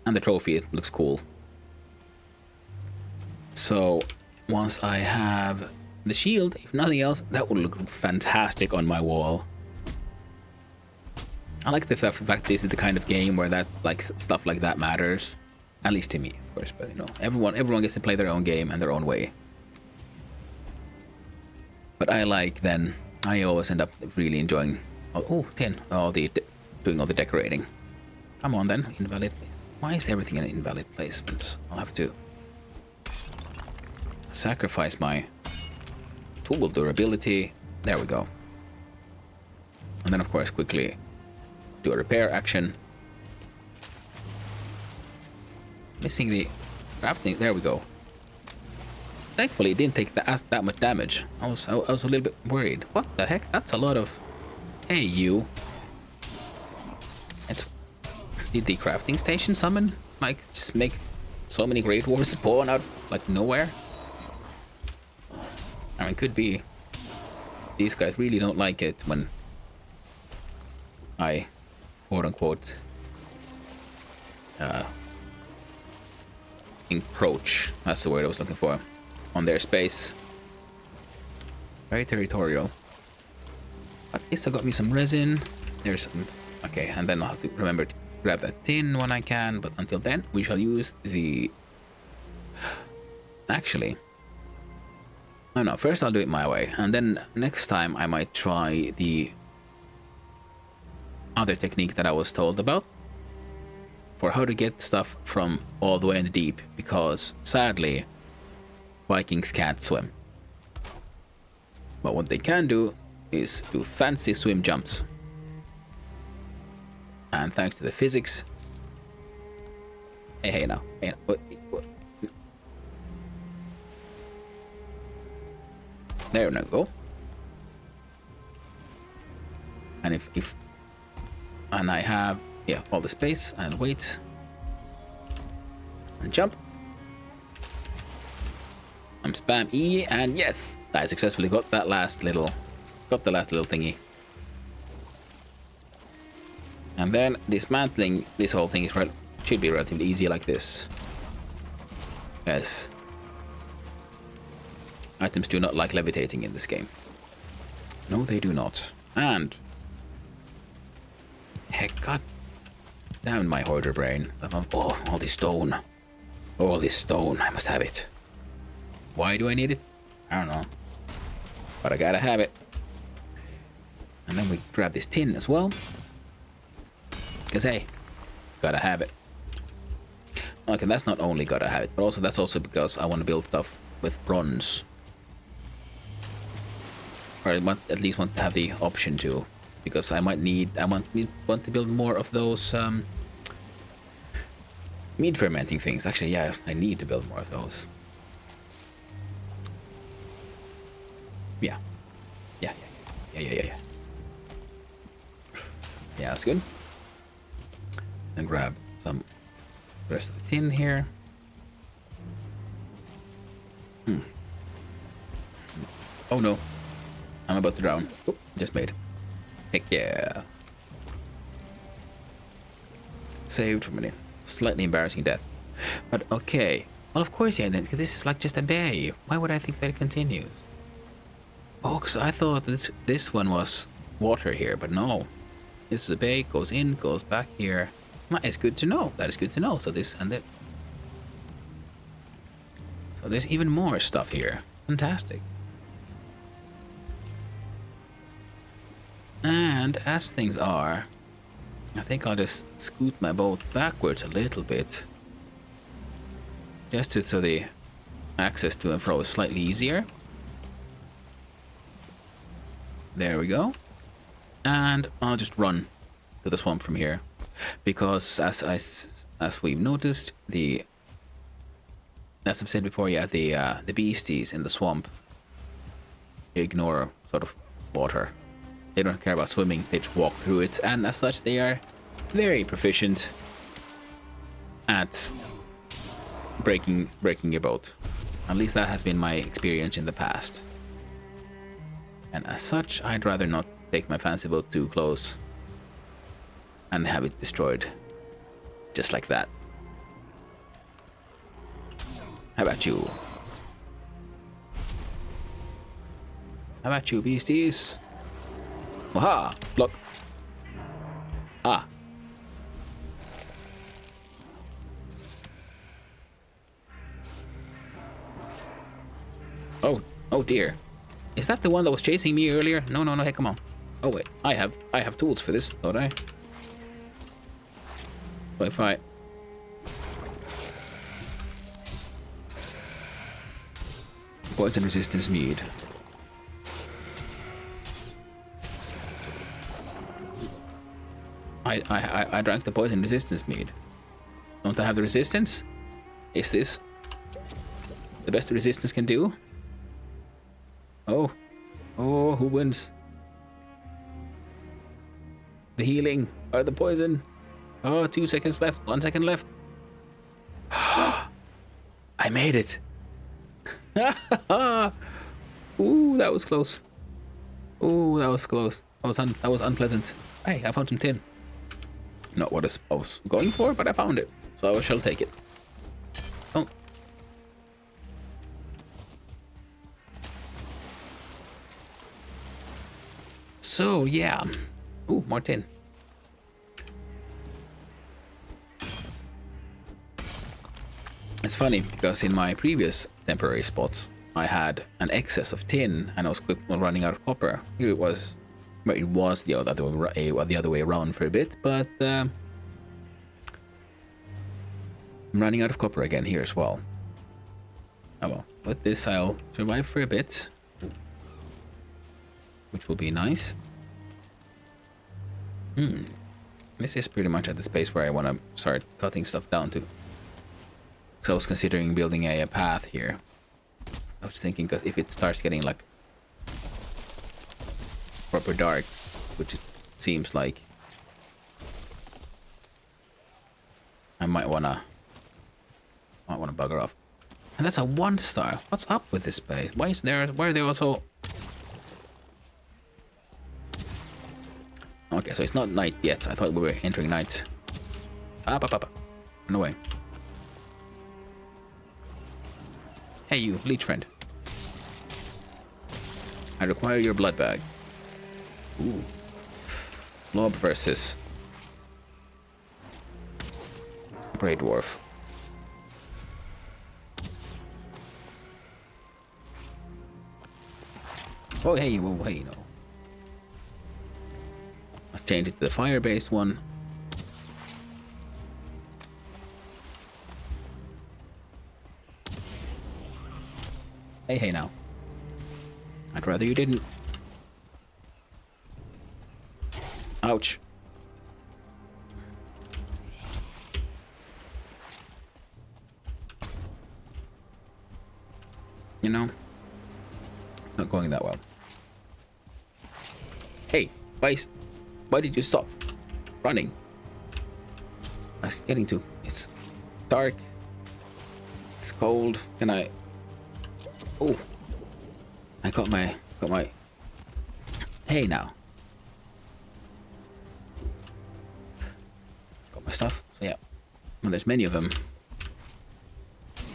And the trophy, it looks cool. So once I have the shield, if nothing else, that would look fantastic on my wall. I like the fact this is the kind of game where that like stuff like that matters, at least to me, of course. But you know, everyone gets to play their own game and their own way. But I always end up really enjoying. Oh, 10. Doing all the decorating. Come on then, invalid. Why is everything in invalid placements? I'll have to sacrifice my tool durability. There we go. And then of course quickly do a repair action. Missing the crafting. There we go. Thankfully it didn't take that much damage. I was a little bit worried. What the heck? That's a lot of... Hey you. Did the crafting station summon? Like, just make so many Great Wars spawn out like nowhere? I mean, could be. These guys really don't like it when I, quote unquote, encroach. That's the word I was looking for. On their space. Very territorial. At least I got me some resin. There's some. Okay, and then I'll have to remember to grab that tin when I can, but until then we shall use the... Actually, no, first I'll do it my way, and then next time I might try the other technique that I was told about for how to get stuff from all the way in the deep, because sadly Vikings can't swim. But what they can do is do fancy swim jumps. And thanks to the physics... Hey now. What? There we go. And if... And I have, yeah, all the space and wait. And jump. I'm spam E, and yes! I successfully got that last little... Got the last little thingy. And then dismantling this whole thing should be relatively easy like this. Yes. Items do not like levitating in this game. No, they do not. And... Heck, god damn my hoarder brain. Oh, all this stone. All this stone. I must have it. Why do I need it? I don't know. But I gotta have it. And then we grab this tin as well. Because hey, gotta have it. Okay, that's not only gotta have it, but also that's also because I want to build stuff with bronze. Or I at least want to have the option to, because I want to build more of those mead fermenting things. Actually, yeah, I need to build more of those. Yeah, yeah. Yeah, that's good. And grab some rest of the tin here. Oh no, I'm about to drown. Oh, just made. Heck yeah. Saved from a slightly embarrassing death. But okay. Well, of course, yeah, then, because this is like just a bay. Why would I think that it continues? Oh, because I thought this one was water here, but no. This is a bay, goes in, goes back here. It's good to know. That is good to know. So this and that. So there's even more stuff here. Fantastic. And as things are, I think I'll just scoot my boat backwards a little bit. Just so the access to and fro is slightly easier. There we go. And I'll just run to the swamp from here. Because as we've noticed, as I've said before, yeah, the beasties in the swamp ignore sort of water. They don't care about swimming, they just walk through it, and as such they are very proficient at breaking your boat. At least that has been my experience in the past. And as such, I'd rather not take my fancy boat too close and have it destroyed just like that. How about you? How about you, beasties? Aha! Look. Ah. Oh, oh dear. Is that the one that was chasing me earlier? No, no, no, hey, come on. Oh wait, I have tools for this, don't I? So if I... Poison resistance mead. I drank the poison resistance mead. Don't I have the resistance? Is this the best resistance can do? Oh. Oh, who wins? The healing or the poison? Oh, 2 seconds left. 1 second left. I made it. Ooh, that was close. Ooh, that was close. That was unpleasant. Hey, I found some tin. Not what I was going for, but I found it. So I shall take it. Oh. So, yeah. Ooh, more tin. It's funny, because in my previous temporary spots, I had an excess of tin, and I was quick running out of copper. Here it was... Well, it was the other way around for a bit, but... I'm running out of copper again here as well. Oh well, with this I'll survive for a bit. Which will be nice. This is pretty much at the space where I want to start cutting stuff down to. Because I was considering building a path here. I was thinking, because if it starts getting like proper dark, which it seems like, I might wanna bugger off. And that's a 1 star. What's up with this place? Why are they also... Okay, so it's not night yet. I thought we were entering night. Run away. Hey you, leech friend. I require your blood bag. Ooh. Blob versus Grey Dwarf. Oh hey, whoa, hey, no. Let's change it to the fire-based one. Hey now. I'd rather you didn't. Ouch. You know, not going that well. Hey, why did you stop running? I was getting to... It's dark. It's cold. Can I... Oh, I got my... Hey now. Got my stuff. So yeah, when there's many of them,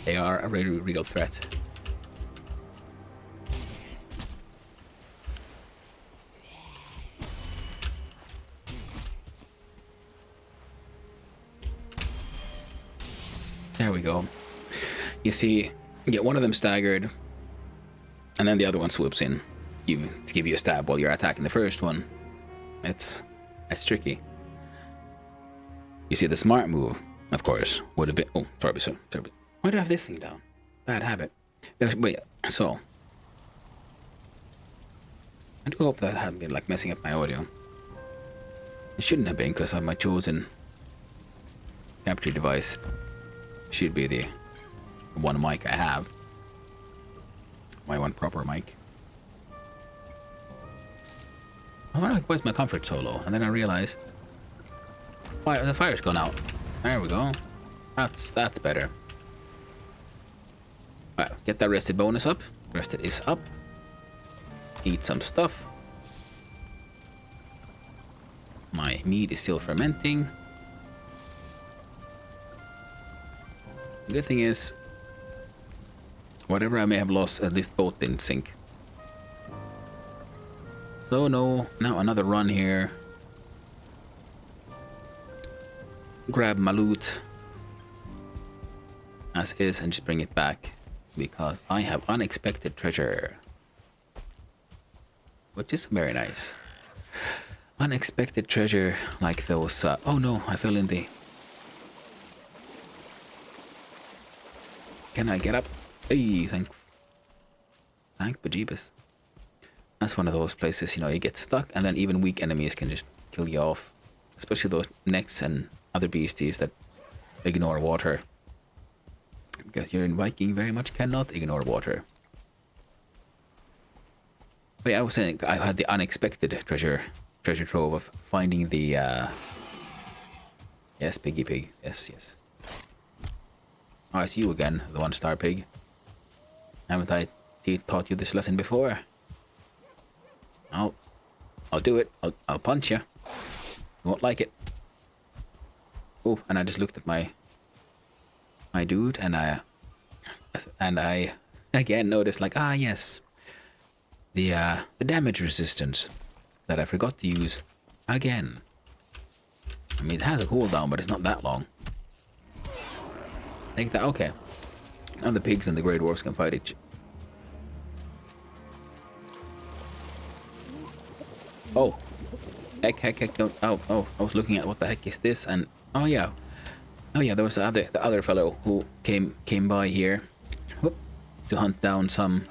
they are a really real threat. There we go. You see, you get one of them staggered, and then the other one swoops in to give you a stab while you're attacking the first one. It's tricky. You see, the smart move, of course, would have been... Oh, sorry, sir. Why do I have this thing down? Bad habit. Wait, so... I do hope that hadn't been, like, messing up my audio. It shouldn't have been, because my chosen capture device should be the one mic I have. My one proper mic. I was like, where's my comfort so low? And then I realize the fire's gone out. There we go. That's better. Alright, get that rested bonus up. Rested is up. Eat some stuff. My meat is still fermenting. The good thing is, Whatever I may have lost, at least both didn't sink. So no, now another run here. Grab my loot as is and just bring it back because I have unexpected treasure, which is very nice. Unexpected treasure like those. Oh no, I fell in the. Can I get up? Hey, thank bejeebus. That's one of those places, you know, you get stuck and then even weak enemies can just kill you off. Especially those necks and other beasties that ignore water. Because you're in Viking very much cannot ignore water. But yeah, I was saying I had the unexpected treasure trove of finding the yes, piggy pig. Yes. Oh, it's you again, the 1-star pig. Haven't I taught you this lesson before? I'll do it. I'll punch you. You won't like it. Oh, and I just looked at my dude, and I again noticed like, yes, the damage resistance that I forgot to use again. I mean, it has a cooldown, but it's not that long. Take that. Okay. Now the pigs and the Grey Dwarfs can fight each. Oh. Heck, no. Oh, I was looking at what the heck is this, and oh yeah, there was the other fellow who came by here to hunt down some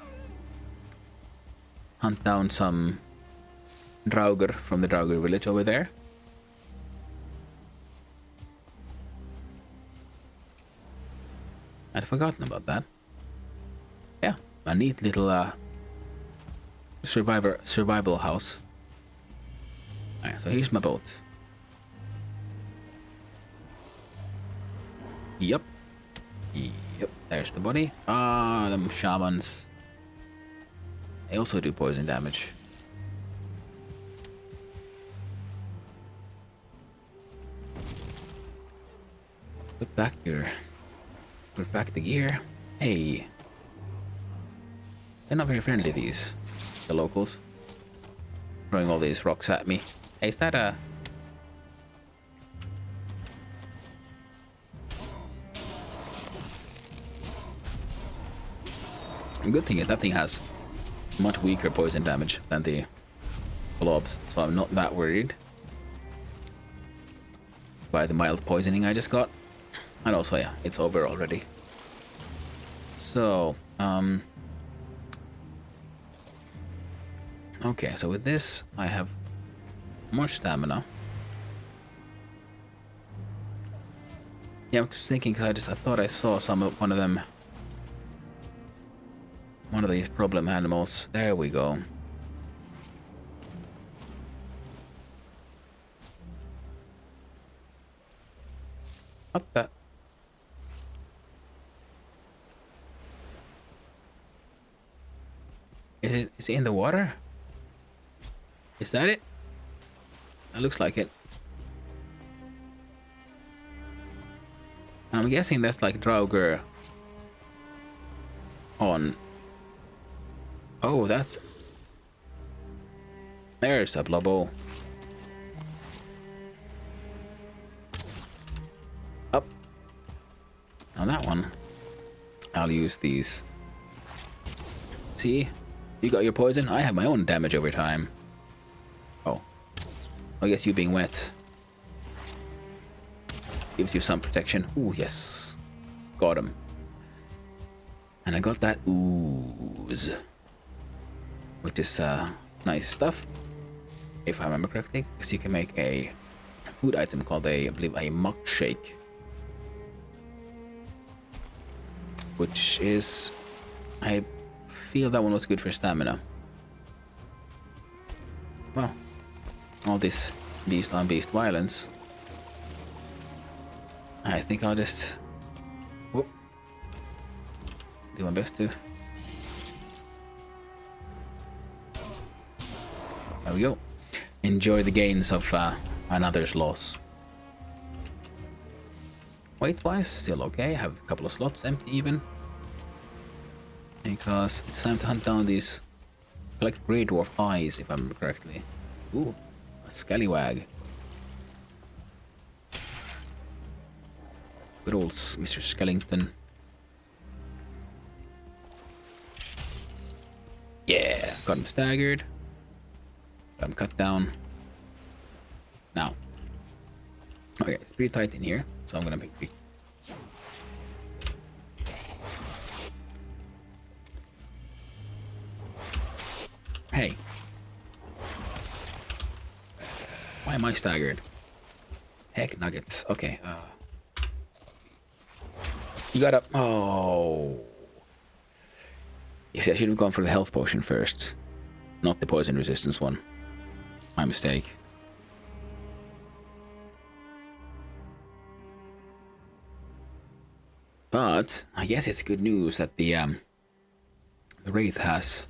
Draugr from the Draugr village over there. I'd forgotten about that. Yeah, a neat little survival house. Alright, so here's my boat. Yep, there's the body. Them shamans. They also do poison damage. Put back the gear. Hey. They're not very friendly, the locals. Throwing all these rocks at me. Hey, is that a... The good thing is that thing has much weaker poison damage than the blobs, so I'm not that worried by the mild poisoning I just got. And also, yeah, it's over already. So, okay, so with this, I have more stamina. Yeah, I'm just thinking, because I thought I saw one of these problem animals. There we go. What the? Is it in the water? Is that it? That looks like it. I'm guessing that's like Draugr on... Oh, that's... There's a blobbo. Up. Now that one, I'll use these. See? You got your poison, I have my own damage over time. Oh. I guess you being wet gives you some protection. Ooh, yes. Got him. And I got that ooze, which is nice stuff, if I remember correctly, because you can make a food item called I believe a muck shake, which is, I feel that one was good for stamina. Well, all this beast on beast violence, I think I'll just do my best to. There we go. Enjoy the gains of another's loss. Weight-wise, still okay. Have a couple of slots empty even. Because it's time to hunt down these... Collect Grey Dwarf eyes, if I remember correctly. Ooh, a scallywag. Good old Mr. Skellington. Yeah, got him staggered. Got him cut down. Now. Okay, it's pretty tight in here, so I'm gonna make... Hey. Why am I staggered? Heck nuggets. Okay, you gotta... Oh. You see, I should have gone for the health potion first. Not the poison resistance one. My mistake. But I guess it's good news that the Wraith has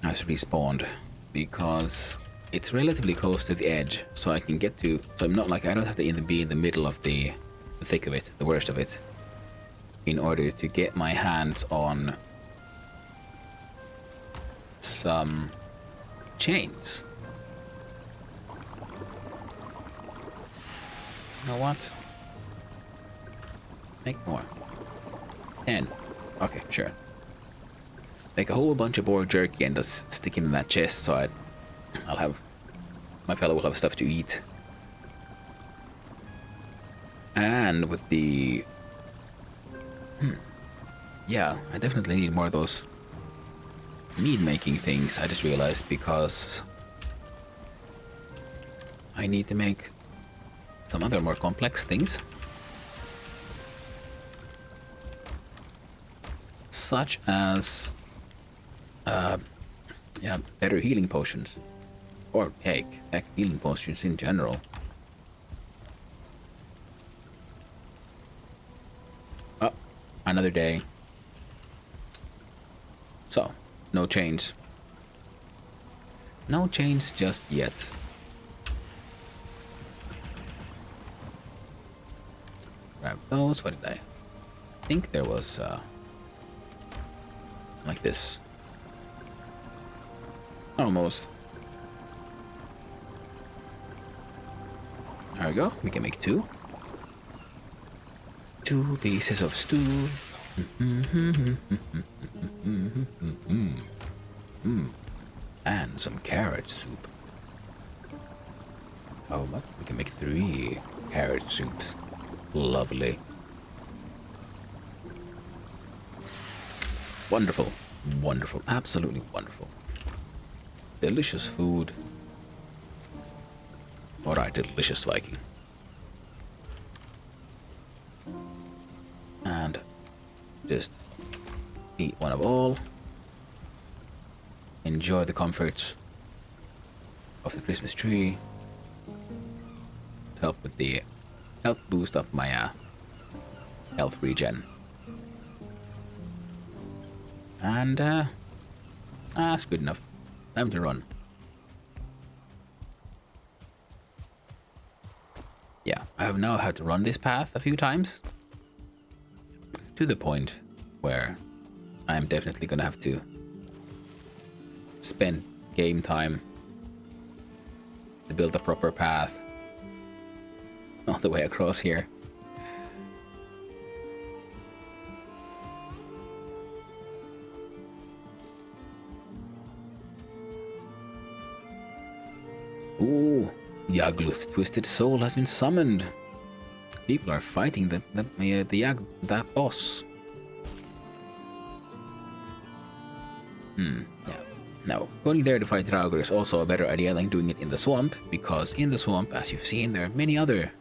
respawned, because it's relatively close to the edge, so I can get to... So I'm not like... I don't have to even be in the middle of the thick of it, the worst of it, in order to get my hands on some chains. You know what? Make more. 10. Okay, sure. Make a whole bunch of boar jerky and just stick it in that chest, so I'll have... My fellow will have stuff to eat. And with the... Yeah, I definitely need more of those mead-making things, I just realized, because I need to make some other more complex things. Such as... yeah, better healing potions. Or, heck, healing potions in general. Oh, another day. So, no chains. No chains just yet. Grab those. What did I think there was, like this. Almost. There we go. We can make 2. 2 pieces of stew. And some carrot soup. How much? We can make 3 carrot soups. Lovely. Wonderful. Wonderful. Absolutely wonderful. Delicious food. Alright, delicious Viking. And just eat one of all. Enjoy the comforts of the Christmas tree. To help boost up my health regen. And that's good enough. Time to run. Yeah, I have now had to run this path a few times. To the point where I'm definitely gonna have to spend game time to build a proper path all the way across here. Ooh, Yagluth's Twisted Soul has been summoned. People are fighting that boss. Yeah. Now, going there to fight Draugr is also a better idea than doing it in the swamp, because in the swamp, as you've seen, there are many other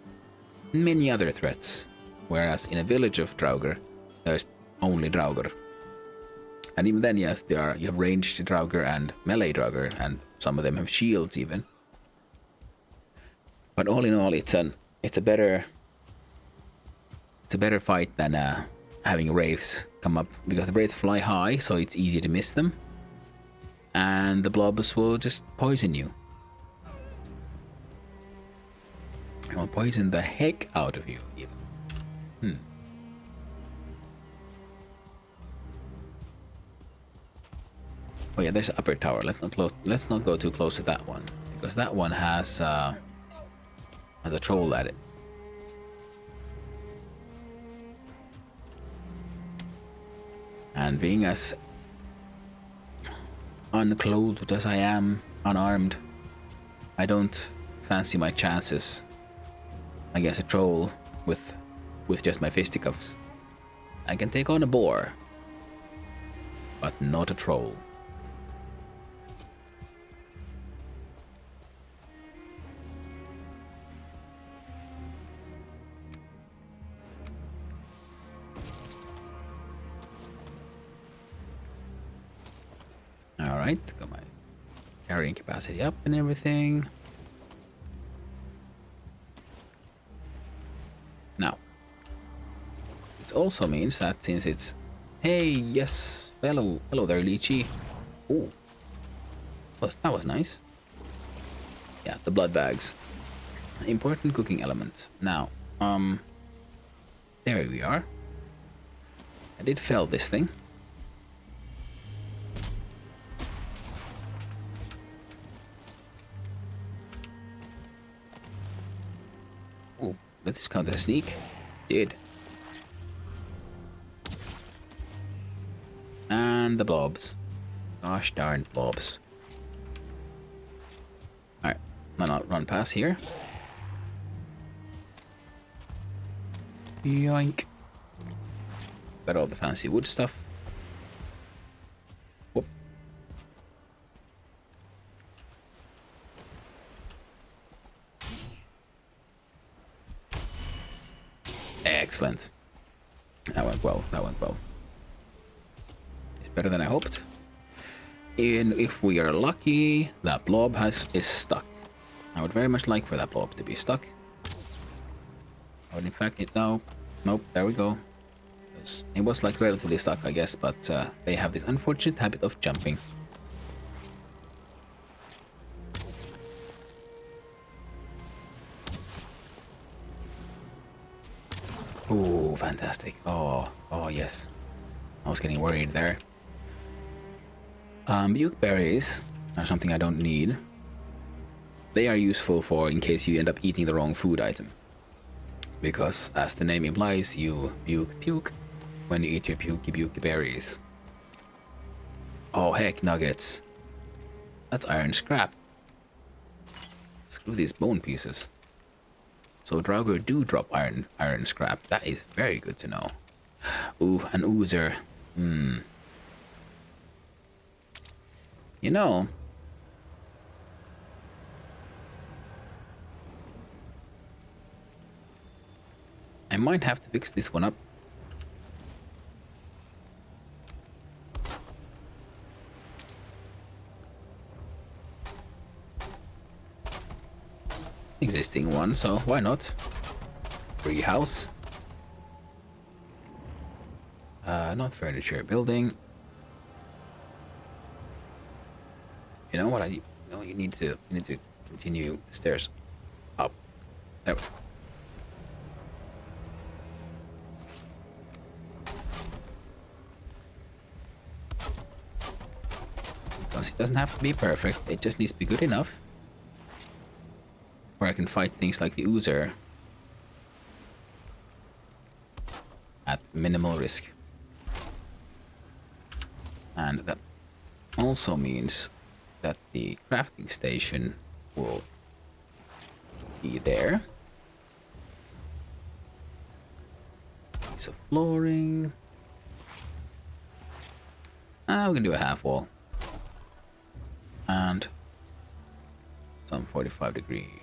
threats. Whereas in a village of Draugr, there's only Draugr. And even then, yes, you have ranged Draugr and melee Draugr, and some of them have shields even. But all in all, it's a better fight than having wraiths come up, because the wraiths fly high, so it's easy to miss them, and the blobs will just poison you. It will poison the heck out of you, even. Oh yeah, there's upper tower. Let's not go too close to that one, because that one has a troll at it. And being as unclothed as I am, unarmed, I don't fancy my chances against a troll with just my fisticuffs. I can take on a boar, but not a troll. Alright, got my carrying capacity up and everything. Now, this also means that since it's... Hey, yes, hello there, Lychee. Ooh, that was nice. Yeah, the blood bags. Important cooking element. Now, there we are. I did fell this thing. Ooh, does this count as a sneak? Did. And the blobs. Gosh darn blobs. Alright, I'll not run past here. Yoink. Got all the fancy wood stuff. Whoop. Excellent. That went well, that went well. It's better than I hoped. And if we are lucky, that blob is stuck. I would very much like for that blob to be stuck. But in fact, nope, there we go. It was like relatively stuck, I guess, but they have this unfortunate habit of jumping. Ooh, fantastic. Oh, yes. I was getting worried there. Buke berries are something I don't need. They are useful for in case you end up eating the wrong food item. Because, as the name implies, you puke when you eat your pukey berries. Oh heck, nuggets. That's iron scrap. Screw these bone pieces. So Draugr do drop iron scrap. That is very good to know. Ooh, an oozer. You know, I might have to fix this one up. Existing one, so why not? Free house. Not furniture, building. You know what? You need to continue the stairs up. There we go. Because it doesn't have to be perfect, it just needs to be good enough where I can fight things like the oozer at minimal risk. And that also means that the crafting station will be there. Piece of flooring. We can do a half wall. And some 45-degree.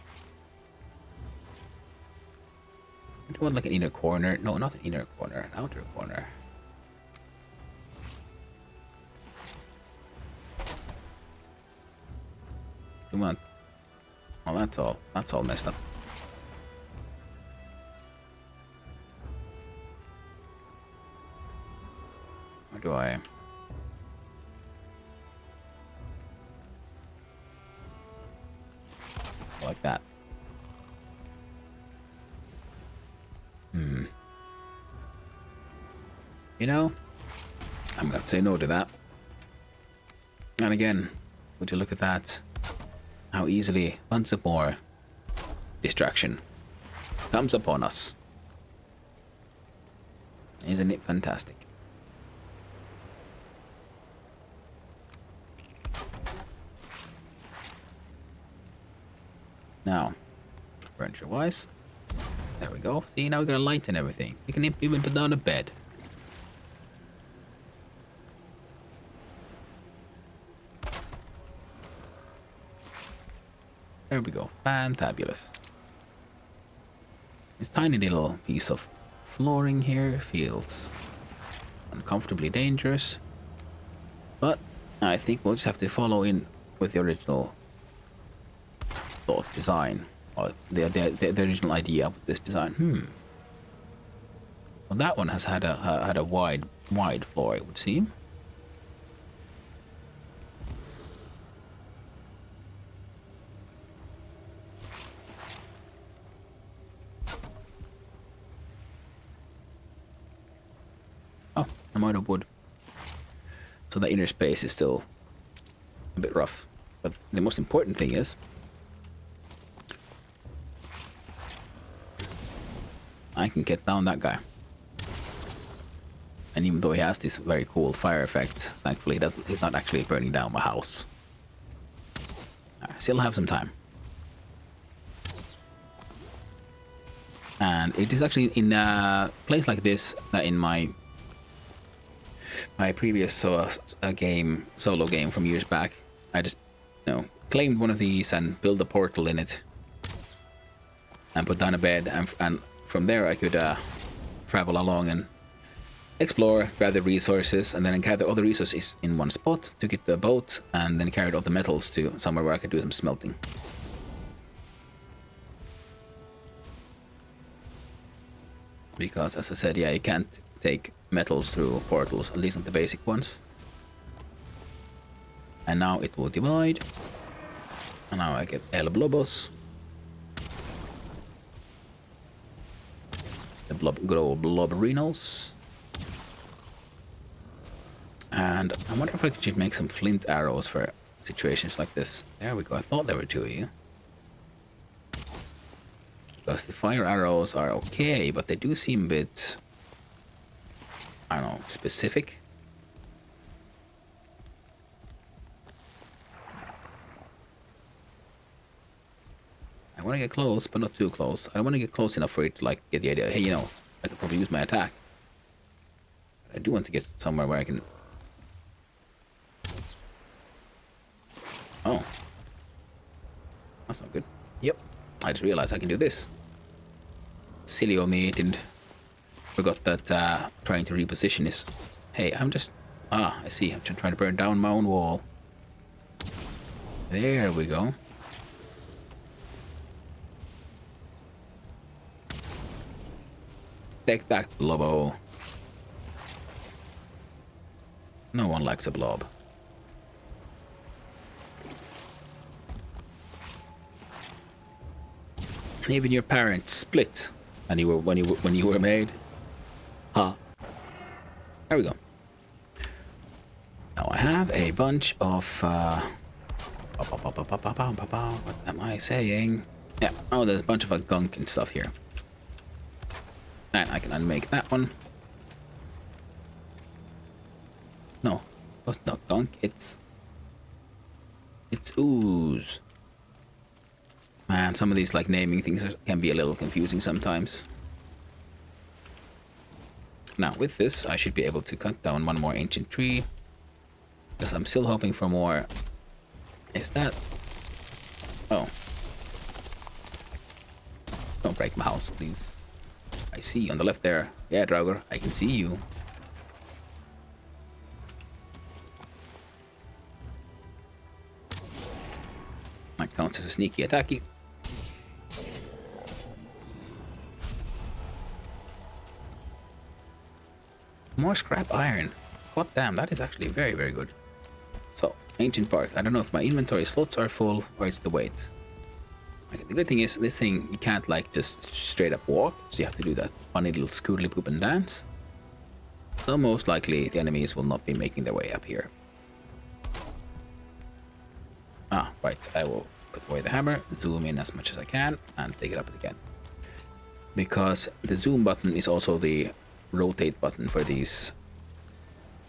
Do you want like an inner corner? No, not an inner corner, an outer corner. Come on. Oh, that's all messed up. Where do I? Like that. You know, I'm gonna have to say no to that. And again, would you look at that? How easily once more distraction comes upon us. Isn't it fantastic? Now, furniture wise, there we go. See, now we got a light and everything. We can even put down a bed. There we go. Fantabulous. This tiny little piece of flooring here feels uncomfortably dangerous. But I think we'll just have to follow in with the original thought design. Or the original idea with this design. Well, that one has had a wide floor, it would seem. Oh, I'm out of wood. So the inner space is still a bit rough. But the most important thing is I can get down that guy. And even though he has this very cool fire effect, thankfully he's not actually burning down my house. I still have some time. And it is actually in a place like this that in my previous solo game from years back, I just, claimed one of these and built a portal in it. And put down a bed, and from there I could travel along and explore, gather resources, and then gather all the resources in one spot to get the boat, and then carry all the metals to somewhere where I could do some smelting. Because, as I said, yeah, you can't take metals through portals, at least not the basic ones. And now it will divide. And now I get El Blobos. The good old Bloberinos. And I wonder if I could make some flint arrows for situations like this. There we go, I thought there were two of you. Because the fire arrows are okay, but they do seem a bit, I don't know, specific. I want to get close, but not too close. I don't want to get close enough for it to, like, get the idea, hey, I could probably use my attack. But I do want to get somewhere where I can... Oh. That's not good. Yep. I just realized I can do this. Silly of me, didn't... Forgot that trying to reposition is... Hey, I'm just... Ah, I see. I'm just trying to burn down my own wall. There we go. Take that, Blobo. No one likes a blob. Even your parents split, and when you were made. Huh. There we go. Now I have a bunch of. What am I saying? Yeah. Oh, there's a bunch of gunk and stuff here. And I can unmake that one. No, it's not gunk. It's ooze. Man, some of these like naming things can be a little confusing sometimes. Now with this, I should be able to cut down one more ancient tree. Because I'm still hoping for more. Is that... Oh. Don't break my house, please. I see you on the left there. Yeah, Draugr, I can see you. That counts as a sneaky attacky. More scrap iron. God damn, that is actually very, very good. So, ancient bark. I don't know if my inventory slots are full or it's the weight. The good thing is, this thing, you can't like just straight up walk, so you have to do that funny little scootly poop and dance. So most likely the enemies will not be making their way up here. Ah, right. I will put away the hammer, zoom in as much as I can, and take it up again. Because the zoom button is also the rotate button for these,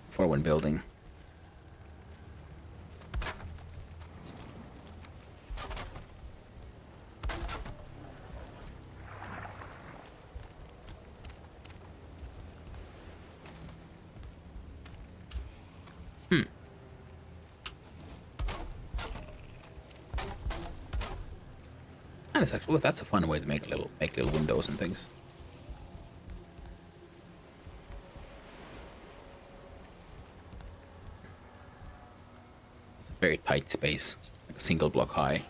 for when building. And it's actually, well, that's a fun way to make little windows and things. It's a very tight space, like a single block high.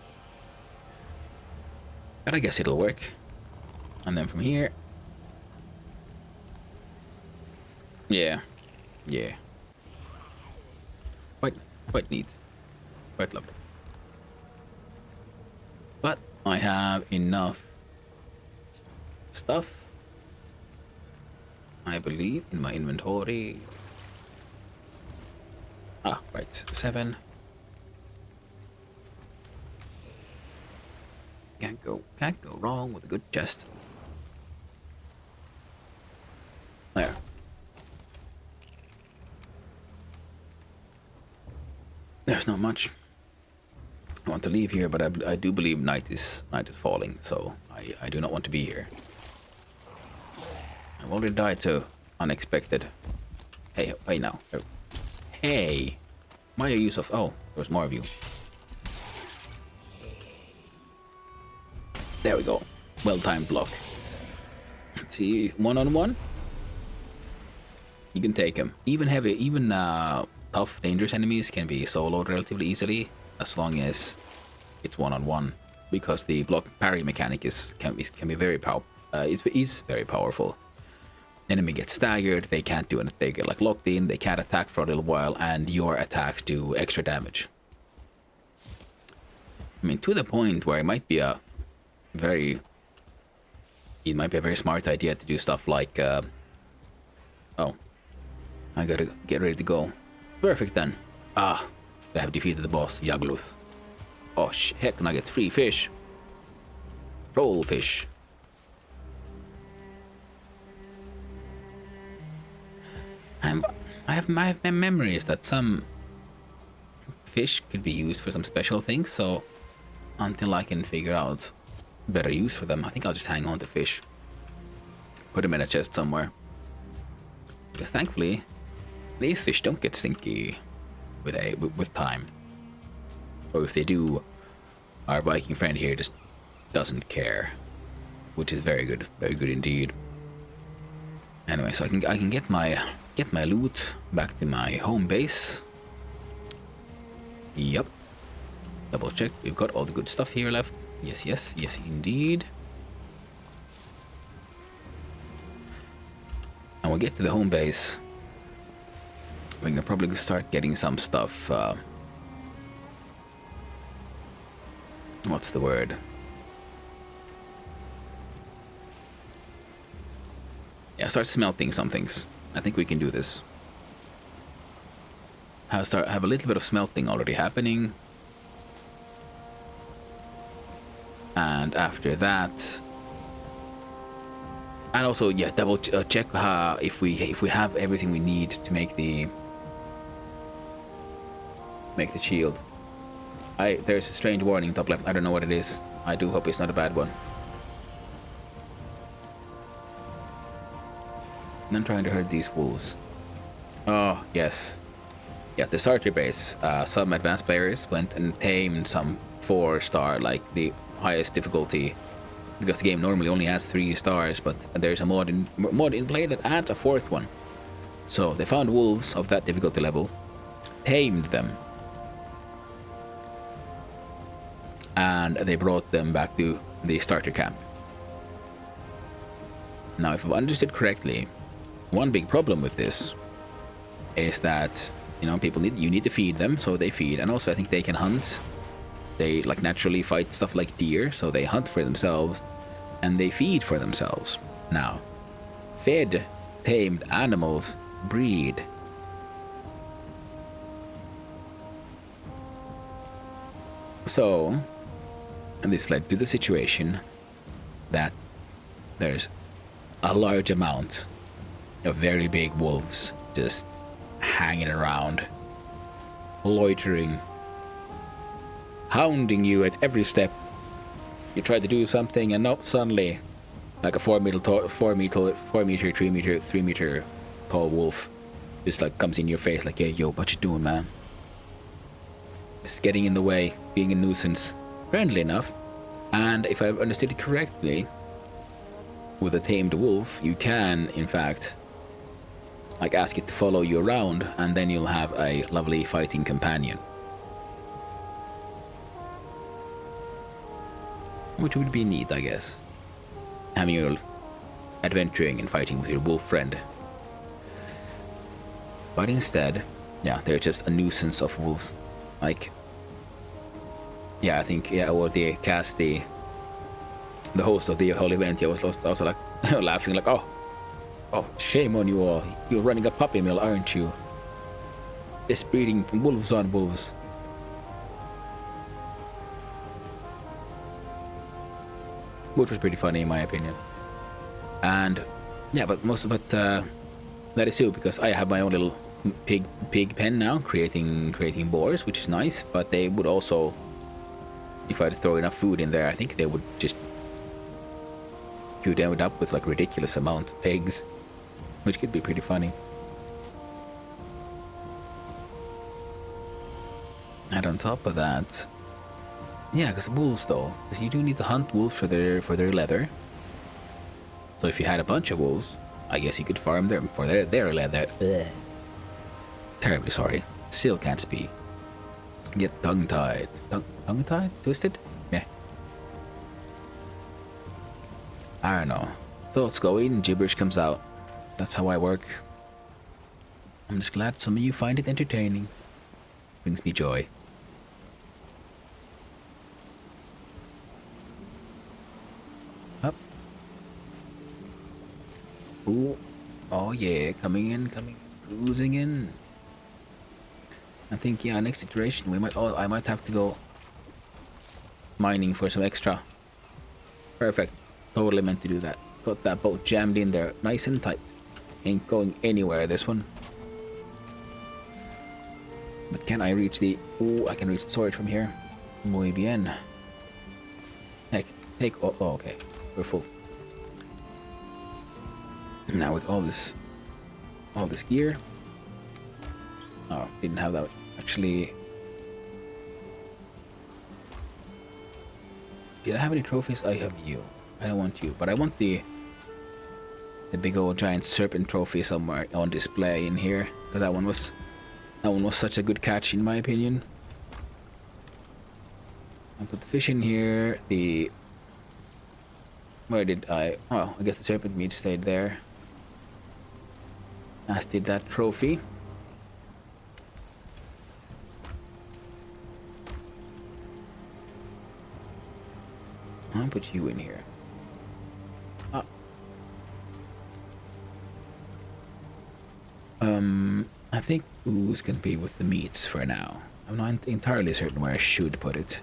But I guess it'll work. And then from here, yeah, quite neat, quite lovely. But I have enough stuff, I believe, in my inventory. Ah, right, 7. Can't go wrong with a good chest. There. There's not much. I want to leave here, but I do believe night is falling, so I do not want to be here. I've already died to unexpected. Hey now. Hey! Why are you so... Oh, there's more of you. There we go. Well-timed block. Let's see, 1-on-1. You can take him. Even tough, dangerous enemies can be soloed relatively easily, as long as it's 1-on-1, because the block parry mechanic can be very is very powerful. Enemy gets staggered, they can't do anything, they get like locked in, they can't attack for a little while, and your attacks do extra damage. I mean, to the point where it might be a very smart idea to do stuff like oh, I gotta get ready to go. Perfect then. Ah, they have defeated the boss, Yagluth. Oh heck, and I get 3 fish. Troll fish. I have my memories that some fish could be used for some special things, so until I can figure out better use for them, I think I'll just hang on to fish. Put them in a chest somewhere. Because thankfully, these fish don't get stinky with time. Or if they do, our Viking friend here just doesn't care, which is very good indeed. Anyway, so I can get my loot back to my home base. Yep. Double check. We've got all the good stuff here left. Yes, indeed. And we'll get to the home base. We can probably start getting some stuff. What's the word? Yeah, start smelting some things. I think we can do this. Have a little bit of smelting already happening. And after that, and also double check if we have everything we need to make the shield. There's a strange warning top left. I don't know what it is. I do hope it's not a bad one. And I'm trying to hurt these wolves. Oh yes, yeah. The starter base. Some advanced players went and tamed some 4-star, like the highest difficulty, because the game normally only has 3 stars, but there's a mod in play that adds a 4th one. So they found wolves of that difficulty level, tamed them, and they brought them back to the starter camp. Now, if I've understood correctly, one big problem with this is that, you know, you need to feed them, so they feed, and also I think they can hunt. They like naturally fight stuff like deer, so they hunt for themselves and they feed for themselves. Now, fed, tamed animals breed. So, and this led to the situation that there's a large amount of very big wolves just hanging around, loitering, hounding you at every step. You try to do something, and no, suddenly, like a 3 meter tall wolf just like comes in your face, like, "Hey, yo, what you doing, man?" Just getting in the way, being a nuisance. Friendly enough, and if I've understood it correctly, with a tamed wolf, you can, in fact, like ask it to follow you around, and then you'll have a lovely fighting companion. Which would be neat, I guess. Having your adventuring and fighting with your wolf friend. But instead, yeah, they're just a nuisance of wolves. Like, yeah, I think, yeah, or the host of the whole event, yeah, was also like laughing, like, oh, shame on you all. You're running a puppy mill, aren't you? Just breeding wolves on wolves. Which was pretty funny in my opinion. And yeah, but that is too, because I have my own little pig pen now, creating boars, which is nice. But they would also, if I'd throw enough food in there, I think they would just you'd end up with like ridiculous amount of pigs, which could be pretty funny. And on top of that, yeah, because wolves though, because you do need to hunt wolves for their leather. So if you had a bunch of wolves, I guess you could farm them for their leather. Ugh. Terribly sorry. Still can't speak. Get tongue-tied. Tongue-tied? Twisted? Yeah. I don't know. Thoughts go in, gibberish comes out. That's how I work. I'm just glad some of you find it entertaining. Brings me joy. Up. Ooh. Oh yeah, coming in, cruising in. I think, yeah, next iteration I might have to go mining for some extra. Perfect. Totally meant to do that. Got that boat jammed in there nice and tight. Ain't going anywhere, this one. But can I reach the... Ooh, I can reach the storage from here. Muy bien. Heck, take... Oh, okay. We're full. Now with all this gear... Oh, didn't have that. Actually... Did I have any trophies? I have you. I don't want you, but I want the big old giant serpent trophy somewhere on display in here, because that one was such a good catch in my opinion. I put the fish in here. Where did I? Oh, I guess the serpent meat stayed there. As did that trophy. I'll put you in here. I think ooze can be with the meats for now. I'm not entirely certain where I should put it.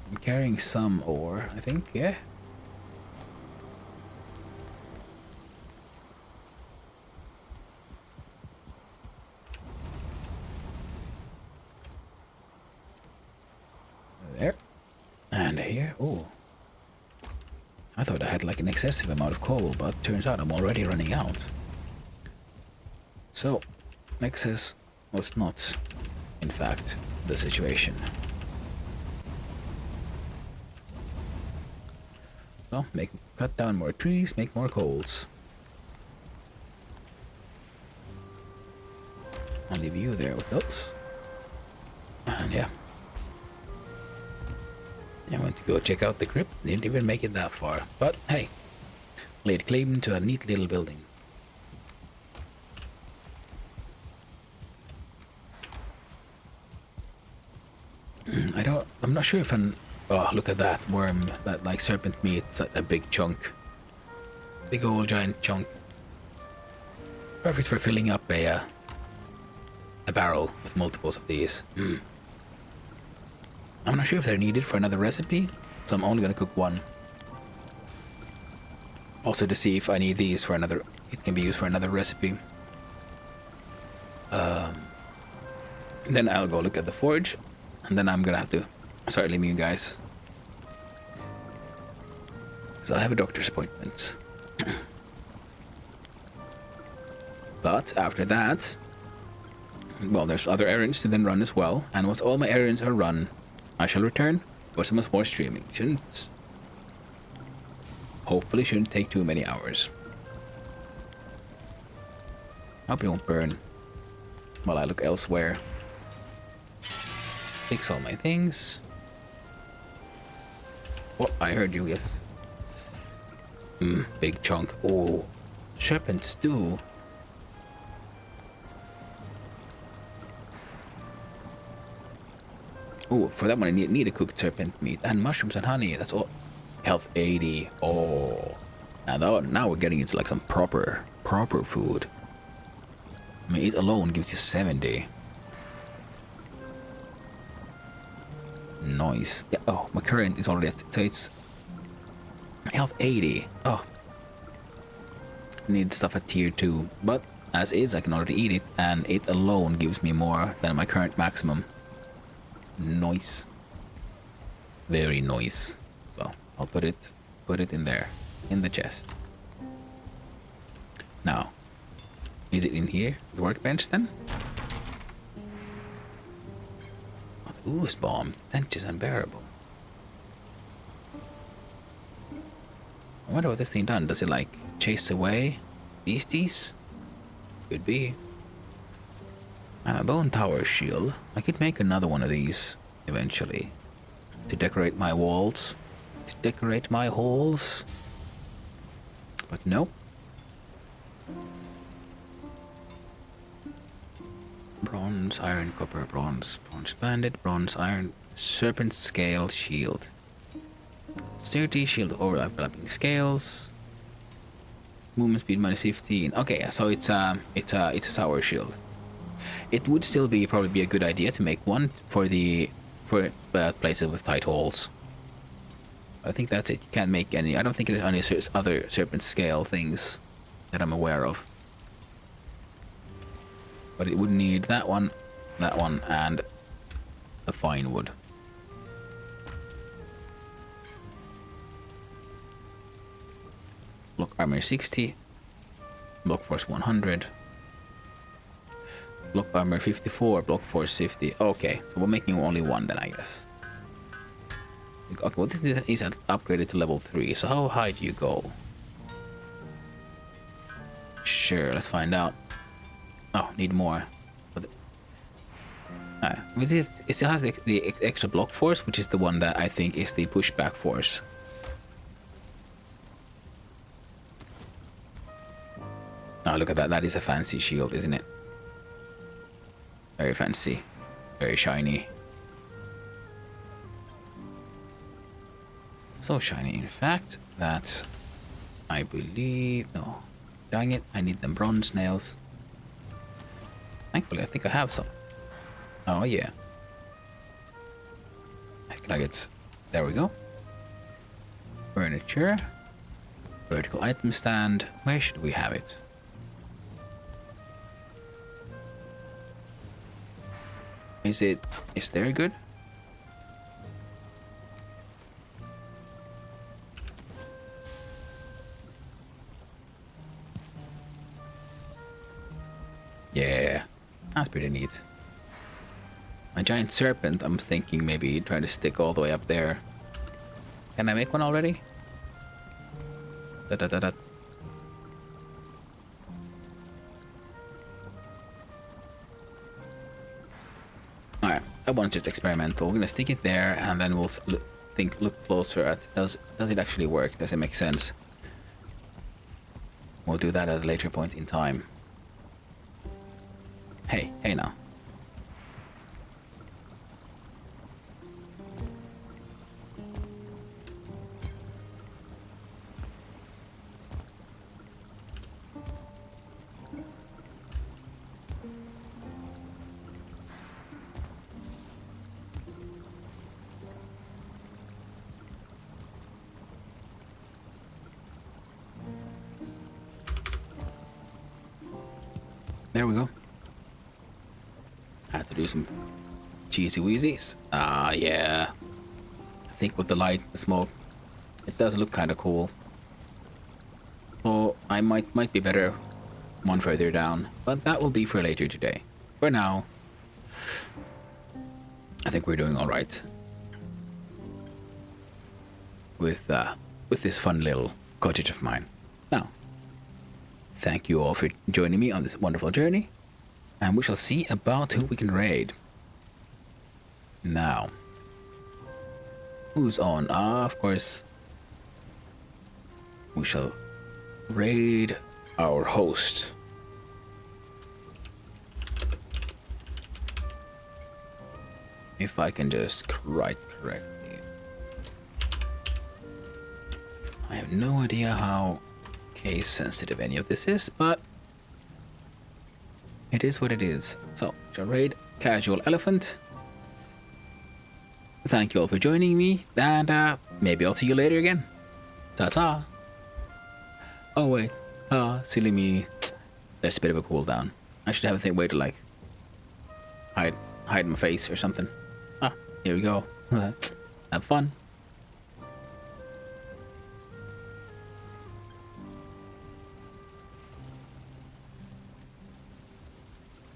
I'm carrying some ore, I think, yeah. There. And here, oh. I thought I had like an excessive amount of coal, but turns out I'm already running out. So, excess was not, in fact, the situation. So, cut down more trees, make more coals. I'll leave you there with those. And yeah. I went to go check out the crypt, didn't even make it that far. But hey, laid claim to a neat little building. I'm not sure if oh, look at that worm, that like serpent meat, a big chunk. Big old giant chunk. Perfect for filling up a barrel with multiples of these. I'm not sure if they're needed for another recipe, so I'm only gonna cook one. Also to see if I need these for another, it can be used for another recipe. Then I'll go look at the forge, and then I'm gonna have to start leaving you guys. So I have a doctor's appointment. But after that, well, there's other errands to then run as well. And once all my errands are run, I shall return for some more streaming. Hopefully shouldn't take too many hours. Hope it won't burn while I look elsewhere. Fix all my things. Oh, I heard you, yes. Big chunk. Oh, serpent stew. Oh, for that one I need a cooked serpent meat and mushrooms and honey. That's all. Health 80. Oh, now we're getting into like some proper food. I mean, it alone gives you 70. Nice. Yeah, oh, my current is already at, so it's health 80. Oh, need stuff at tier 2, but as is, I can already eat it, and it alone gives me more than my current maximum. Nice. Very nice. So I'll put it in there, in the chest. Now, is it in here, the workbench then? Oh, the ooze bomb, the stench is unbearable. I wonder what this thing done. Does it like chase away beasties? Could be. A bone tower shield. I could make another one of these eventually to decorate my walls, to decorate my halls. But no. Bronze, iron, copper, bronze, bronze banded, bronze, iron, serpent scale shield. Sturdy shield overlapping scales. Movement speed minus 15. Okay, so it's a sour shield. It would still probably be a good idea to make one for places with tight holes. I think that's it. You can't make any. I don't think there's any other serpent scale things that I'm aware of. But it would need that one, and the fine wood. Block armor 60. Block force 100. Block armor 54. Block force 50. Okay, so we're making only one then, I guess. Okay, well this is upgraded to level 3. So how high do you go? Sure, let's find out. Oh, need more. With it still has the extra block force, which is the one that I think is the pushback force. Oh, look at that. That is a fancy shield, isn't it? Very fancy. Very shiny. So shiny, in fact, that I believe... No. Dang it, I need them bronze nails. Thankfully, I think I have some. Oh, yeah. Nuggets. There we go. Furniture. Vertical item stand. Where should we have it? Is there good? Yeah, that's pretty neat. A giant serpent, I'm thinking maybe trying to stick all the way up there. Can I make one already? Da-da-da-da. Alright, that one's just experimental. We're gonna stick it there, and then we'll look closer at does it actually work? Does it make sense? We'll do that at a later point in time. Hey now. There we go. Had to do some cheesy wheezies. Ah, yeah. I think with the light, the smoke, it does look kind of cool. So I might be better one further down, but that will be for later today. For now, I think we're doing all right with this fun little cottage of mine. Now, thank you all for joining me on this wonderful journey, and we shall see about who we can raid. Now, who's on? Of course, we shall raid our host. If I can just write correctly. I have no idea how case sensitive any of this is, but it is what it is. So, shall raid Casual Elephant. Thank you all for joining me, and maybe I'll see you later again. Ta-ta! Oh wait, silly me. There's a bit of a cooldown. I should have a way to like hide my face or something. Here we go. Have fun.